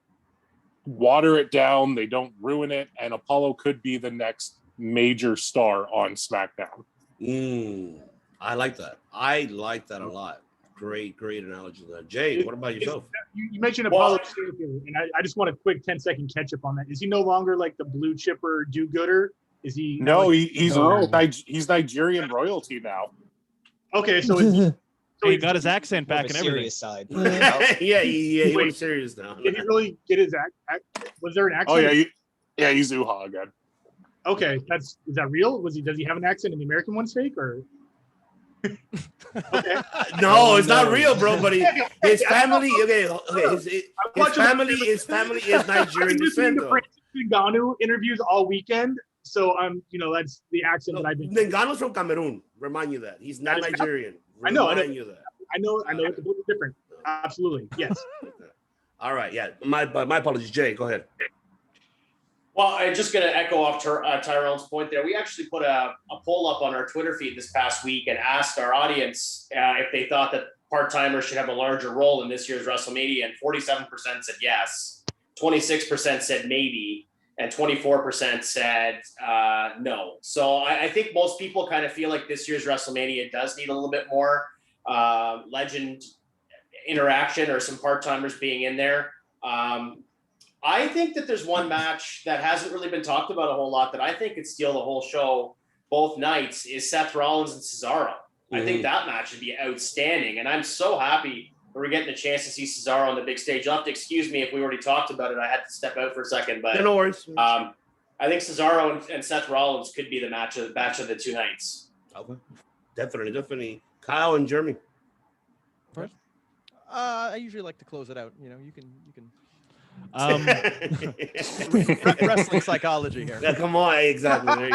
water it down. They don't ruin it. And Apollo could be the next major star on SmackDown. I like that. I like that a lot. Great analogy there. Jay, what about yourself? You mentioned Apollo, and I just want a quick 10-second catch up on that. Is he no longer like the blue chipper do-gooder? Is he? No, he's Nigerian royalty now. Okay, so he got his accent back and everything. Side. yeah, he went serious now. Did he really get his act? Was there an accent? Oh yeah, he's Uha again. Okay, is that real? Does he have an accent in the American one fake or? Okay. No, it's not real, bro. But his family, his family is Nigerian descent. Francis Ngannou interviews all weekend. So that's the accent that I've been. Ngannou's from Cameroon. Remind you that he's not Nigerian. I know. You that. I know. It's a little different. Absolutely, yes. All right, yeah. My apologies, Jay. Go ahead. Well, I'm just going to echo off Tyrone's point there. We actually put a poll up on our Twitter feed this past week and asked our audience if they thought that part-timers should have a larger role in this year's WrestleMania, and 47% said yes, 26% said maybe, and 24% said no. So I think most people kind of feel like this year's WrestleMania does need a little bit more legend interaction or some part-timers being in there. I think that there's one match that hasn't really been talked about a whole lot that I think could steal the whole show both nights is Seth Rollins and Cesaro. I think that match would be outstanding. And I'm so happy that we're getting a chance to see Cesaro on the big stage. You'll have to excuse me if we already talked about it. I had to step out for a second. But no worries. I think Cesaro and Seth Rollins could be the match of the 2 nights. Okay. Definitely. Kyle and Jeremy. I usually like to close it out. You know, you can wrestling psychology here. Yeah, come on, exactly.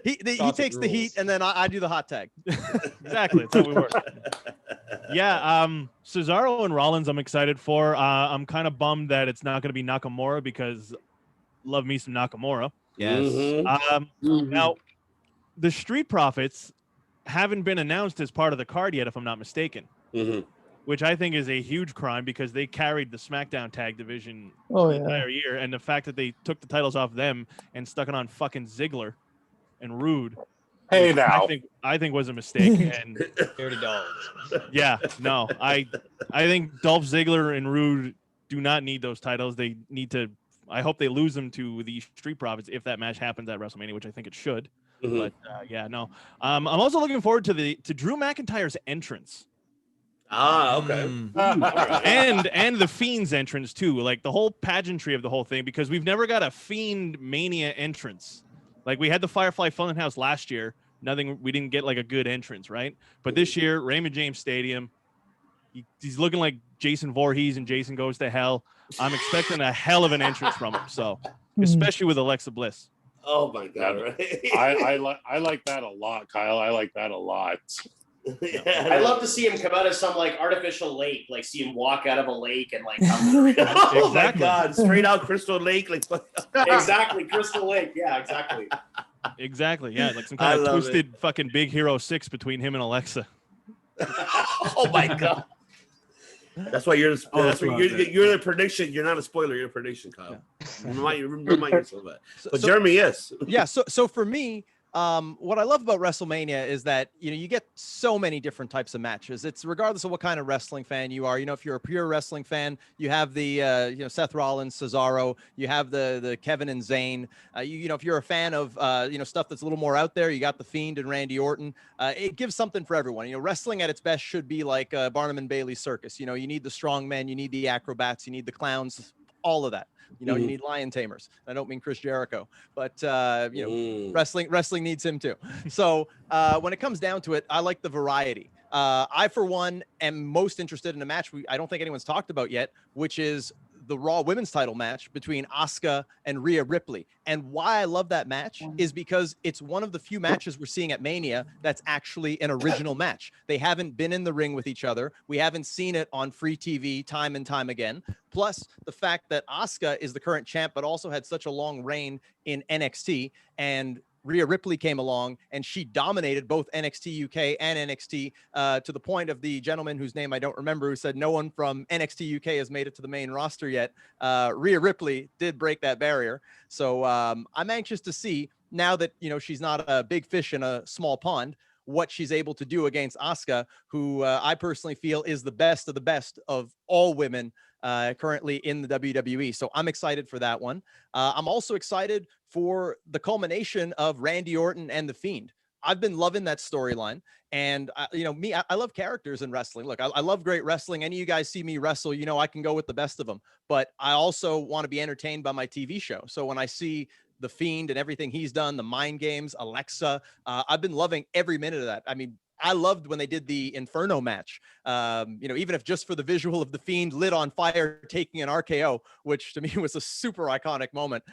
He takes the heat, and then I do the hot tag. Exactly, that's how we work. Yeah, Cesaro and Rollins, I'm excited for. I'm kind of bummed that it's not going to be Nakamura because love me some Nakamura. Yes. Now, the Street Profits haven't been announced as part of the card yet, if I'm not mistaken. Which I think is a huge crime because they carried the SmackDown tag division the entire year, and the fact that they took the titles off them and stuck it on fucking Ziggler and Rude, Hey now, I think was a mistake. And Dirty dogs. yeah, no, I think Dolph Ziggler and Rude do not need those titles. They need to. I hope they lose them to the Street Profits if that match happens at WrestleMania, which I think it should. But yeah, no. I'm also looking forward to Drew McIntyre's entrance. Okay. And the Fiend's entrance too, like the whole pageantry of the whole thing, because we've never got a Fiend Mania entrance. Like we had the Firefly Funhouse last year, we didn't get like a good entrance, right? But this year, Raymond James Stadium, he's looking like Jason Voorhees and Jason Goes to Hell. I'm expecting a hell of an entrance from him, so especially with Alexa Bliss. Oh my god! Right? I like that a lot, Kyle. I like that a lot. I'd love to see him come out of some like artificial lake, like see him walk out of a lake and like come oh my god, straight out Crystal Lake, like exactly Crystal Lake, yeah, exactly. Exactly, yeah, like some kind of twisted fucking Big Hero 6 between him and Alexa. Oh my god. That's why you're in a prediction. You're not a spoiler. You're a prediction, Kyle. Yeah. Remind yourself of that. But Jeremy, yes. Yeah. So for me, what I love about WrestleMania is that, you know, you get so many different types of matches. It's regardless of what kind of wrestling fan you are. You know, if you're a pure wrestling fan, you have the, Seth Rollins, Cesaro, you have the Kevin and Zayn. You know, if you're a fan of, stuff that's a little more out there, you got the Fiend and Randy Orton. It gives something for everyone. You know, wrestling at its best should be like Barnum and Bailey circus. You know, you need the strong men, you need the acrobats, you need the clowns, all of that. You know, you need lion tamers. I don't mean Chris Jericho, but wrestling needs him too. So when it comes down to it, I like the variety. I, for one, am most interested in a match I don't think anyone's talked about yet, which is the Raw Women's title match between Asuka and Rhea Ripley. And why I love that match is because it's one of the few matches we're seeing at Mania that's actually an original match. They haven't been in the ring with each other. We haven't seen it on free TV time and time again. Plus the fact that Asuka is the current champ, but also had such a long reign in NXT, and Rhea Ripley came along and she dominated both NXT UK and NXT to the point of the gentleman whose name I don't remember, who said no one from NXT UK has made it to the main roster yet. Rhea Ripley did break that barrier. So I'm anxious to see, now that, you know, she's not a big fish in a small pond, what she's able to do against Asuka, who I personally feel is the best of all women currently in the WWE. So I'm excited for that one. I'm also excited for the culmination of Randy Orton and The Fiend. I've been loving that storyline. And, I love characters in wrestling. Look, I love great wrestling. Any of you guys see me wrestle, you know, I can go with the best of them. But I also want to be entertained by my TV show. So when I see The Fiend and everything he's done, the mind games, Alexa, I've been loving every minute of that. I mean, I loved when they did the Inferno match, even if just for the visual of The Fiend lit on fire, taking an RKO, which to me was a super iconic moment.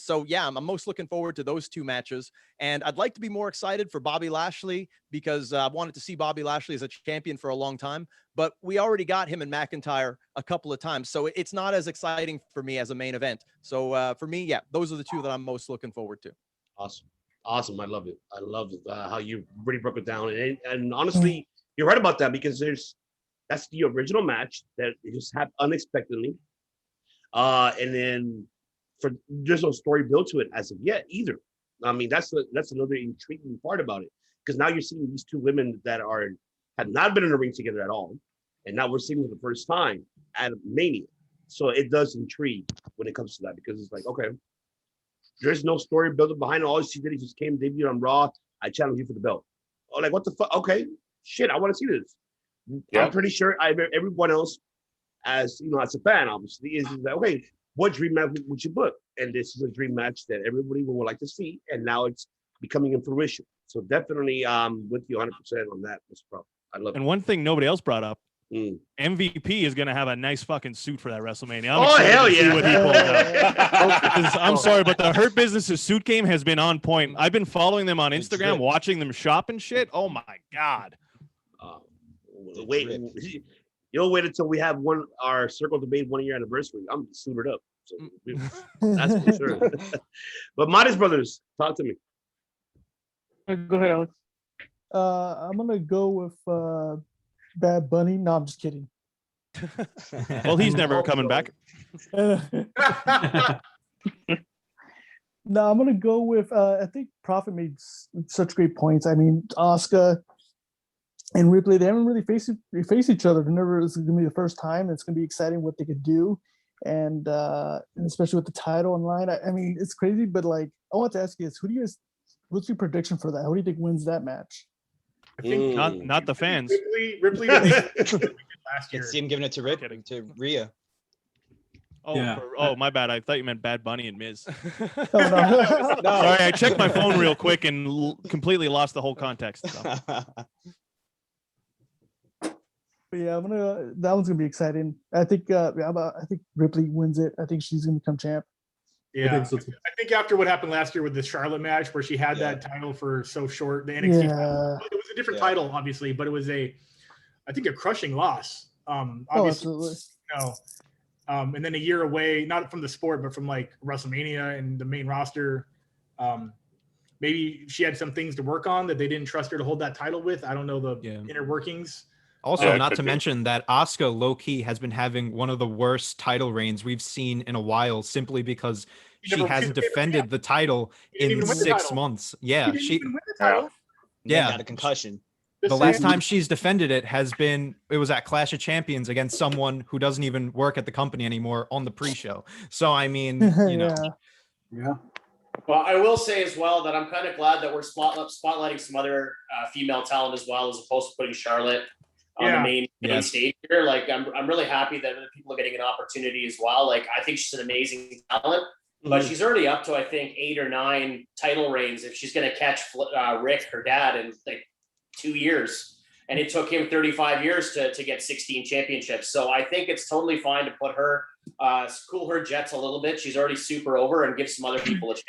So yeah, I'm most looking forward to those two matches. And I'd like to be more excited for Bobby Lashley, because I wanted to see Bobby Lashley as a champion for a long time, but we already got him and McIntyre a couple of times. So it's not as exciting for me as a main event. So for me, yeah, those are the two that I'm most looking forward to. Awesome. I love it. I love how you really broke it down. And honestly, you're right about that, because that's the original match that just happened unexpectedly. And then there's no story built to it as of yet either. I mean, that's another intriguing part about it, because now you're seeing these two women that have not been in a ring together at all, and now we're seeing them for the first time at Mania. So it does intrigue when it comes to that, because it's like, okay, there's no story built behind it. All she did is just came, debuted on Raw. I challenge you for the belt. Oh, like, what the fuck? Okay, shit, I want to see this. I'm pretty sure everyone else, as you know, as a fan, obviously, is like, okay, what dream match would you book? And this is a dream match that everybody would like to see, and now it's becoming in fruition. So definitely, with you 100% on that, Mr. Pro. I love it. And one thing nobody else brought up, MVP is going to have a nice fucking suit for that WrestleMania. I'm Oh, excited hell to see yeah. what he pulls out. I'm sorry, but the Hurt Business's suit game has been on point. I've been following them on Instagram, watching them shop and shit. Oh my God. Wait, you'll wait until we have our Circle Debate 1 year anniversary. I'm suited up. So that's for sure. But Modest Brothers, talk to me. Go ahead, Alex. I'm gonna go with Bad Bunny. No, I'm just kidding. Well, he's never coming back. No, I'm gonna go with. I think Prophet made such great points. I mean, Asuka and Ripley, they haven't really faced each other. It's gonna be the first time. It's gonna be exciting what they could do, and especially with the title online. I mean, it's crazy, but like, I want to ask you this: what's your prediction for that? Who do you think wins that match? I think not the fans. Ripley last year. See him giving it to Rhea. Oh, Yeah. oh, my bad. I thought you meant Bad Bunny and Miz. Oh, no. Sorry, I checked my phone real quick and completely lost the whole context. So. But yeah, that one's gonna be exciting. I think Ripley wins it. I think she's gonna become champ. Yeah, I think after what happened last year with the Charlotte match, where she had that title for so short, the NXT title, it was a different title, obviously, but it was I think a crushing loss. Obviously, absolutely. And then a year away, not from the sport, but from like WrestleMania and the main roster. Maybe she had some things to work on that they didn't trust her to hold that title with. I don't know the inner workings. Also, not to mention that Asuka low-key has been having one of the worst title reigns we've seen in a while, simply because she hasn't defended the title in 6 months. Yeah, she got a concussion. The last time she's defended it was at Clash of Champions against someone who doesn't even work at the company anymore on the pre-show. So I mean, you know. Yeah. Well, I will say as well that I'm kind of glad that we're spotlighting some other female talent as well, as opposed to putting Charlotte on the main stage here. Like, I'm really happy that other people are getting an opportunity as well. Like, I think she's an amazing talent, but she's already up to, I think, 8 or 9 title reigns if she's going to catch Rick, her dad, in like 2 years. And it took him 35 years to get 16 championships. So I think it's totally fine to put her, cool her jets a little bit. She's already super over, and give some other people a chance.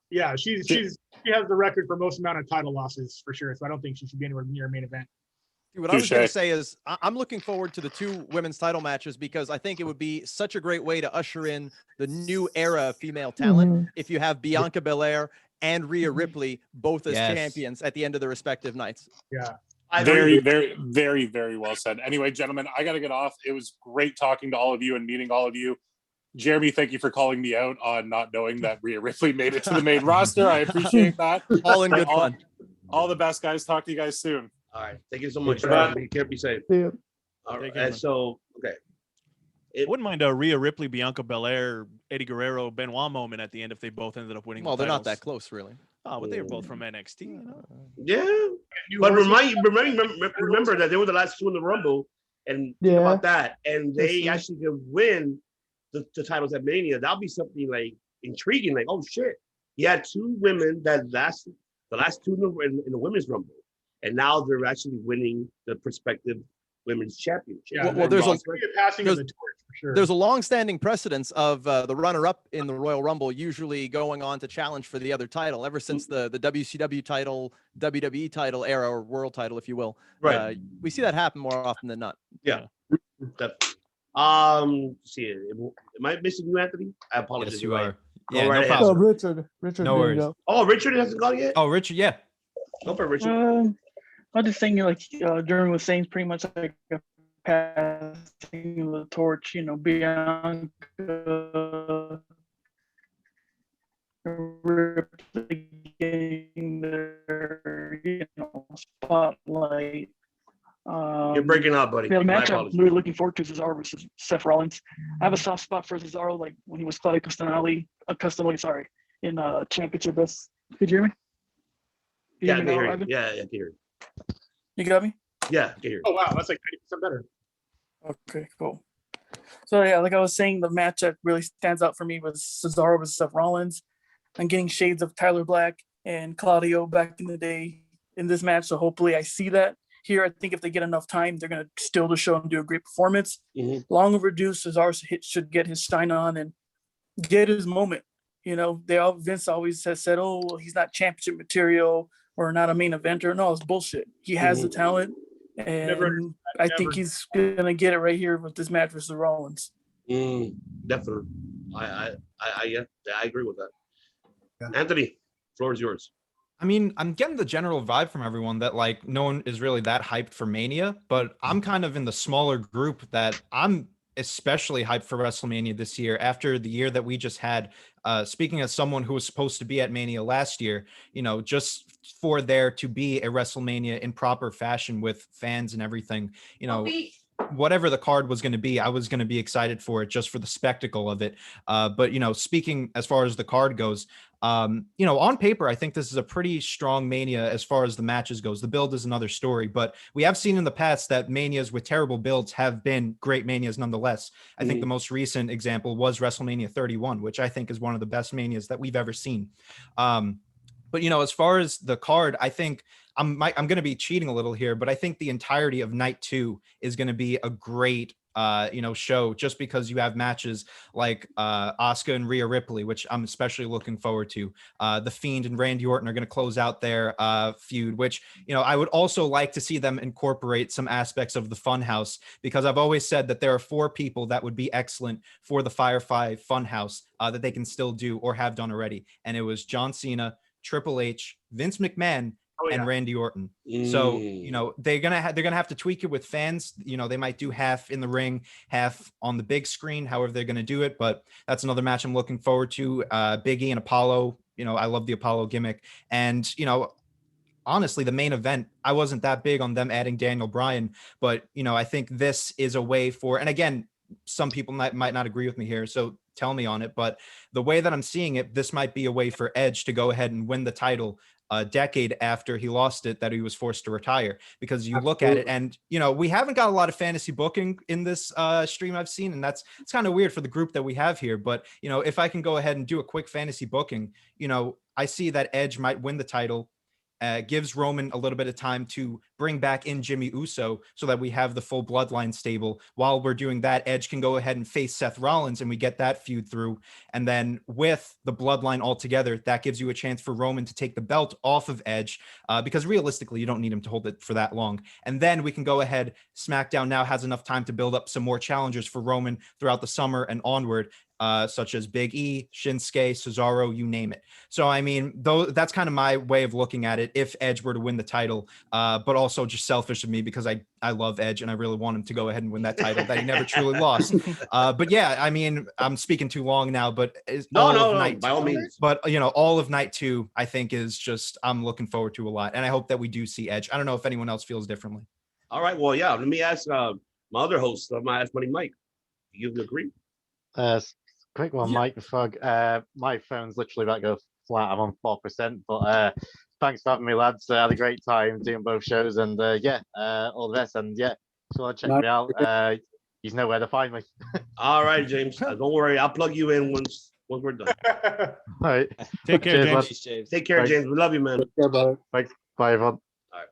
Yeah, she has the record for most amount of title losses for sure. So I don't think she should be anywhere near main event. What I was going to say is I'm looking forward to the 2 women's title matches, because I think it would be such a great way to usher in the new era of female talent if you have Bianca Belair and Rhea Ripley both as champions at the end of the respective nights. Yeah. Very, very, very, very well said. Anyway, gentlemen, I got to get off. It was great talking to all of you and meeting all of you. Jeremy, thank you for calling me out on not knowing that Rhea Ripley made it to the main roster. I appreciate that. All in good fun. All the best, guys. Talk to you guys soon. All right. Thank you so much. Be safe. Yeah. All right. And so, okay. I wouldn't mind a Rhea Ripley, Bianca Belair, Eddie Guerrero, Benoit moment at the end if they both ended up winning. Well, the they're not titles. that close, really. Oh, but they were both from NXT. You know? Yeah. But remember that they were the last 2 in the Rumble, and think about that. And they actually could win the titles at Mania. That'll be something like intriguing. Like, oh shit, you had 2 women that the last 2 in the women's Rumble, and now they're actually winning the prospective women's championship. Yeah, well, there's passing of the torch for sure. There's a long-standing precedence of the runner-up in the Royal Rumble usually going on to challenge for the other title. Ever since the WCW title, WWE title era, or world title, if you will, right? We see that happen more often than not. Yeah, definitely. See, am I missing you, Anthony? I apologize. Yes, you are. Yeah, no right problem. Richard. No worries. Go. Oh, Richard hasn't gone yet? Oh, Richard, yeah. Go for Richard. I just think like Jeremy was saying, pretty much like a passing the torch. You know, Bianca Ripley getting their spotlight. You're breaking up, buddy. Yeah, the My match I'm apologies. really looking forward to is Cesaro versus Seth Rollins. I have a soft spot for Cesaro, like when he was Claudio Castagnoli, in Championship Best. Could you hear me? Yeah, I can hear you. Yeah, I can hear you. You got me? Yeah, I can hear you. Oh wow, that's like 90% better. Okay, cool. So yeah, like I was saying, the match that really stands out for me was Cesaro versus Seth Rollins. I'm getting shades of Tyler Black and Claudio back in the day in this match, so hopefully I see that here. I think if they get enough time, they're gonna still to show him do a great performance. Long overdue. Cesaro should get his shine on and get his moment. You know, Vince always has said, "Oh, well, he's not championship material or not a main eventer." No, it's bullshit. He has the talent, and I think he's gonna get it right here with this match versus Rollins. Definitely, I agree with that. Anthony, floor is yours. I mean, I'm getting the general vibe from everyone that like no one is really that hyped for Mania, but I'm kind of in the smaller group that I'm especially hyped for WrestleMania this year after the year that we just had. Speaking as someone who was supposed to be at Mania last year, you know, just for there to be a WrestleMania in proper fashion with fans and everything, you know, whatever the card was going to be, I was going to be excited for it just for the spectacle of it. But, you know, speaking as far as the card goes, you know, on paper, I think this is a pretty strong Mania as far as the matches goes. The build is another story, but we have seen in the past that Manias with terrible builds have been great Manias nonetheless. I think the most recent example was WrestleMania 31, which I think is one of the best Manias that we've ever seen. But, you know, as far as the card, I think I'm going to be cheating a little here, but I think the entirety of night 2 is going to be a great you know, show, just because you have matches like Asuka and Rhea Ripley, which I'm especially looking forward to. The Fiend and Randy Orton are going to close out their feud, which, you know, I would also like to see them incorporate some aspects of the Funhouse, because I've always said that there are 4 people that would be excellent for the Firefly Funhouse that they can still do or have done already. And it was John Cena, Triple H, Vince McMahon, and Randy Orton. So, you know, they're gonna have to tweak it with fans. You know, they might do half in the ring, half on the big screen, however they're gonna do it. But that's another match I'm looking forward to. Big E and Apollo. You know, I love the Apollo gimmick. And, you know, honestly, the main event, I wasn't that big on them adding Daniel Bryan, but, you know, I think this is a way for, and again, some people might not agree with me here, so tell me on it, but the way that I'm seeing it, this might be a way for Edge to go ahead and win the title a decade after he lost it, that he was forced to retire. Because you look at it, and, you know, we haven't got a lot of fantasy booking in this stream I've seen, and it's kind of weird for the group that we have here. But, you know, if I can go ahead and do a quick fantasy booking, you know, I see that Edge might win the title, gives Roman a little bit of time to bring back in Jimmy Uso so that we have the full bloodline stable. While we're doing that, Edge can go ahead and face Seth Rollins and we get that feud through. And then with the bloodline all together, that gives you a chance for Roman to take the belt off of Edge, because realistically, you don't need him to hold it for that long. And then we can go ahead. SmackDown now has enough time to build up some more challengers for Roman throughout the summer and onward. Such as Big E, Shinsuke, Cesaro, you name it. So, I mean, that's kind of my way of looking at it if Edge were to win the title, but also just selfish of me because I love Edge and I really want him to go ahead and win that title that he never truly lost. But yeah, I mean, I'm speaking too long now, but No, by all means. But, you know, all of night 2, I think is just, I'm looking forward to a lot. And I hope that we do see Edge. I don't know if anyone else feels differently. All right. Well, yeah, let me ask my other host, my Ask Money Mike. Do you agree? Quick one, Mike. My phone's literally about to go flat. I'm on 4%, but thanks for having me, lads. I had a great time doing both shows, and all the best. And yeah, if you want to check me out, you know where to find me. All right, James. Don't worry, I'll plug you in once we're done. All right. Take care, Cheers, James. Take care, James. We love you, man. Take care, brother. Thanks. Bye, everyone. All right.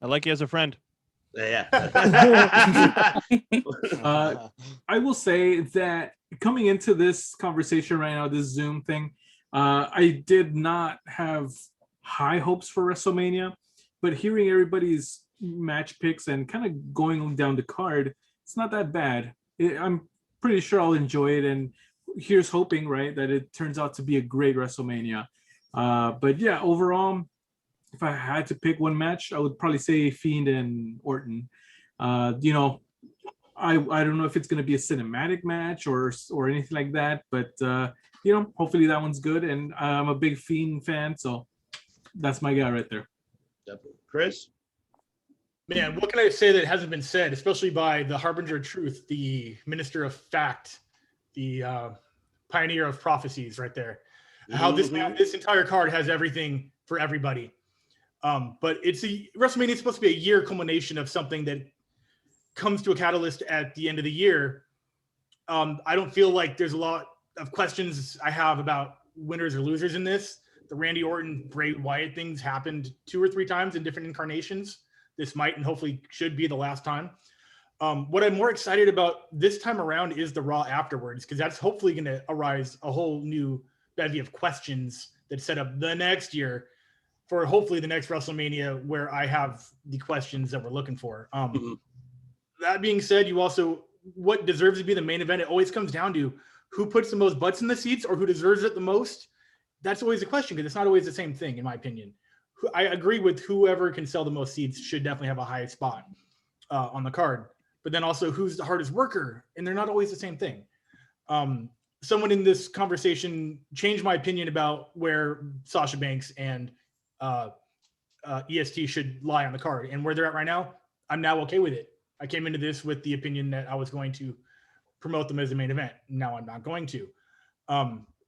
I like you as a friend. Yeah. I will say that coming into this conversation right now, this Zoom thing, I did not have high hopes for WrestleMania, but hearing everybody's match picks and kind of going down the card, it's not that bad. I'm pretty sure I'll enjoy it, and here's hoping, right, that it turns out to be a great WrestleMania. But yeah, overall, if I had to pick one match, I would probably say Fiend and Orton. You know, I don't know if it's going to be a cinematic match or anything like that, but you know, hopefully that one's good. And I'm a big Fiend fan, so that's my guy right there. Definitely. Chris? Man, what can I say that hasn't been said, especially by the harbinger of truth, the minister of fact, the pioneer of prophecies right there. How this entire card has everything for everybody. But WrestleMania is supposed to be a year culmination of something that comes to a catalyst at the end of the year. I don't feel like there's a lot of questions I have about winners or losers in this. The Randy Orton, Bray Wyatt things happened 2 or 3 times in different incarnations. This might and hopefully should be the last time. What I'm more excited about this time around is the Raw afterwards, because that's hopefully going to arise a whole new bevy of questions that set up the next year for hopefully the next WrestleMania, where I have the questions that we're looking for. That being said, what deserves to be the main event, it always comes down to who puts the most butts in the seats or who deserves it the most. That's always a question, because it's not always the same thing, in my opinion. I agree with whoever can sell the most seats should definitely have a high spot on the card. But then also, who's the hardest worker? And they're not always the same thing. Someone in this conversation changed my opinion about where Sasha Banks and EST should lie on the card. And where they're at right now, I'm now okay with it. I came into this with the opinion that I was going to promote them as a main event. Now I'm not going to.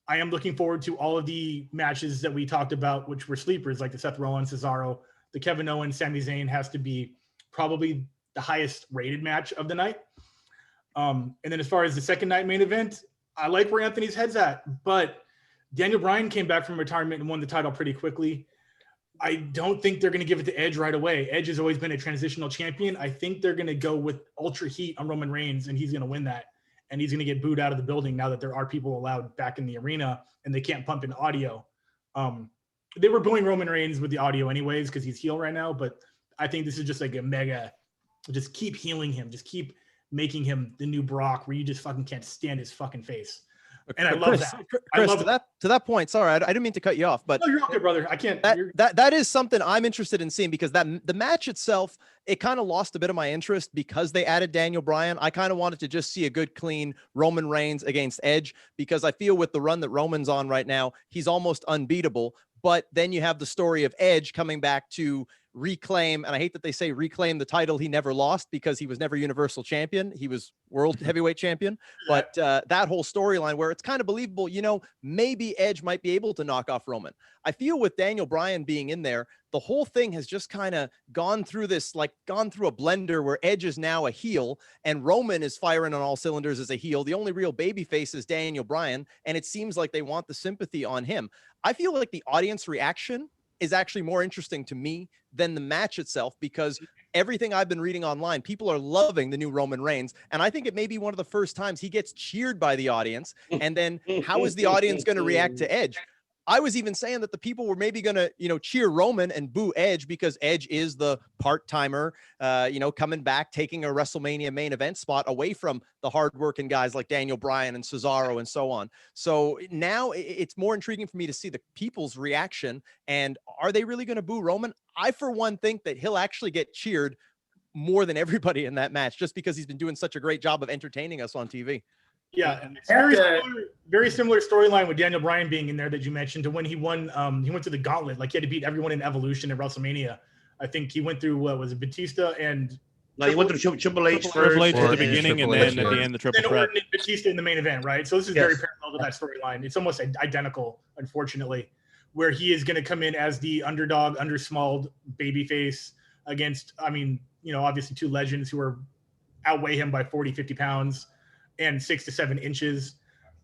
I am looking forward to all of the matches that we talked about, which were sleepers, like the Seth Rollins, Cesaro, the Kevin Owens, Sami Zayn has to be probably the highest rated match of the night. And then as far as the second night main event, I like where Anthony's head's at, but Daniel Bryan came back from retirement and won the title pretty quickly. I don't think they're going to give it to Edge right away. Edge has always been a transitional champion. I think they're going to go with ultra heat on Roman Reigns, and he's going to win that. And he's going to get booed out of the building now that there are people allowed back in the arena and they can't pump in audio. They were booing Roman Reigns with the audio anyways because he's heel right now, but I think this is just like a mega, just keep healing him. Just keep making him the new Brock where you just fucking can't stand his fucking face. And I love that. Chris, to that point, sorry, I didn't mean to cut you off, but no, you're okay, brother. I can't. That is something I'm interested in seeing, because the match itself, it kind of lost a bit of my interest because they added Daniel Bryan. I kind of wanted to just see a good, clean Roman Reigns against Edge, because I feel with the run that Roman's on right now, he's almost unbeatable. But then you have the story of Edge coming back to reclaim, and I hate that they say reclaim the title he never lost, because he was never Universal Champion. He was World Heavyweight Champion. But that whole storyline where it's kind of believable, maybe Edge might be able to knock off Roman. I feel with Daniel Bryan being in there, the whole thing has just kind of gone through a blender where Edge is now a heel and Roman is firing on all cylinders as a heel. The only real babyface is Daniel Bryan, and it seems like they want the sympathy on him. I feel like the audience reaction is actually more interesting to me than the match itself, because everything I've been reading online, people are loving the new Roman Reigns. And I think it may be one of the first times he gets cheered by the audience. And then how is the audience going to react to Edge? I was even saying that the people were maybe going to, cheer Roman and boo Edge because Edge is the part-timer, coming back, taking a WrestleMania main event spot away from the hard-working guys like Daniel Bryan and Cesaro and so on. So now it's more intriguing for me to see the people's reaction. And are they really going to boo Roman? I, for one, think that he'll actually get cheered more than everybody in that match, just because he's been doing such a great job of entertaining us on TV. Yeah, and it's very similar storyline with Daniel Bryan being in there that you mentioned to when he won. He went to the gauntlet, like he had to beat everyone in Evolution at WrestleMania. I think he went through what was it, Batista and he went through Triple H first. Triple H at the beginning, and then at the end the triple threat. Orton and Batista in the main event, right? So this is very parallel to that storyline. It's almost identical, unfortunately, where he is going to come in as the underdog, undersmalled babyface against, obviously 2 legends who outweigh him by 40, 50 pounds. And 6 to 7 inches.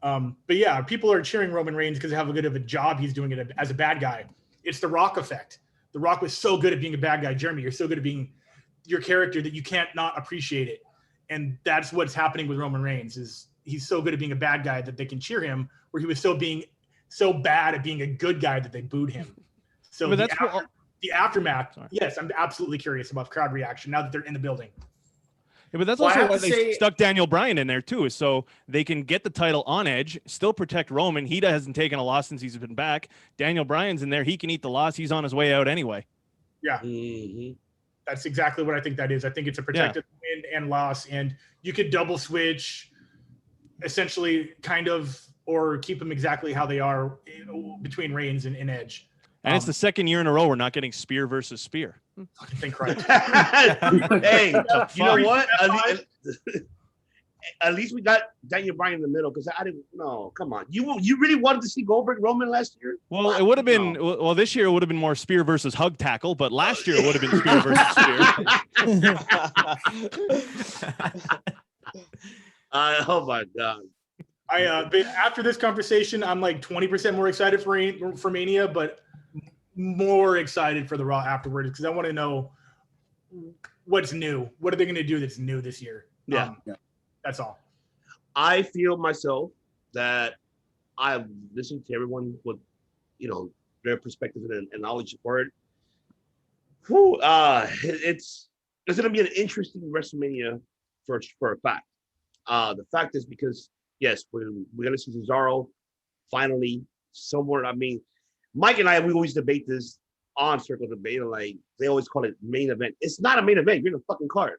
But yeah, people are cheering Roman Reigns because of how good of a job he's doing it as a bad guy. It's the Rock effect. The Rock was so good at being a bad guy. Jeremy, you're so good at being your character that you can't not appreciate it. And that's what's happening with Roman Reigns, is he's so good at being a bad guy that they can cheer him, where he was so bad at being a good guy that they booed him. So the aftermath, yes, I'm absolutely curious about crowd reaction now that they're in the building. Yeah, but that's also why they stuck Daniel Bryan in there too, is so they can get the title on Edge, still protect Roman. He hasn't taken a loss since he's been back. Daniel Bryan's in there. He can eat the loss. He's on his way out anyway. Yeah. That's exactly what I think that is. I think it's a protected win and loss, and you could double switch, essentially, kind of, or keep them exactly how they are between Reigns and Edge. And it's the second year in a row we're not getting spear versus spear. Think right. Hey, you know what? At least we got Daniel Bryan in the middle, because I didn't. No, come on. You really wanted to see Goldberg Roman last year? Well, it would have been. Well, this year it would have been more spear versus hug tackle, but last year it would have been spear versus spear. Oh my god. But after this conversation, I'm like 20% more excited for Mania, but more excited for the Raw afterwards, because I want to know what's new. What are they going to do that's new this year? Yeah. That's all. I feel myself that I've listened to everyone with, their perspective and knowledge for it. It's going to be an interesting WrestleMania for a fact. The fact is because, yes, we're going to see Cesaro finally somewhere. I mean, Mike and I, we always debate this on Circle Debate. Like, they always call it main event. It's not a main event. You're in a fucking card.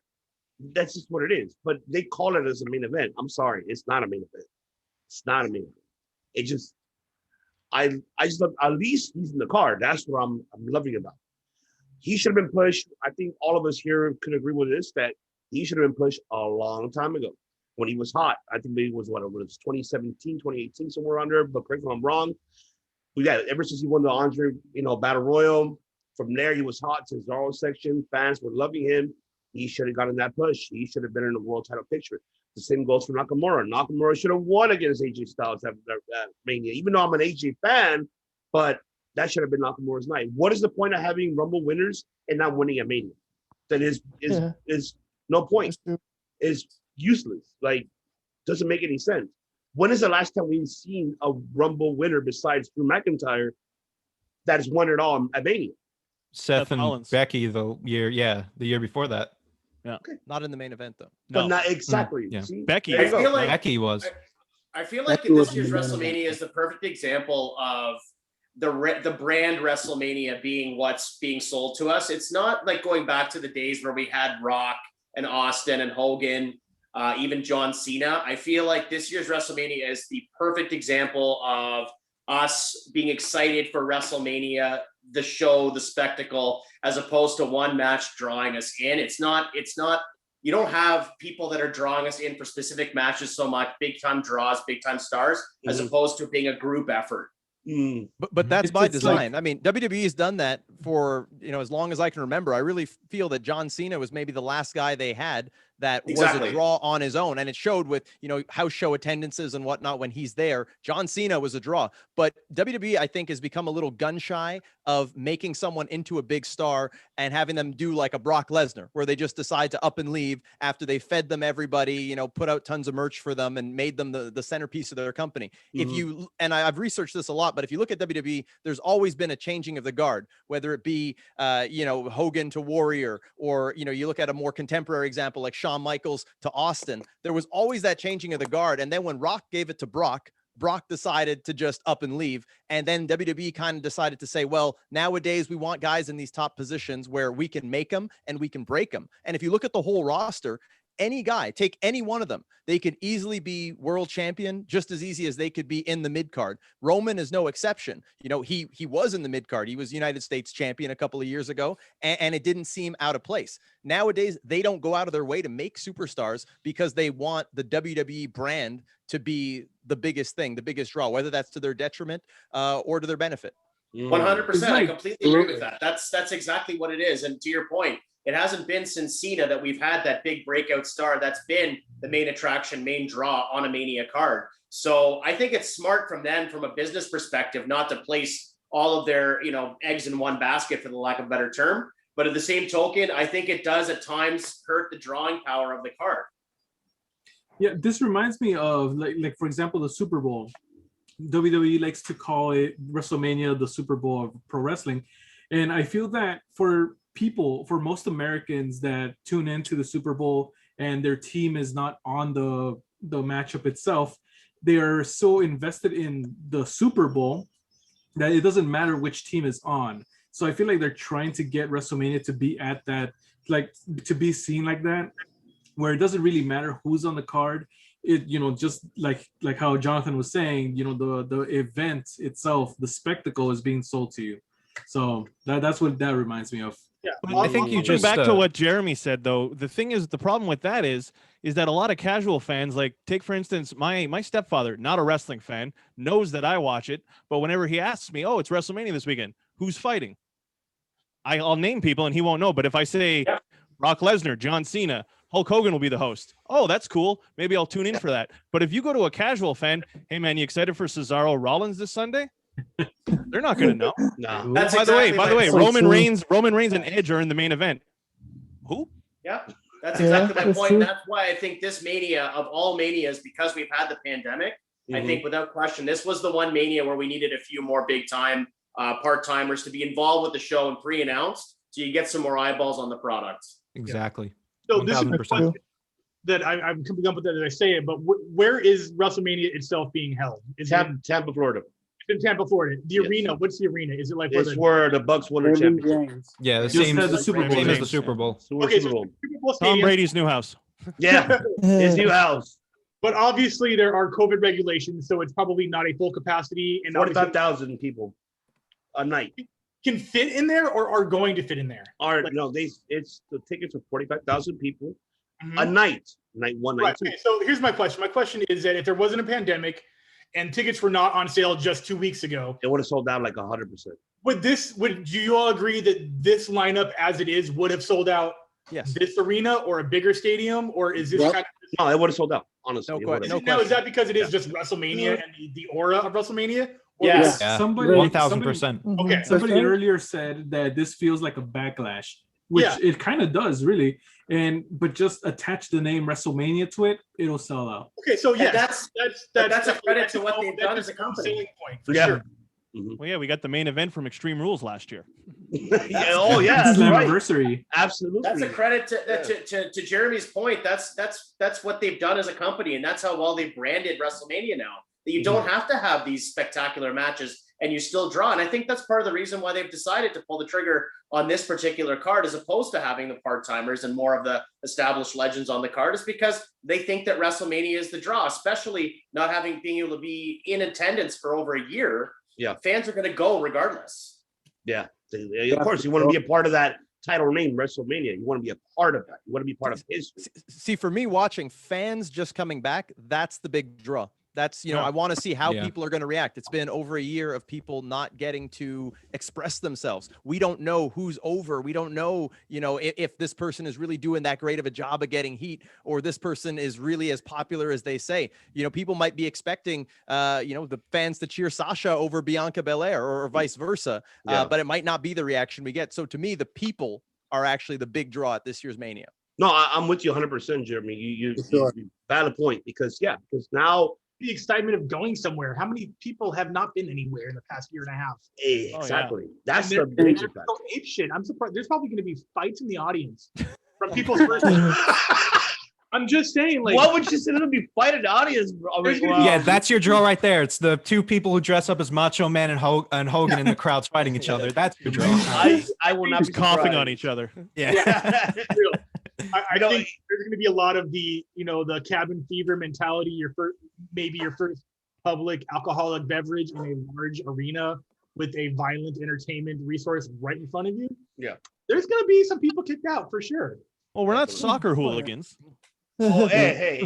That's just what it is. But they call it as a main event. I'm sorry. It's not a main event. It's not a main event. It just, I just love, at least he's in the card. That's what I'm loving about. He should have been pushed. I think all of us here could agree with this, that he should have been pushed a long time ago when he was hot. I think maybe it was 2017, 2018, somewhere under, but correct me if I'm wrong. But yeah, ever since he won the Andre, Battle Royal, from there he was hot to Cesaro section. Fans were loving him. He should have gotten that push. He should have been in the world title picture. The same goes for Nakamura. Nakamura should have won against AJ Styles at Mania, even though I'm an AJ fan, but that should have been Nakamura's night. What is the point of having Rumble winners and not winning at Mania? That is no point. Is useless. Like, doesn't make any sense. When is the last time we've seen a Rumble winner besides Drew McIntyre that has won it all at Mania? Seth and Becky the year before that. Yeah. Okay. Not in the main event though. But not exactly. Yeah. See? Becky. I feel like Becky was. I feel like this year's WrestleMania is the perfect example of the brand WrestleMania being what's being sold to us. It's not like going back to the days where we had Rock and Austin and Hogan, even John Cena. I feel like this year's WrestleMania is the perfect example of us being excited for WrestleMania, the show, the spectacle, as opposed to one match drawing us in. It's not, you don't have people that are drawing us in for specific matches so much, big time draws, big time stars, as opposed to being a group effort. But that's by design. I mean, WWE has done that for, as long as I can remember. I really feel that John Cena was maybe the last guy they had that was a draw on his own. And it showed with, house show attendances and whatnot when he's there. John Cena was a draw. But WWE, I think, has become a little gun shy of making someone into a big star and having them do like a Brock Lesnar, where they just decide to up and leave after they fed them everybody, put out tons of merch for them and made them the centerpiece of their company. If you, and I've researched this a lot, but if you look at WWE, there's always been a changing of the guard, whether it be, Hogan to Warrior, or, you look at a more contemporary example like Shawn Michaels to Austin. There was always that changing of the guard. And then when Rock gave it to Brock decided to just up and leave. And then WWE kind of decided to say, well, nowadays we want guys in these top positions where we can make them and we can break them. And if you look at the whole roster, any guy, take any one of them, they could easily be world champion just as easy as they could be in the mid card. Roman is no exception. He was in the mid card. He was United States champion a couple of years ago, and it didn't seem out of place. Nowadays, they don't go out of their way to make superstars because they want the WWE brand to be the biggest thing, the biggest draw, whether that's to their detriment or to their benefit. 100%. I completely agree with that. That's exactly what it is. And to your point, it hasn't been since Cena that we've had that big breakout star that's been the main attraction, main draw on a Mania card. So I think it's smart from them, from a business perspective, not to place all of their, eggs in one basket, for the lack of a better term. But at the same token, I think it does at times hurt the drawing power of the card. Yeah, this reminds me of like for example, the Super Bowl. WWE likes to call it WrestleMania, the Super Bowl of pro wrestling. And I feel that for most Americans that tune into the Super Bowl and their team is not on the matchup itself, they are so invested in the Super Bowl that it doesn't matter which team is on. So I feel like they're trying to get WrestleMania to be at that, like to be seen like that, where it doesn't really matter who's on the card. It, you know, just like how Jonathan was saying, you know, the event itself, the spectacle is being sold to you. So that's what that reminds me of. Yeah, I think you just back to what Jeremy said though. The thing is, the problem with that is that a lot of casual fans, like take for instance, my stepfather, not a wrestling fan, knows that I watch it, but whenever he asks me, "Oh, it's WrestleMania this weekend. Who's fighting?" I'll name people and he won't know. But if I say Brock Lesnar, John Cena, Hulk Hogan will be the host. Oh, that's cool. Maybe I'll tune in for that. But if you go to a casual fan, hey man, you excited for Cesaro Rollins this Sunday? They're not going to know. No. That's By the way, so Roman Reigns and Edge are in the main event. Who? Yeah, that's exactly my point. And that's why I think this mania of all manias, because we've had the pandemic, I think without question, this was the one mania where we needed a few more big time part-timers to be involved with the show and pre-announced, so you get some more eyeballs on the product. Exactly. So this is the question that I'm coming up with that as I say it, but where is WrestleMania itself being held? Is Tampa, Florida. It's in Tampa, Florida. The arena, what's the arena? Is it like It's where the Bucks won the championship? Yeah, the Just same as the Super Bowl. same as the Super Bowl. Okay, so Super Bowl Tom Stadium. Brady's new house. Yeah, his new house. But obviously there are COVID regulations, so it's probably not a full capacity. And 45,000 people a night can fit in there, or are going to fit in there. It's the tickets are 45,000 people a night. Night one, night two. Okay, so here's my question. My question is that if there wasn't a pandemic and tickets were not on sale just 2 weeks ago, it would have sold out like 100%. Would you all agree that this lineup as it is would have sold out? Yes. This arena or a bigger stadium, or is this kind of? No, it would have sold out. Honestly, Now, is that because it is just WrestleMania and the aura of WrestleMania? Yes. Yeah. Somebody 1000%. Okay. Somebody earlier said that this feels like a backlash, which it kind of does, really. But just attach the name WrestleMania to it, it'll sell out. Okay, so yeah, that's a credit to what they've done as a company. For sure. Well, yeah, we got the main event from Extreme Rules last year. That's anniversary. Absolutely. That's a credit to Jeremy's point. That's what they've done as a company, and that's how well they've branded WrestleMania now. That you don't have to have these spectacular matches and you still draw. And I think that's part of the reason why they've decided to pull the trigger on this particular card, as opposed to having the part-timers and more of the established legends on the card, is because they think that WrestleMania is the draw, especially not being able to be in attendance for over a year. Yeah. Fans are going to go regardless. Yeah. Of course, you want to be a part of that title name, WrestleMania. You want to be a part of that. You want to be part of history. See, for me, watching fans just coming back, that's the big draw. That's, I want to see how people are going to react. It's been over a year of people not getting to express themselves. We don't know who's over. We don't know, if this person is really doing that great of a job of getting heat, or this person is really as popular as they say. People might be expecting, the fans to cheer Sasha over Bianca Belair or vice versa, but it might not be the reaction we get. So to me, the people are actually the big draw at this year's Mania. No, I'm with you 100%, Jeremy. You valid point, because now the excitement of going somewhere. How many people have not been anywhere in the past year and a half? Exactly. That's the big so fact. ape shit. I'm surprised. There's probably going to be fights in the audience from people's first. I'm just saying, like, what would you say? There'll be fight in the audience, bro. Yeah, that's your draw right there. It's the two people who dress up as Macho Man and Hogan in the crowds fighting each other. That's your draw. I will not Just be coughing surprised. on each other. Yeah. I think there's going to be a lot of the, the cabin fever mentality. Maybe your first public alcoholic beverage in a large arena with a violent entertainment resource right in front of you. Yeah, there's going to be some people kicked out for sure. Well, we're not soccer hooligans. Oh, hey.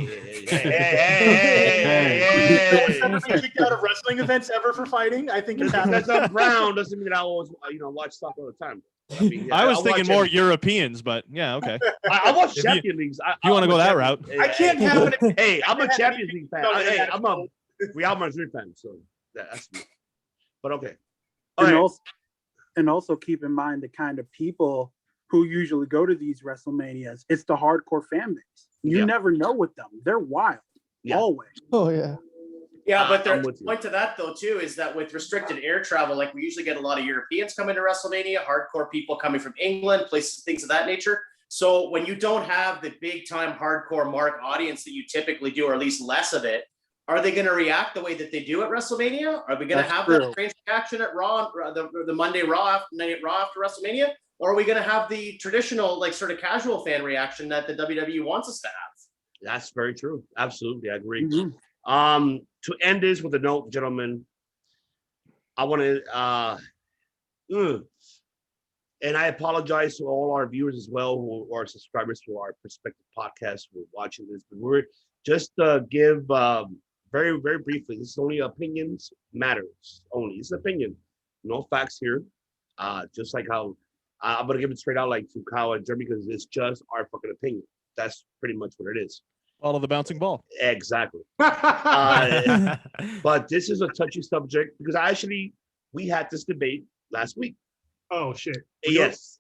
Ever been kicked out of wrestling events ever for fighting? I think it's happened. That's not brown. Doesn't mean I always, watch soccer all the time. I was thinking more Europeans, but yeah, okay. I watch Champions Leagues. You want to go that route? I can't have it. Hey, I'm a Champions League fan. I'm a Real Madrid fan, so that's me. But okay. And also keep in mind the kind of people who usually go to these WrestleManias. It's the hardcore fan base. You never know with them. They're wild. Always. Oh, yeah. Yeah, but the point to that, though, too, is that with restricted air travel, like we usually get a lot of Europeans coming to WrestleMania, hardcore people coming from England, places, things of that nature. So when you don't have the big time hardcore mark audience that you typically do, or at least less of it, Are they going to react the way that they do at WrestleMania? Are we going to have that strange reaction at Raw, the Monday Night Raw after WrestleMania? Or are we going to have the traditional, like, sort of casual fan reaction that the WWE wants us to have? That's very true. Absolutely, I agree. To end this with a note, gentlemen, I want to, and I apologize to all our viewers as well who are subscribers to our Perspective podcast who are watching this. But we're just give very, very briefly. This is only opinions matters. Only it's opinion, no facts here. Just like how I'm gonna give it straight out, like to Kyle and Jeremy, because it's just our fucking opinion. That's pretty much what it is. Follow the bouncing ball. Exactly. But this is a touchy subject because we had this debate last week. Oh shit. Yes.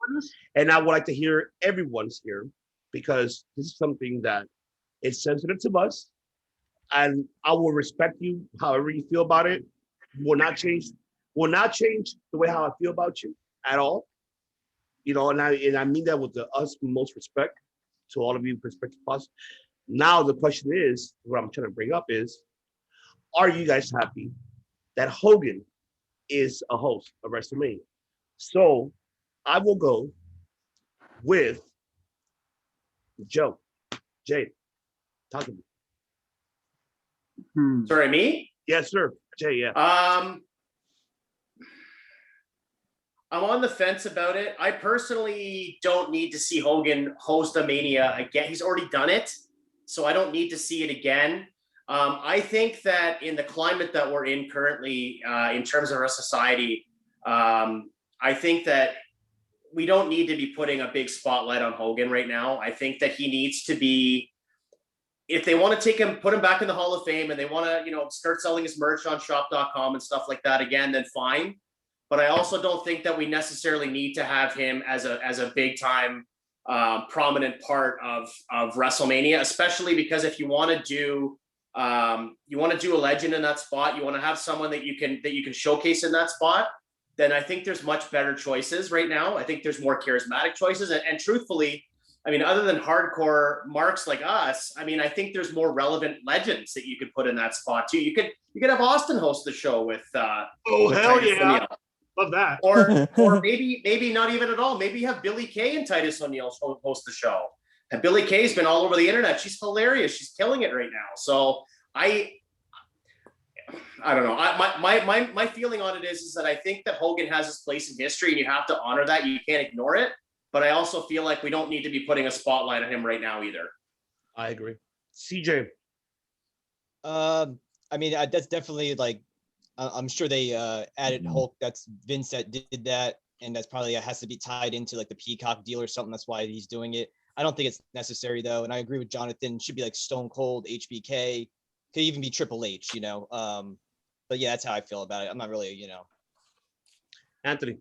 And I would like to hear everyone's here because this is something that is sensitive to us. And I will respect you however you feel about it. Will not change the way how I feel about you at all. You know, and I mean that with the utmost respect to all of you Perspective Plus. Now the question is, what I'm trying to bring up is, are you guys happy that Hogan is a host of WrestleMania? So I will go with Joe. Jay, talk to me. Sorry, me? Yes, sir. Jay, yeah. I'm on the fence about it. I personally don't need to see Hogan host a Mania again. He's already done it, so I don't need to see it again. I think that in the climate that we're in currently, in terms of our society, I think that we don't need to be putting a big spotlight on Hogan right now. I think that he needs to be, if they want to put him back in the Hall of Fame and they want to, start selling his merch on shop.com and stuff like that again, then fine. But I also don't think that we necessarily need to have him as a big time prominent part of WrestleMania, especially because if you want to do a legend in that spot, you want to have someone that you can showcase in that spot, then I think there's much better choices right now. I think there's more charismatic choices. And truthfully, I mean, other than hardcore marks like us, I mean, I think there's more relevant legends that you could put in that spot too. You could have Austin host the show with hell Titus yeah. O'Neil. Love that. Or maybe not even at all. Maybe you have Billie Kay and Titus O'Neil host the show. And Billie Kay's been all over the internet. She's hilarious. She's killing it right now. So I don't know. My feeling on it is that I think that Hogan has his place in history and you have to honor that. You can't ignore it. But I also feel like we don't need to be putting a spotlight on him right now either. I agree. CJ. I mean, that's definitely like, I'm sure they added Hulk. That's Vince that did that. And that's probably has to be tied into like the Peacock deal or something. That's why he's doing it. I don't think it's necessary though. And I agree with Jonathan. It should be like Stone Cold, HBK, could even be Triple H, but yeah, that's how I feel about it. I'm not really, Anthony.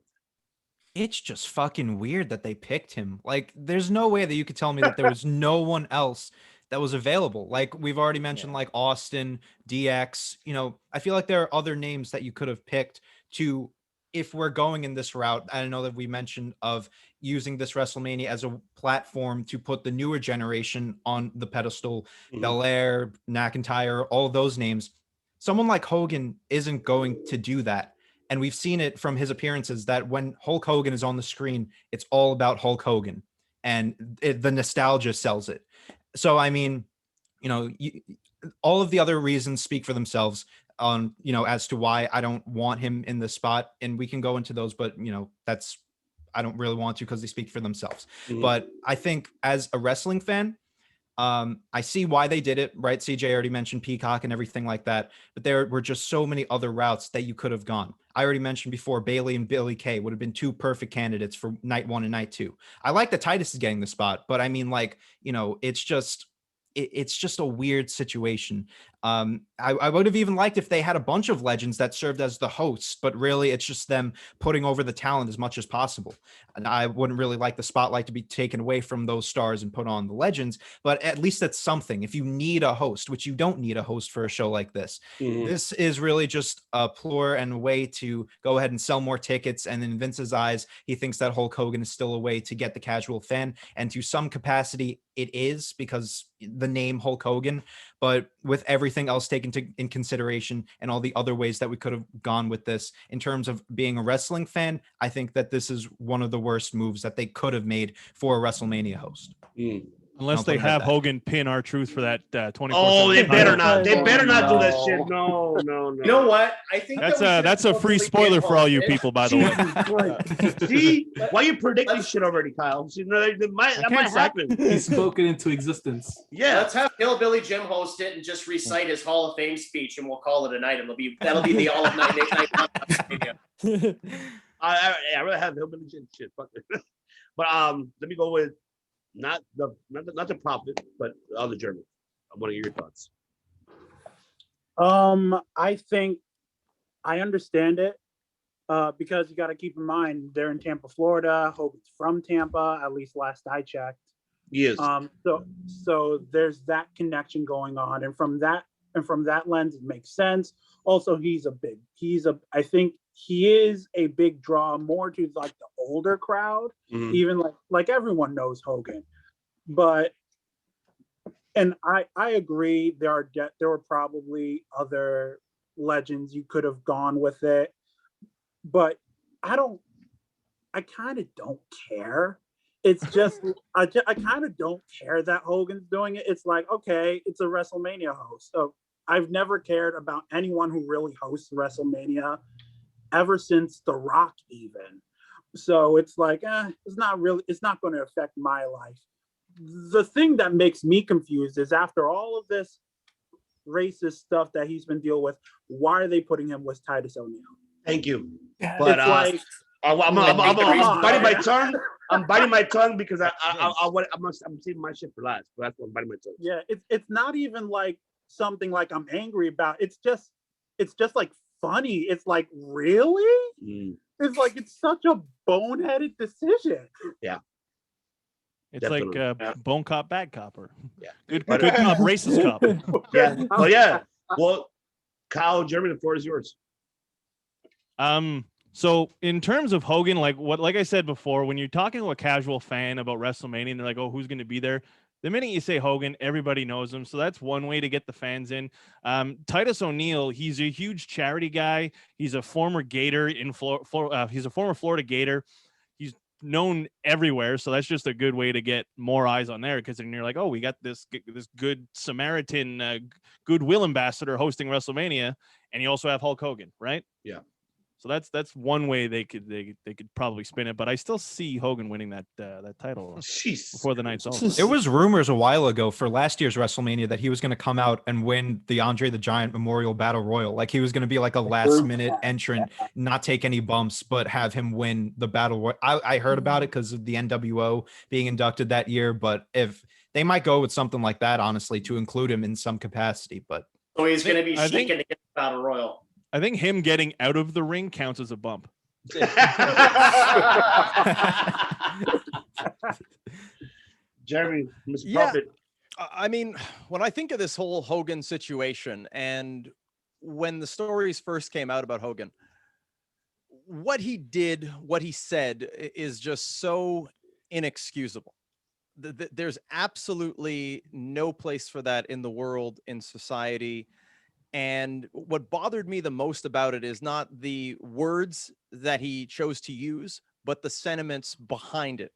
It's just fucking weird that they picked him. Like, there's no way that you could tell me that there was no one else that was available. Like we've already mentioned, like Austin, DX, I feel like there are other names that you could have picked to, if we're going in this route. I know that we mentioned of using this WrestleMania as a platform to put the newer generation on the pedestal, Belair, McIntyre, all of those names. Someone like Hogan isn't going to do that. And we've seen it from his appearances that when Hulk Hogan is on the screen, it's all about Hulk Hogan and the nostalgia sells it. So, I mean, all of the other reasons speak for themselves on, as to why I don't want him in the spot. And we can go into those, but, I don't really want to because they speak for themselves. But I think as a wrestling fan, I see why they did it, right? CJ already mentioned Peacock and everything like that, but there were just so many other routes that you could have gone. I already mentioned before, Bailey and Billie Kay would have been two perfect candidates for night one and night two. I like that Titus is getting the spot, but I mean, it's just a weird situation. I would have even liked if they had a bunch of legends that served as the hosts, but really it's just them putting over the talent as much as possible. And I wouldn't really like the spotlight to be taken away from those stars and put on the legends, but at least that's something. If you need a host, which you don't need a host for a show like this, this is really just a ploy and a way to go ahead and sell more tickets. And in Vince's eyes, he thinks that Hulk Hogan is still a way to get the casual fan. And to some capacity, it is, because the name Hulk Hogan, But with everything else taken in consideration and all the other ways that we could have gone with this, in terms of being a wrestling fan, I think that this is one of the worst moves that they could have made for a WrestleMania host. Unless they have Hogan pin R-Truth for that 24/7. Oh, they better not. They better not do that shit. No. You know what? I think that's a free spoiler for all you people, by the way. See, why you predicting shit already, Kyle? See, that might happen. He spoke it into existence. Yeah, let's have Hillbilly Jim host it and just recite his Hall of Fame speech, and we'll call it a night. That'll be the all of night. I rather have Hillbilly Jim shit. Fuck it. But let me go with not the Prophet, but the other German. I want to hear your thoughts. I think I understand it because you got to keep in mind they're in Tampa, Florida. Hogan's from Tampa, at least last I checked. He is. So there's that connection going on, and from that lens, it makes sense. Also, I think he is a big draw more to like the older crowd, even like everyone knows Hogan. And I agree, there were probably other legends you could have gone with it, but I kind of don't care. It's just I kind of don't care that Hogan's doing it. It's like, okay, it's a WrestleMania host. So I've never cared about anyone who really hosts WrestleMania ever since The Rock even. So it's like, it's not going to affect my life. The thing that makes me confused is after all of this racist stuff that he's been dealing with, why are they putting him with Titus O'Neil? Thank you. But I'm biting my tongue. I'm biting my tongue because I'm saving my shit for last. But that's why I'm biting my tongue. Yeah, it's not even like something like I'm angry about. It's just like funny. It's like, really? It's like it's such a boneheaded decision. Yeah. It's Definitely. like bone cop, bad copper. Yeah. Good cop, racist cop. Yeah. Oh yeah. Well, Kyle, Jeremy, the floor is yours. So in terms of Hogan, like I said before, when you're talking to a casual fan about WrestleMania and they're like, oh, who's going to be there? The minute you say Hogan, everybody knows him. So that's one way to get the fans in. Titus O'Neil, he's a huge charity guy. He's a former Gator in Florida. He's a former Florida Gator. He's known everywhere. So that's just a good way to get more eyes on there. Because then you're like, oh, we got this good Samaritan goodwill ambassador hosting WrestleMania. And you also have Hulk Hogan, right? Yeah. So that's one way they could probably spin it, but I still see Hogan winning that title before the night's over. There was rumors a while ago for last year's WrestleMania that he was going to come out and win the Andre the Giant Memorial Battle Royal. Like he was going to be like a last minute entrant, not take any bumps, but have him win the Battle Royal. I heard about it because of the NWO being inducted that year, but if they might go with something like that, honestly, to include him in some capacity. But so he's going to be shaking to get the Battle Royal. I think him getting out of the ring counts as a bump. Jeremy, Mr. Prophet. I mean, when I think of this whole Hogan situation and when the stories first came out about Hogan, what he did, what he said is just so inexcusable. There's absolutely no place for that in the world, in society. And what bothered me the most about it is not the words that he chose to use, but the sentiments behind it,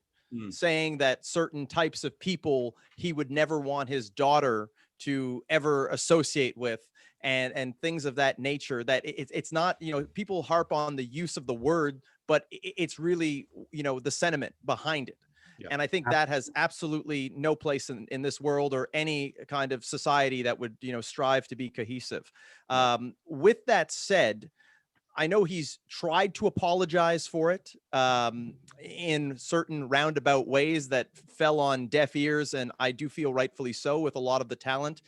saying that certain types of people he would never want his daughter to ever associate with, and things of that nature. That it's not, people harp on the use of the word, but it's really, the sentiment behind it. Yeah. And I think that has absolutely no place in this world or any kind of society that would, strive to be cohesive. With that said, I know he's tried to apologize for it in certain roundabout ways that fell on deaf ears. And I do feel rightfully so with a lot of the talent.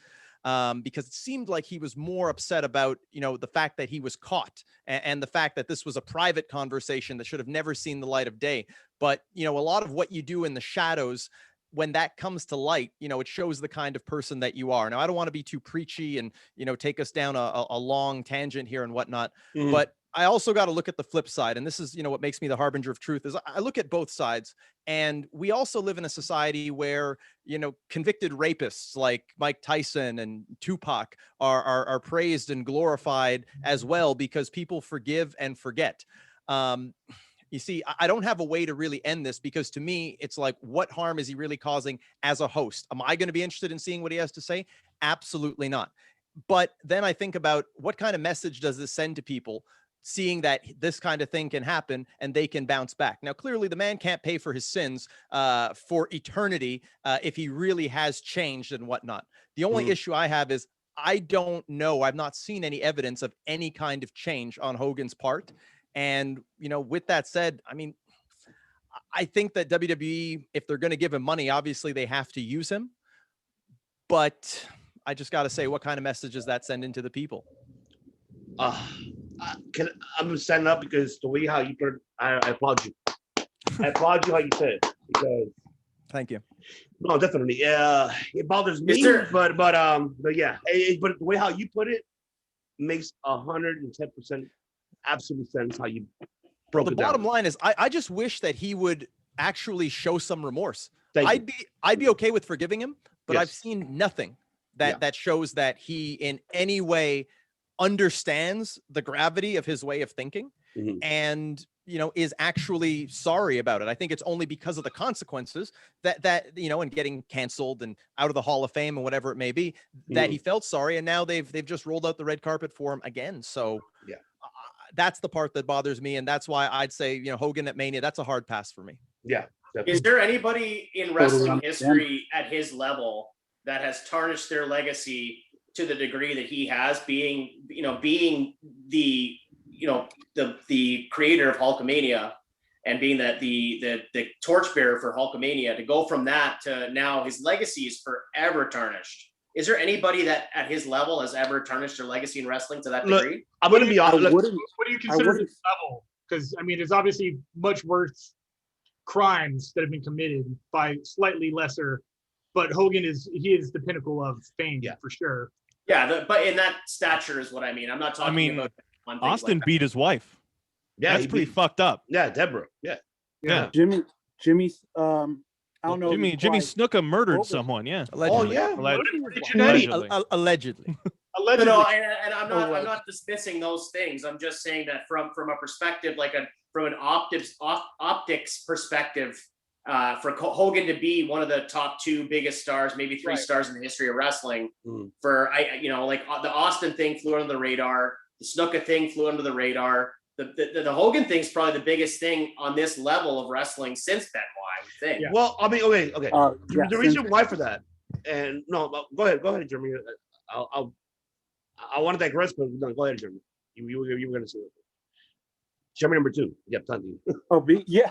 Because it seemed like he was more upset about, the fact that he was caught and the fact that this was a private conversation that should have never seen the light of day. But, a lot of what you do in the shadows, when that comes to light, it shows the kind of person that you are. Now, I don't want to be too preachy and, take us down a long tangent here and whatnot, but I also got to look at the flip side. And this is, what makes me the harbinger of truth is I look at both sides. And we also live in a society where, convicted rapists like Mike Tyson and Tupac are praised and glorified as well because people forgive and forget. You see, I don't have a way to really end this because to me, it's like, what harm is he really causing as a host? Am I going to be interested in seeing what he has to say? Absolutely not. But then I think about what kind of message does this send to people seeing that this kind of thing can happen and they can bounce back. Now, clearly the man can't pay for his sins for eternity if he really has changed and whatnot. The only issue I have is I don't know. I've not seen any evidence of any kind of change on Hogan's part. And, with that said, I mean, I think that WWE, if they're going to give him money, obviously they have to use him. But I just got to say, what kind of message does that send into the people? I'm standing up because the way how you put it, I applaud you. I applaud you how you said it because. Thank you. No, definitely. It bothers me, but yeah, but the way how you put it makes 110% absolute sense how you broke it down. The bottom line is, I just wish that he would actually show some remorse. I'd be okay with forgiving him, but I've seen nothing that shows that he in any way understands the gravity of his way of thinking and is actually sorry about it. I think it's only because of the consequences that and getting canceled and out of the Hall of Fame and whatever it may be that he felt sorry, and now they've just rolled out the red carpet for him again. So that's the part that bothers me, and that's why I'd say Hogan at Mania, that's a hard pass for me. Yeah. Is there anybody in wrestling history at his level that has tarnished their legacy to the degree that he has, being the creator of Hulkamania and being the torchbearer for Hulkamania, to go from that to now his legacy is forever tarnished? Is there anybody that at his level has ever tarnished their legacy in wrestling to that degree? Look, I'm going to be honest. What do you consider his level? Because there's obviously much worse crimes that have been committed by slightly lesser, but Hogan is the pinnacle of fame for sure. Yeah, but in that stature is what I mean. I'm not talking about Austin beat his wife. Yeah, that's pretty fucked up. Yeah, Deborah. Yeah. Jimmy's I don't know. Jimmy Snuka murdered someone. Yeah. Allegedly. Allegedly. No, and I'm not dismissing those things. I'm just saying that from a perspective, from an optics perspective, for Hogan to be one of the top two biggest stars, maybe three stars in the history of wrestling, the Austin thing flew under the radar, the Snuka thing flew under the radar. The Hogan thing's probably the biggest thing on this level of wrestling since Benoit, I would think. Yeah. Well, okay. The reason why for that, and no, go ahead, Jeremy. I want to digress, but no, go ahead, Jeremy. You were going to say it. Jeremy number 2. Yep, time to you.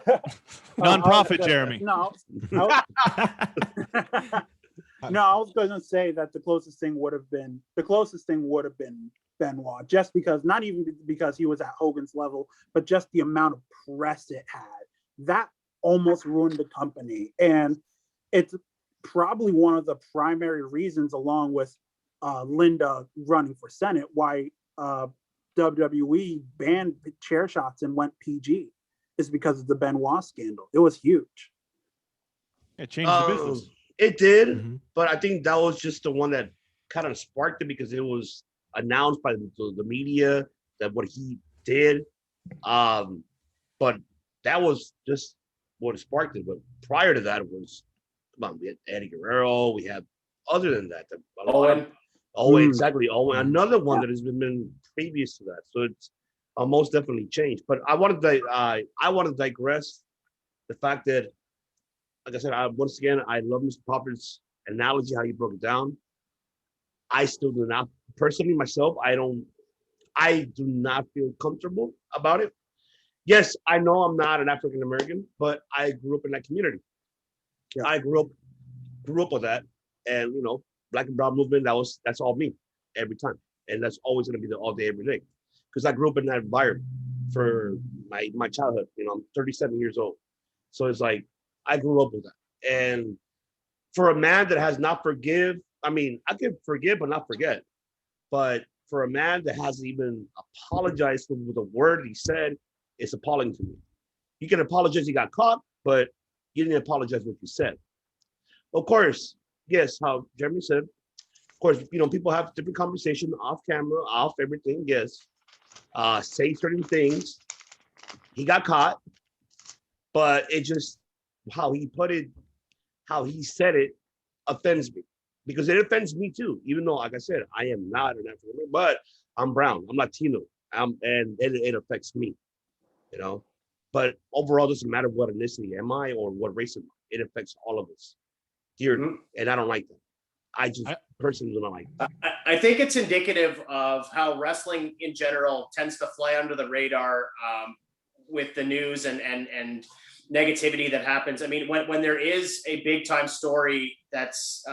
Non-profit Jeremy. No, I was going to say that the closest thing would have been Benoit, just because, not even because he was at Hogan's level, but just the amount of press it had. That almost ruined the company. And it's probably one of the primary reasons, along with Linda running for Senate, why WWE banned chair shots and went PG, is because of the Benoit scandal. It was huge. It changed the business. It did, but I think that was just the one that kind of sparked it because it was announced by the media that what he did. But that was just what sparked it. But prior to that, it was, we had Eddie Guerrero. We had, other than that, Owen, exactly. Owen, another one that has been previous to that. So it's most definitely changed. But I want to digress the fact that, like I said, once again, I love Mr. Popper's analogy, how you broke it down. I still do not, personally myself, I do not feel comfortable about it. Yes, I know I'm not an African American, but I grew up in that community. Yeah. I grew up with that, and Black and Brown movement. That's all me, every time, and that's always going to be the all day, every day, because I grew up in that environment for my childhood. I'm 37 years old, so it's like I grew up with that. And for a man that has not forgive, I can forgive but not forget. But for a man that hasn't even apologized for the word he said, it's appalling to me. You can apologize you got caught, but you didn't apologize what you said. Of course, yes, how Jeremy said, of course, people have different conversation off camera, off everything, yes. Say certain things. He got caught, but it just, how he put it, how he said it offends me. Because it offends me too, even though, like I said, I am not an African American, but I'm brown, I'm Latino, and it affects me, But overall, it doesn't matter what ethnicity am I or what race am I. It affects all of us, dearly, and I don't like that. I just personally don't like that. I think it's indicative of how wrestling in general tends to fly under the radar with the news and negativity that happens. I mean, when there is a big time story that's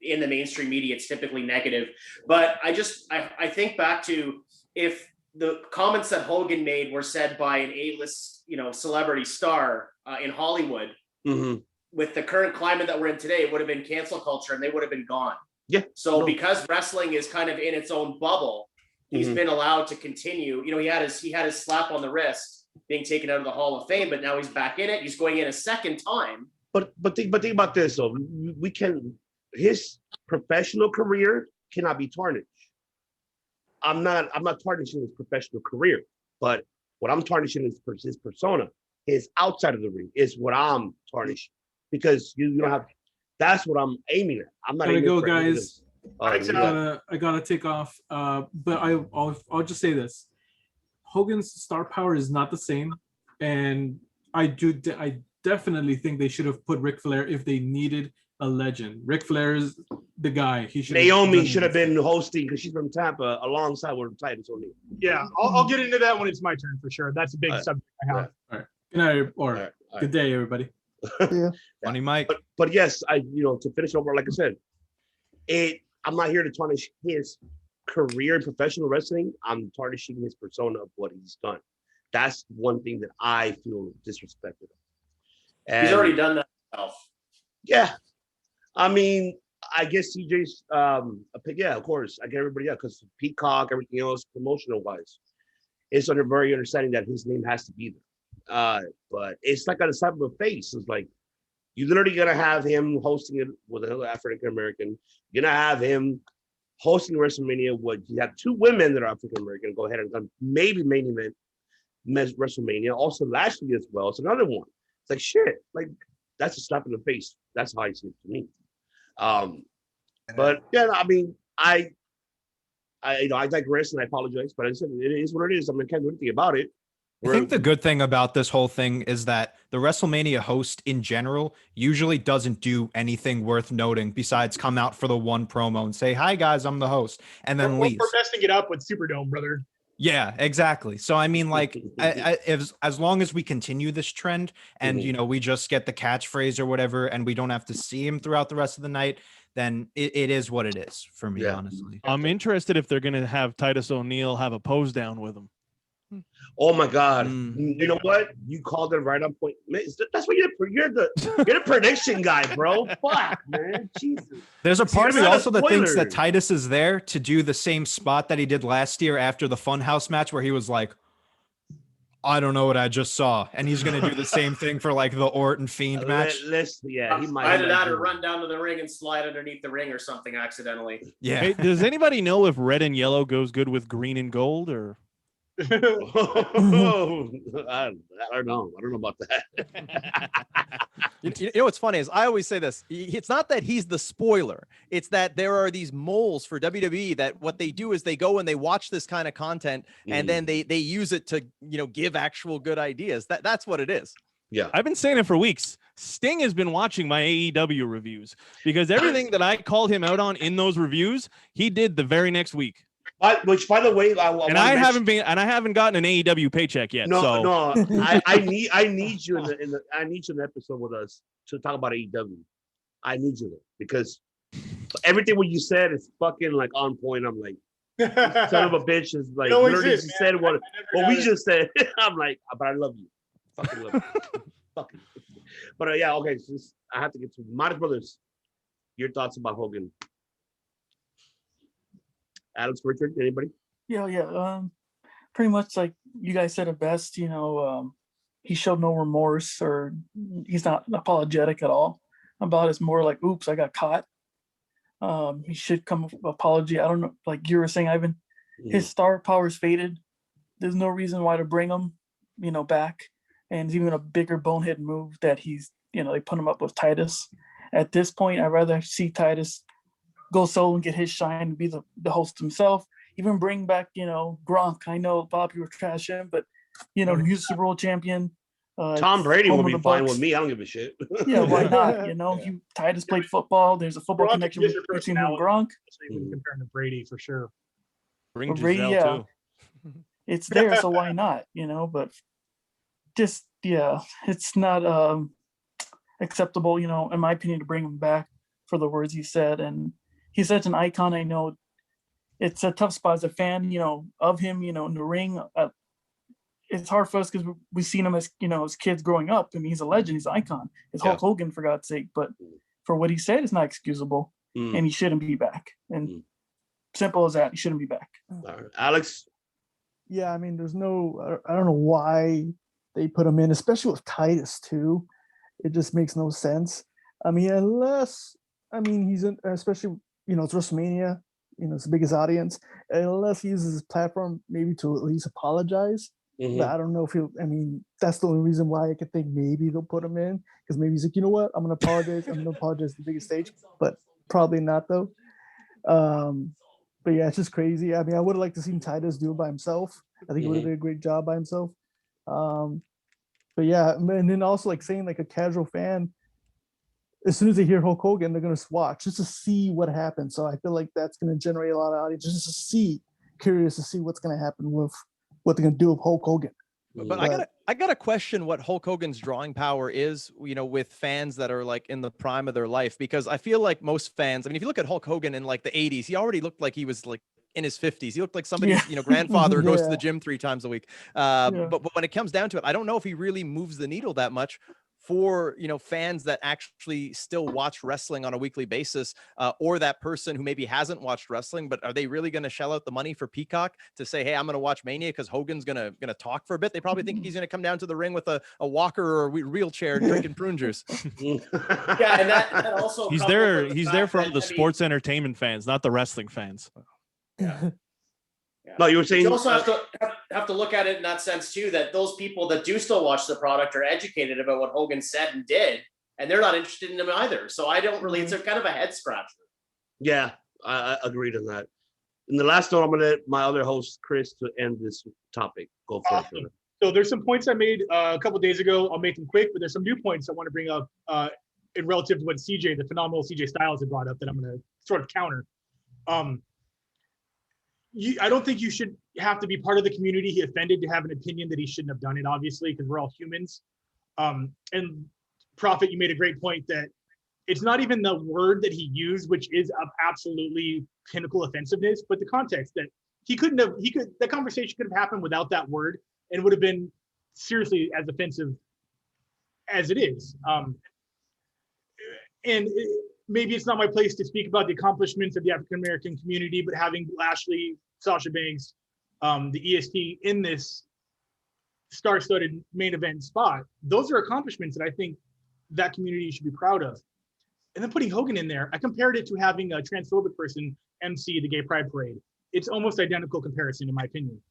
in the mainstream media, it's typically negative. But I think back to if the comments that Hogan made were said by an A-list, celebrity star in Hollywood, with the current climate that we're in today, it would have been cancel culture and they would have been gone. Yeah. So because wrestling is kind of in its own bubble, he's been allowed to continue. He had his slap on the wrist being taken out of the Hall of Fame, but now he's back in it. He's going in a second time. But think about this though. His professional career cannot be tarnished. I'm not tarnishing his professional career, but what I'm tarnishing is his persona. His outside of the ring is what I'm tarnishing, because you don't have. That's what I'm aiming at. I'm not. Gotta aiming go, for guys. I I gotta take off. But I'll just say this: Hogan's star power is not the same, and I definitely think they should have put Ric Flair if they needed a legend. Ric Flair is the guy. Naomi should have been hosting because she's from Tampa alongside with Titus O'Neil. Yeah, I'll get into that when it's my turn for sure. That's a big subject I have. All right. Good night, or good day, everybody. Funny Mike. But yes, to finish over, like I said, I'm not here to tarnish his career in professional wrestling. I'm tarnishing his persona of what he's done. That's one thing that I feel disrespected. And he's already done that himself. Yeah. I mean, I guess CJ's yeah, of course. I get everybody else because Peacock, everything else, promotional wise, it's under very understanding that his name has to be there. But it's like on the side of a face. It's like you're literally gonna have him hosting it with another African American. You're gonna have him hosting WrestleMania. You have two women that are African American. Go ahead and maybe main event WrestleMania. Also Lashley as well. It's another one. It's like shit. Like that's a slap in the face. That's how I see it to me. But yeah, I mean, I digress and I apologize, but I said it is what it is. I mean, I can't do anything about it. I think the good thing about this whole thing is that the WrestleMania host in general usually doesn't do anything worth noting besides come out for the one promo and say, "Hi guys, I'm the host," and then leave. We're messing it up with Superdome, brother. Yeah, exactly. So I mean, like, as long as we continue this trend and we just get the catchphrase or whatever, and we don't have to see him throughout the rest of the night, then it is what it is for me, honestly. I'm interested if they're gonna have Titus O'Neil have a pose down with him. Oh my God! You know what? You called it right on point. Man, that's what you're the prediction guy, bro. Fuck, man. Jesus. There's a part of me also that thinks that Titus is there to do the same spot that he did last year after the Funhouse match, where he was like, "I don't know what I just saw," and he's gonna do the same thing for like the Orton Fiend match. He might. Either that or run down to the ring and slide underneath the ring or something accidentally. Yeah. Hey, does anybody know if red and yellow goes good with green and gold, or? I don't know. I don't know about that. You know what's funny is I always say this. It's not that he's the spoiler. It's that there are these moles for WWE that what they do is they go and they watch this kind of content and then they use it to give actual good ideas. That's what it is. Yeah, I've been saying it for weeks. Sting has been watching my AEW reviews because everything that I called him out on in those reviews, he did the very next week. Which, by the way, I haven't gotten an AEW paycheck yet. No. I need you in the episode with us to talk about AEW. I need you there because everything what you said is fucking like on point. I'm like, son of a bitch is like literally just said what we just said. I'm like, but I love you, fucking love you, fucking. But yeah, okay. So I have to get to Modest Brothers. Your thoughts about Hogan? Alex, Richard, anybody? Yeah. Pretty much like you guys said it best. He showed no remorse, or he's not apologetic at all about it. It's more like, oops, I got caught. He should come with apology. I don't know, like you were saying, Ivan, his star power's faded. There's no reason why to bring him, back. And it's even a bigger bonehead move that they put him up with Titus. At this point, I'd rather see Titus go solo and get his shine and be the host himself. Even bring back, Gronk. I know a lot of people trash him, but he's Super Bowl champion. Tom Brady will be fine with me. I don't give a shit. Yeah, why not? Titus played football. There's a football connection between him and Gronk. Comparing to Brady for sure. Bring Brady, Giselle too. It's there, so why not? But just it's not acceptable, in my opinion, to bring him back for the words he said. And he's such an icon. I know it's a tough spot as a fan, of him, in the ring. It's hard for us because we've seen him as kids growing up. I mean, he's a legend, he's an icon. It's Hulk Hogan, for God's sake. But for what he said, it's not excusable, and he shouldn't be back. And simple as that, he shouldn't be back. Alex? Yeah, I mean, I don't know why they put him in, especially with Titus too. It just makes no sense. I mean, he's in, especially, it's WrestleMania, it's the biggest audience, unless he uses his platform maybe to at least apologize. But I don't know if that's the only reason why I could think maybe they'll put him in, because maybe he's like, you know what, I'm going to apologize. I'm going to apologize to the biggest stage, but probably not though. But yeah, it's just crazy. I mean, I would have liked to see Titus do it by himself. I think he would have did a great job by himself. But yeah, and then also like saying like a casual fan, as soon as they hear Hulk Hogan, they're going to watch just to see what happens. So I feel like that's going to generate a lot of audience just to curious to see what's going to happen with what they're going to do with Hulk Hogan. But I gotta question what Hulk Hogan's drawing power is, with fans that are like in the prime of their life, because I feel like most fans, I mean, if you look at Hulk Hogan in like the 80s, he already looked like he was like in his 50s. He looked like somebody's, grandfather who goes to the gym 3 times a week. But when it comes down to it, I don't know if he really moves the needle that much for, fans that actually still watch wrestling on a weekly basis, or that person who maybe hasn't watched wrestling, but are they really going to shell out the money for Peacock to say, hey, I'm going to watch Mania because Hogan's going to talk for a bit? They probably think he's going to come down to the ring with a walker or a wheelchair drinking prune juice. Yeah, and that also he's there for the sports entertainment fans, not the wrestling fans. Yeah. No, you were saying you also have to look at it in that sense too, that those people that do still watch the product are educated about what Hogan said and did, and they're not interested in him either. So I don't really, it's a kind of a head scratcher. Yeah, I agreed on that. In the last note, I'm gonna let my other host Chris to end this topic. Go for it. So there's some points I made a couple days ago. I'll make them quick, but there's some new points I want to bring up in relative to what CJ, the phenomenal CJ Styles, had brought up that I'm going to sort of counter. I don't think you should have to be part of the community he offended to have an opinion that he shouldn't have done it, obviously, because we're all humans. And Prophet, you made a great point that it's not even the word that he used, which is of absolutely pinnacle offensiveness, but the context that that conversation could have happened without that word and would have been seriously as offensive as it is. Maybe it's not my place to speak about the accomplishments of the African-American community, but having Lashley, Sasha Banks, the EST in this star-studded main event spot, those are accomplishments that I think that community should be proud of. And then putting Hogan in there, I compared it to having a transphobic person MC the Gay Pride Parade. It's almost identical comparison, in my opinion.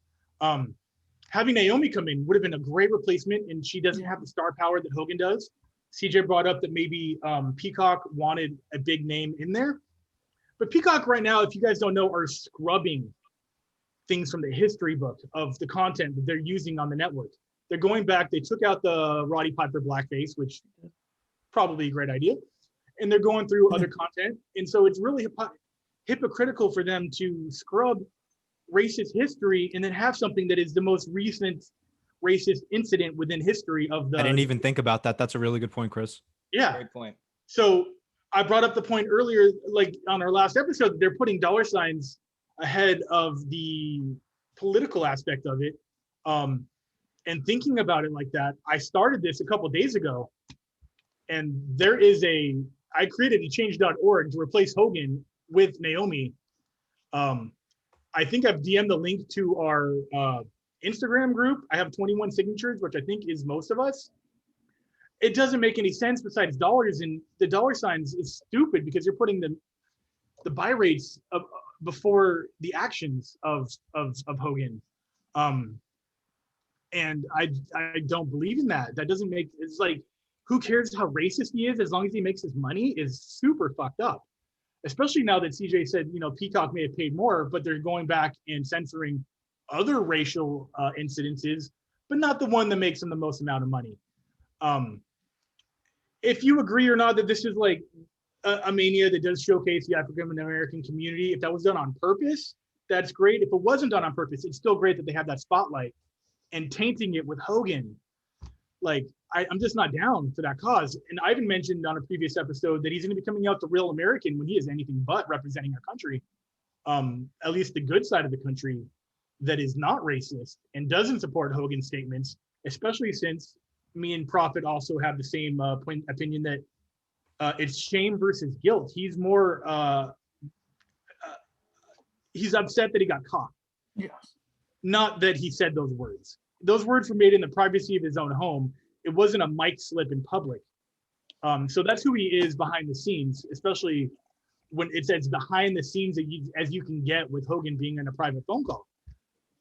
Having Naomi come in would have been a great replacement, and she doesn't have the star power that Hogan does. CJ brought up that maybe Peacock wanted a big name in there. But Peacock right now, if you guys don't know, are scrubbing things from the history book of the content that they're using on the network. They're going back, they took out the Roddy Piper blackface, which probably a great idea. And they're going through other content. And so it's really hypocritical for them to scrub racist history and then have something that is the most recent racist incident within history of the. I didn't even think about that. That's a really good point, Chris. Yeah. Great point. So I brought up the point earlier, like on our last episode, that they're putting dollar signs ahead of the political aspect of it. And thinking about it like that, I started this a couple of days ago, and I created a change.org to replace Hogan with Naomi. I think I've DM'd the link to our Instagram group. I have 21 signatures, which I think is most of us. It doesn't make any sense besides dollars, and the dollar signs is stupid because you're putting the buy rates of, before the actions of Hogan. And I don't believe in that. That doesn't make, it's like, who cares how racist he is as long as he makes his money is super fucked up. Especially now that CJ said, you know, Peacock may have paid more, but they're going back and censoring other racial incidences, but not the one that makes them the most amount of money. If you agree or not that this is like a mania that does showcase the African American community, if that was done on purpose, that's great. If it wasn't done on purpose, it's still great that they have that spotlight. And tainting it with Hogan, like, I'm just not down for that cause. And Ivan mentioned on a previous episode that he's going to be coming out to Real American when he is anything but representing our country, at least the good side of the country that is not racist and doesn't support Hogan's statements, especially since me and Prophet also have the same opinion that it's shame versus guilt. He's more, he's upset that he got caught. Yes. Not that he said those words. Those words were made in the privacy of his own home. It wasn't a mic slip in public. So that's who he is behind the scenes, especially when it's as behind the scenes as you can get with Hogan being in a private phone call.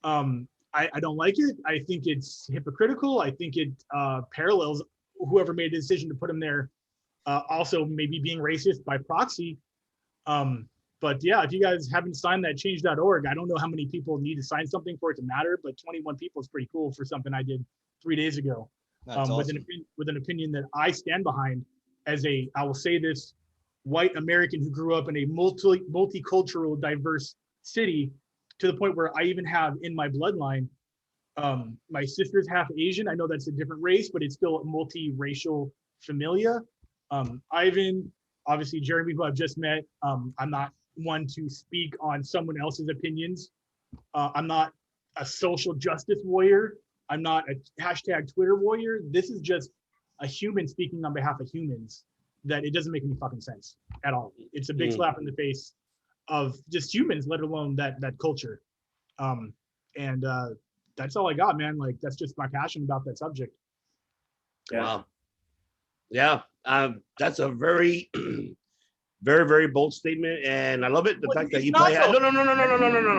I don't like it. I think it's hypocritical. I think it parallels whoever made the decision to put him there, also maybe being racist by proxy. But yeah, if you guys haven't signed that change.org, I don't know how many people need to sign something for it to matter, but 21 people is pretty cool for something I did 3 days ago. Awesome. With an opinion that I stand behind as I will say this, white American who grew up in a multicultural, diverse city, to the point where I even have in my bloodline, my sister's half Asian. I know that's a different race, but it's still a multiracial familia. Ivan, obviously Jeremy, who I've just met. I'm not one to speak on someone else's opinions. I'm not a social justice warrior. I'm not a hashtag Twitter warrior. This is just a human speaking on behalf of humans, that it doesn't make any fucking sense at all. It's a big slap in the face of just humans, let alone that culture. And that's all I got, man. Like, that's just my passion about that subject. Yeah. Wow. Yeah. That's a very, very, very bold statement. And I love it. The fact that you play. No.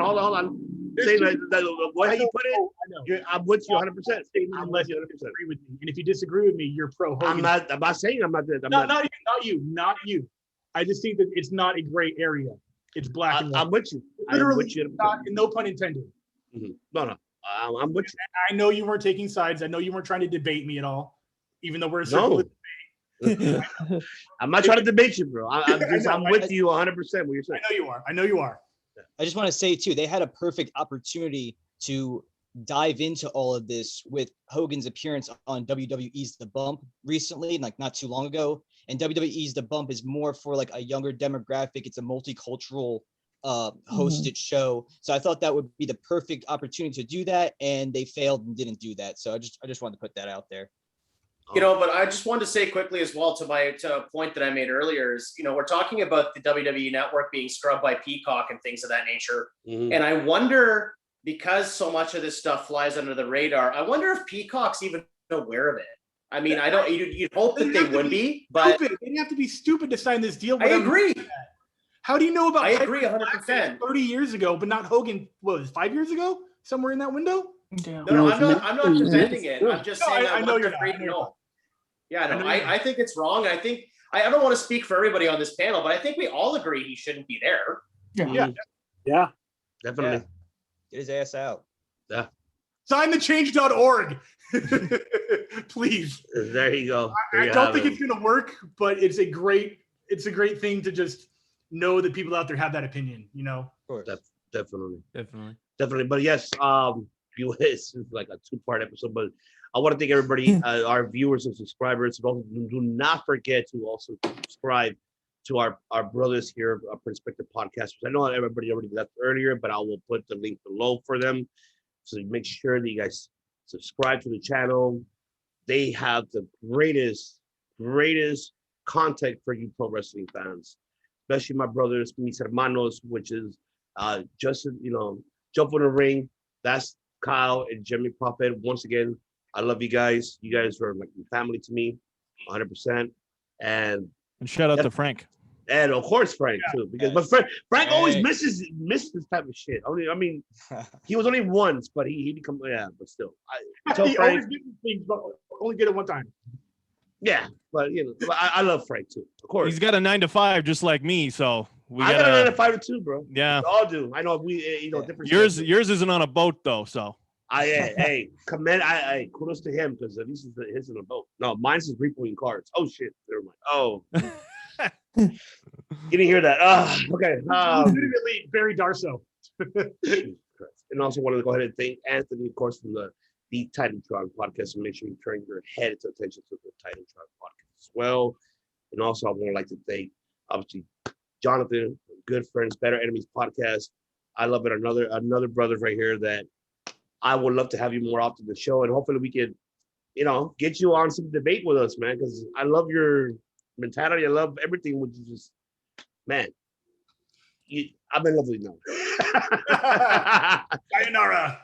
Hold on. Say the way how you put it, I'm with you 100%. Unless you disagree with me. And if you disagree with me, you're pro Hogan. I'm not saying I'm not. Not you. I just think that it's not a gray area. It's black and white. I'm with you. Literally, no pun intended. Mm-hmm. No. I'm with you. I know you weren't taking sides. I know you weren't trying to debate me at all, even though we're a circle of debate. I'm not trying to debate you, bro. I'm with you 100% what you're saying. I know you are. I just want to say too, they had a perfect opportunity to dive into all of this with Hogan's appearance on WWE's The Bump recently, like not too long ago. And WWE's The Bump is more for like a younger demographic. It's a multicultural hosted show. So I thought that would be the perfect opportunity to do that, and they failed and didn't do that. So I just wanted to put that out there. You know, but I just wanted to say quickly as well to a point that I made earlier is, you know, we're talking about the WWE network being scrubbed by Peacock and things of that nature. Mm-hmm. And I wonder, because so much of this stuff flies under the radar, I wonder if Peacock's even aware of it. I mean, you'd hope that they would be, but they'd have to be stupid to sign this deal. I agree. How do you know about? I agree 100%. 30 years ago, but not Hogan. What was it, 5 years ago? Somewhere in that window. No, I'm not defending it. I'm just saying I know you're not. Yeah, no, I think it's wrong. I think I don't want to speak for everybody on this panel, but I think we all agree he shouldn't be there. Yeah, definitely. Get his ass out. Yeah. Sign the change.org. Please. There you go. I don't think it's gonna work, but it's a great thing to just know that people out there have that opinion, you know. Of course. Definitely. But yes, it's like a 2-part episode, but I want to thank everybody, our viewers and subscribers. Do not forget to also subscribe to our brothers here, our Perspective Podcasters. I know everybody already left earlier, but I will put the link below for them. So make sure that you guys subscribe to the channel. They have the greatest content for you pro wrestling fans, especially my brothers, mis hermanos, which is Justin, Jump in the Ring. That's Kyle and Jimmy Prophet. Once again, I love you guys. You guys are like family to me, 100%. And shout out to Frank. And of course Frank too, because but Frank always misses this type of shit. I mean, he was only once, but he become but still. He always misses things, but only get it one time. Yeah, but I love Frank too. Of course, He's got a 9 to 5 just like me, so I got a 9 to 5 too, bro. Yeah, we all do. I know we different. Yours isn't on a boat though, so. Kudos to him because at least his in a boat. No, mine's is repoing cards. Oh shit, never mind. Oh. You didn't hear that. Okay. Legitimately Barry Darso. And also wanted to go ahead and thank Anthony, of course, from the TITANTRON Podcast, and make sure you turn your head to attention to the TITANTRON Podcast as well. And also, I would like to thank, obviously, Jonathan, Good Friends, Better Enemies Podcast. I love it. Another brother right here that I would love to have you more often on the show, and hopefully we can, get you on some debate with us, man, because I love your mentality. I love everything, which is just, man, I'm in love with you now. Sayonara.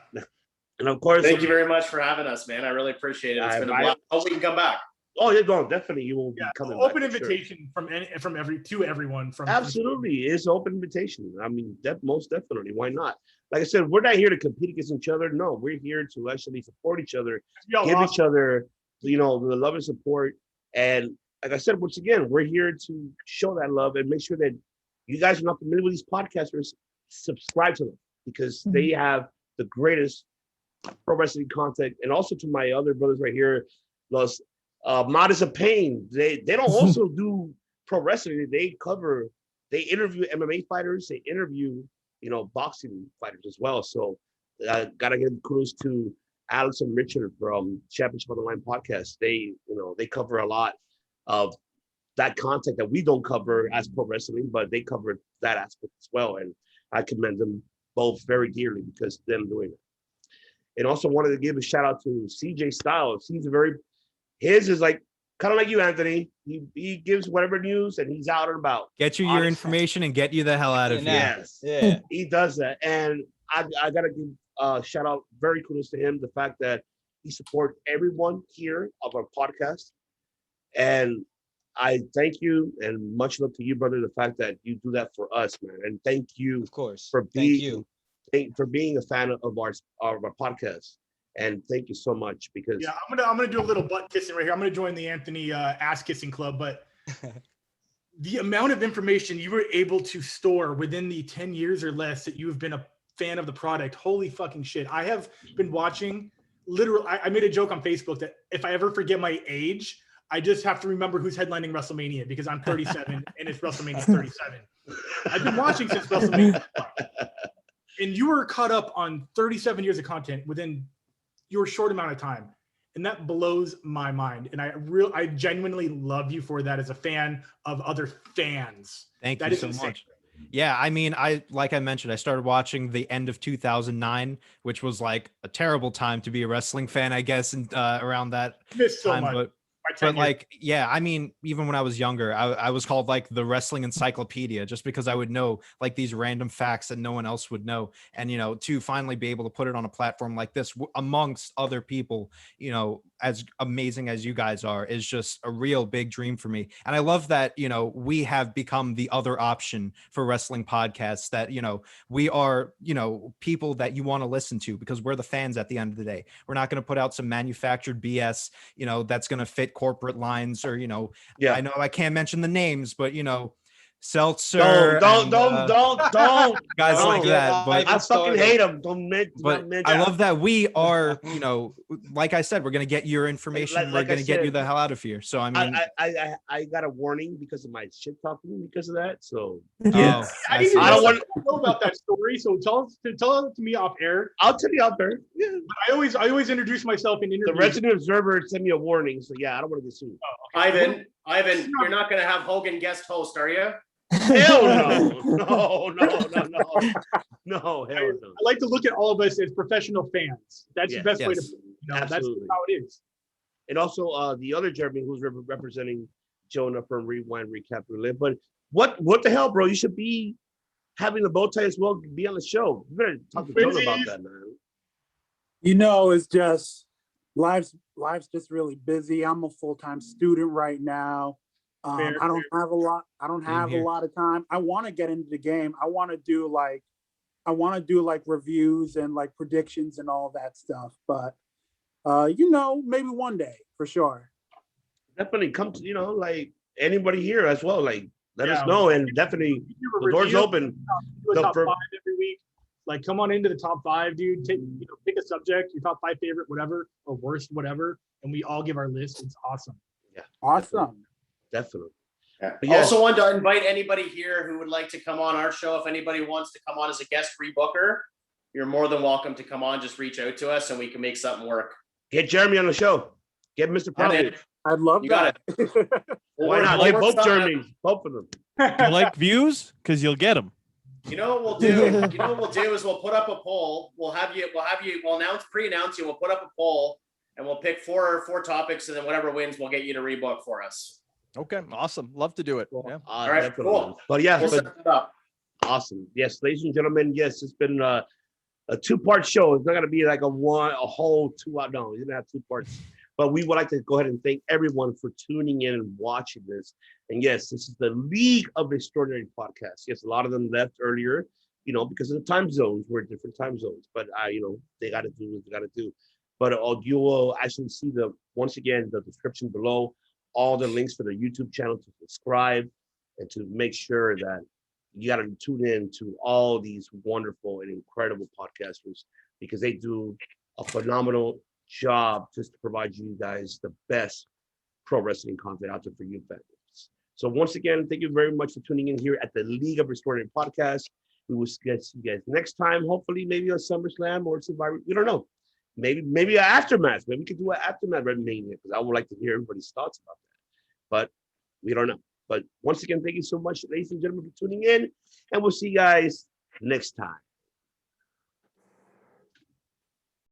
And of course, thank you very much for having us, man. I really appreciate it. It's been a blast. Hope we can come back. Oh, you're going. Definitely, you will be coming. Open back, invitation to everyone. Absolutely, it's an open invitation. I mean, most definitely. Why not? Like I said, we're not here to compete against each other. No, we're here to actually support each other, give each other, the love and support. And like I said, once again, we're here to show that love and make sure that you guys are not familiar with these podcasters. Subscribe to them because they have the greatest pro wrestling content. And also to my other brothers right here, Los Modest of Pain. They don't also do pro wrestling. They interview MMA fighters. They interview boxing fighters as well. So I gotta give kudos to Alex and Richard from Championship on the Line podcast. They cover a lot of that content that we don't cover as pro wrestling, but they cover that aspect as well. And I commend them both very dearly because them doing it. And also wanted to give a shout out to CJ Styles. His is like kind of like you, Anthony. He gives whatever news and he's out and about. Get you your information and get you the hell out of here. Yes. Yeah. He does that. And I gotta give shout out, very kudos to him, the fact that he supports everyone here of our podcast. And I thank you and much love to you, brother, the fact that you do that for us, man. And thank you, of course, for being a fan of our podcast. And thank you so much because I'm gonna do a little butt kissing right here. I'm gonna join the Anthony ass kissing club, but the amount of information you were able to store within the 10 years or less that you have been a fan of the product, holy fucking shit. I have been watching I made a joke on Facebook that if I ever forget my age, I just have to remember who's headlining WrestleMania because I'm 37 and it's WrestleMania 37. I've been watching since WrestleMania. And you were caught up on 37 years of content within your short amount of time. And that blows my mind. And I genuinely love you for that as a fan of other fans. Thank you so much. Yeah, I mean, like I mentioned, I started watching the end of 2009, which was like a terrible time to be a wrestling fan, I guess, and around that time. But like, yeah, I mean, even when I was younger, I was called like the wrestling encyclopedia just because I would know like these random facts that no one else would know. And, to finally be able to put it on a platform like this amongst other people, as amazing as you guys are, is just a real big dream for me. And I love that, we have become the other option for wrestling podcasts, that, we are, people that you want to listen to because we're the fans at the end of the day. We're not going to put out some manufactured BS, that's going to fit corporate lines or, I know I can't mention the names, but, Seltzer. Don't guys like that. But I fucking hate them. I love that we are, like I said, we're gonna get your information. We're gonna get you the hell out of here. So I mean, I got a warning because of my shit talking because of that. So yeah, I don't want to know about that story. So tell it to me off air. I'll tell you off air. Yeah. But I always introduce myself in interviews. The Resident Observer sent me a warning. So yeah, I don't want to get sued. Oh, okay. Ivan, you're not gonna have Hogan guest host, are you? Hell no. Hell no. I like to look at all of us as professional fans. That's the best way to that's how it is. And also the other Jeremy who's representing Jonah from Rewind, Recap, Relive. But what the hell, bro? You should be having the bow tie as well be on the show. You better talk to Jonah about that, man. You know, it's just life's just really busy. I'm a full-time student right now. I don't have a lot of time. I want to get into the game. I want to do like reviews and like predictions and all that stuff. But you know, maybe one day for sure. Definitely come to, you know, like anybody here as well. Like let us know, and definitely the door's open. Do a top 5 every week. Like come on into the top 5, dude. Pick a subject, your top 5 favorite, whatever, or worst, whatever, and we all give our list. It's awesome. Yeah, awesome. Definitely. Yeah. Also want to invite anybody here who would like to come on our show. If anybody wants to come on as a guest rebooker, you're more than welcome to come on. Just reach out to us and we can make something work. Get Jeremy on the show. Get Mr. Probably. I'd love that. Why not? Get both Jeremys, both of them. You like views? Because you'll get them. You know what we'll do? You know what we'll do is we'll put up a poll. We'll pre-announce you. We'll put up a poll and we'll pick four topics, and then whatever wins, we'll get you to rebook for us. Okay, awesome. Love to do it. Yeah. All right, cool. But yeah, We'll set it up. Awesome. Yes, ladies and gentlemen. Yes, it's been a 2-part show. It's not gonna be like a whole 2 hour. No, it's gonna have 2 parts. But we would like to go ahead and thank everyone for tuning in and watching this. And yes, this is the League of Extraordinary Podcast. Yes, a lot of them left earlier, you know, because of the time zones. We're in different time zones. But you know, they got to do what they got to do. But you will actually see once again the description below, all the links for the YouTube channel to subscribe and to make sure that you got to tune in to all these wonderful and incredible podcasters, because they do a phenomenal job just to provide you guys the best pro wrestling content out there for you fans. So once again, thank you very much for tuning in here at the League of Extraordinary Podcast. We will see you guys next time. Hopefully, maybe a SummerSlam or Survivor. We don't know. Maybe an aftermath. Maybe we could do an aftermath WrestleMania, because I would like to hear everybody's thoughts about that. But we don't know. But once again, thank you so much, ladies and gentlemen, for tuning in, and we'll see you guys next time.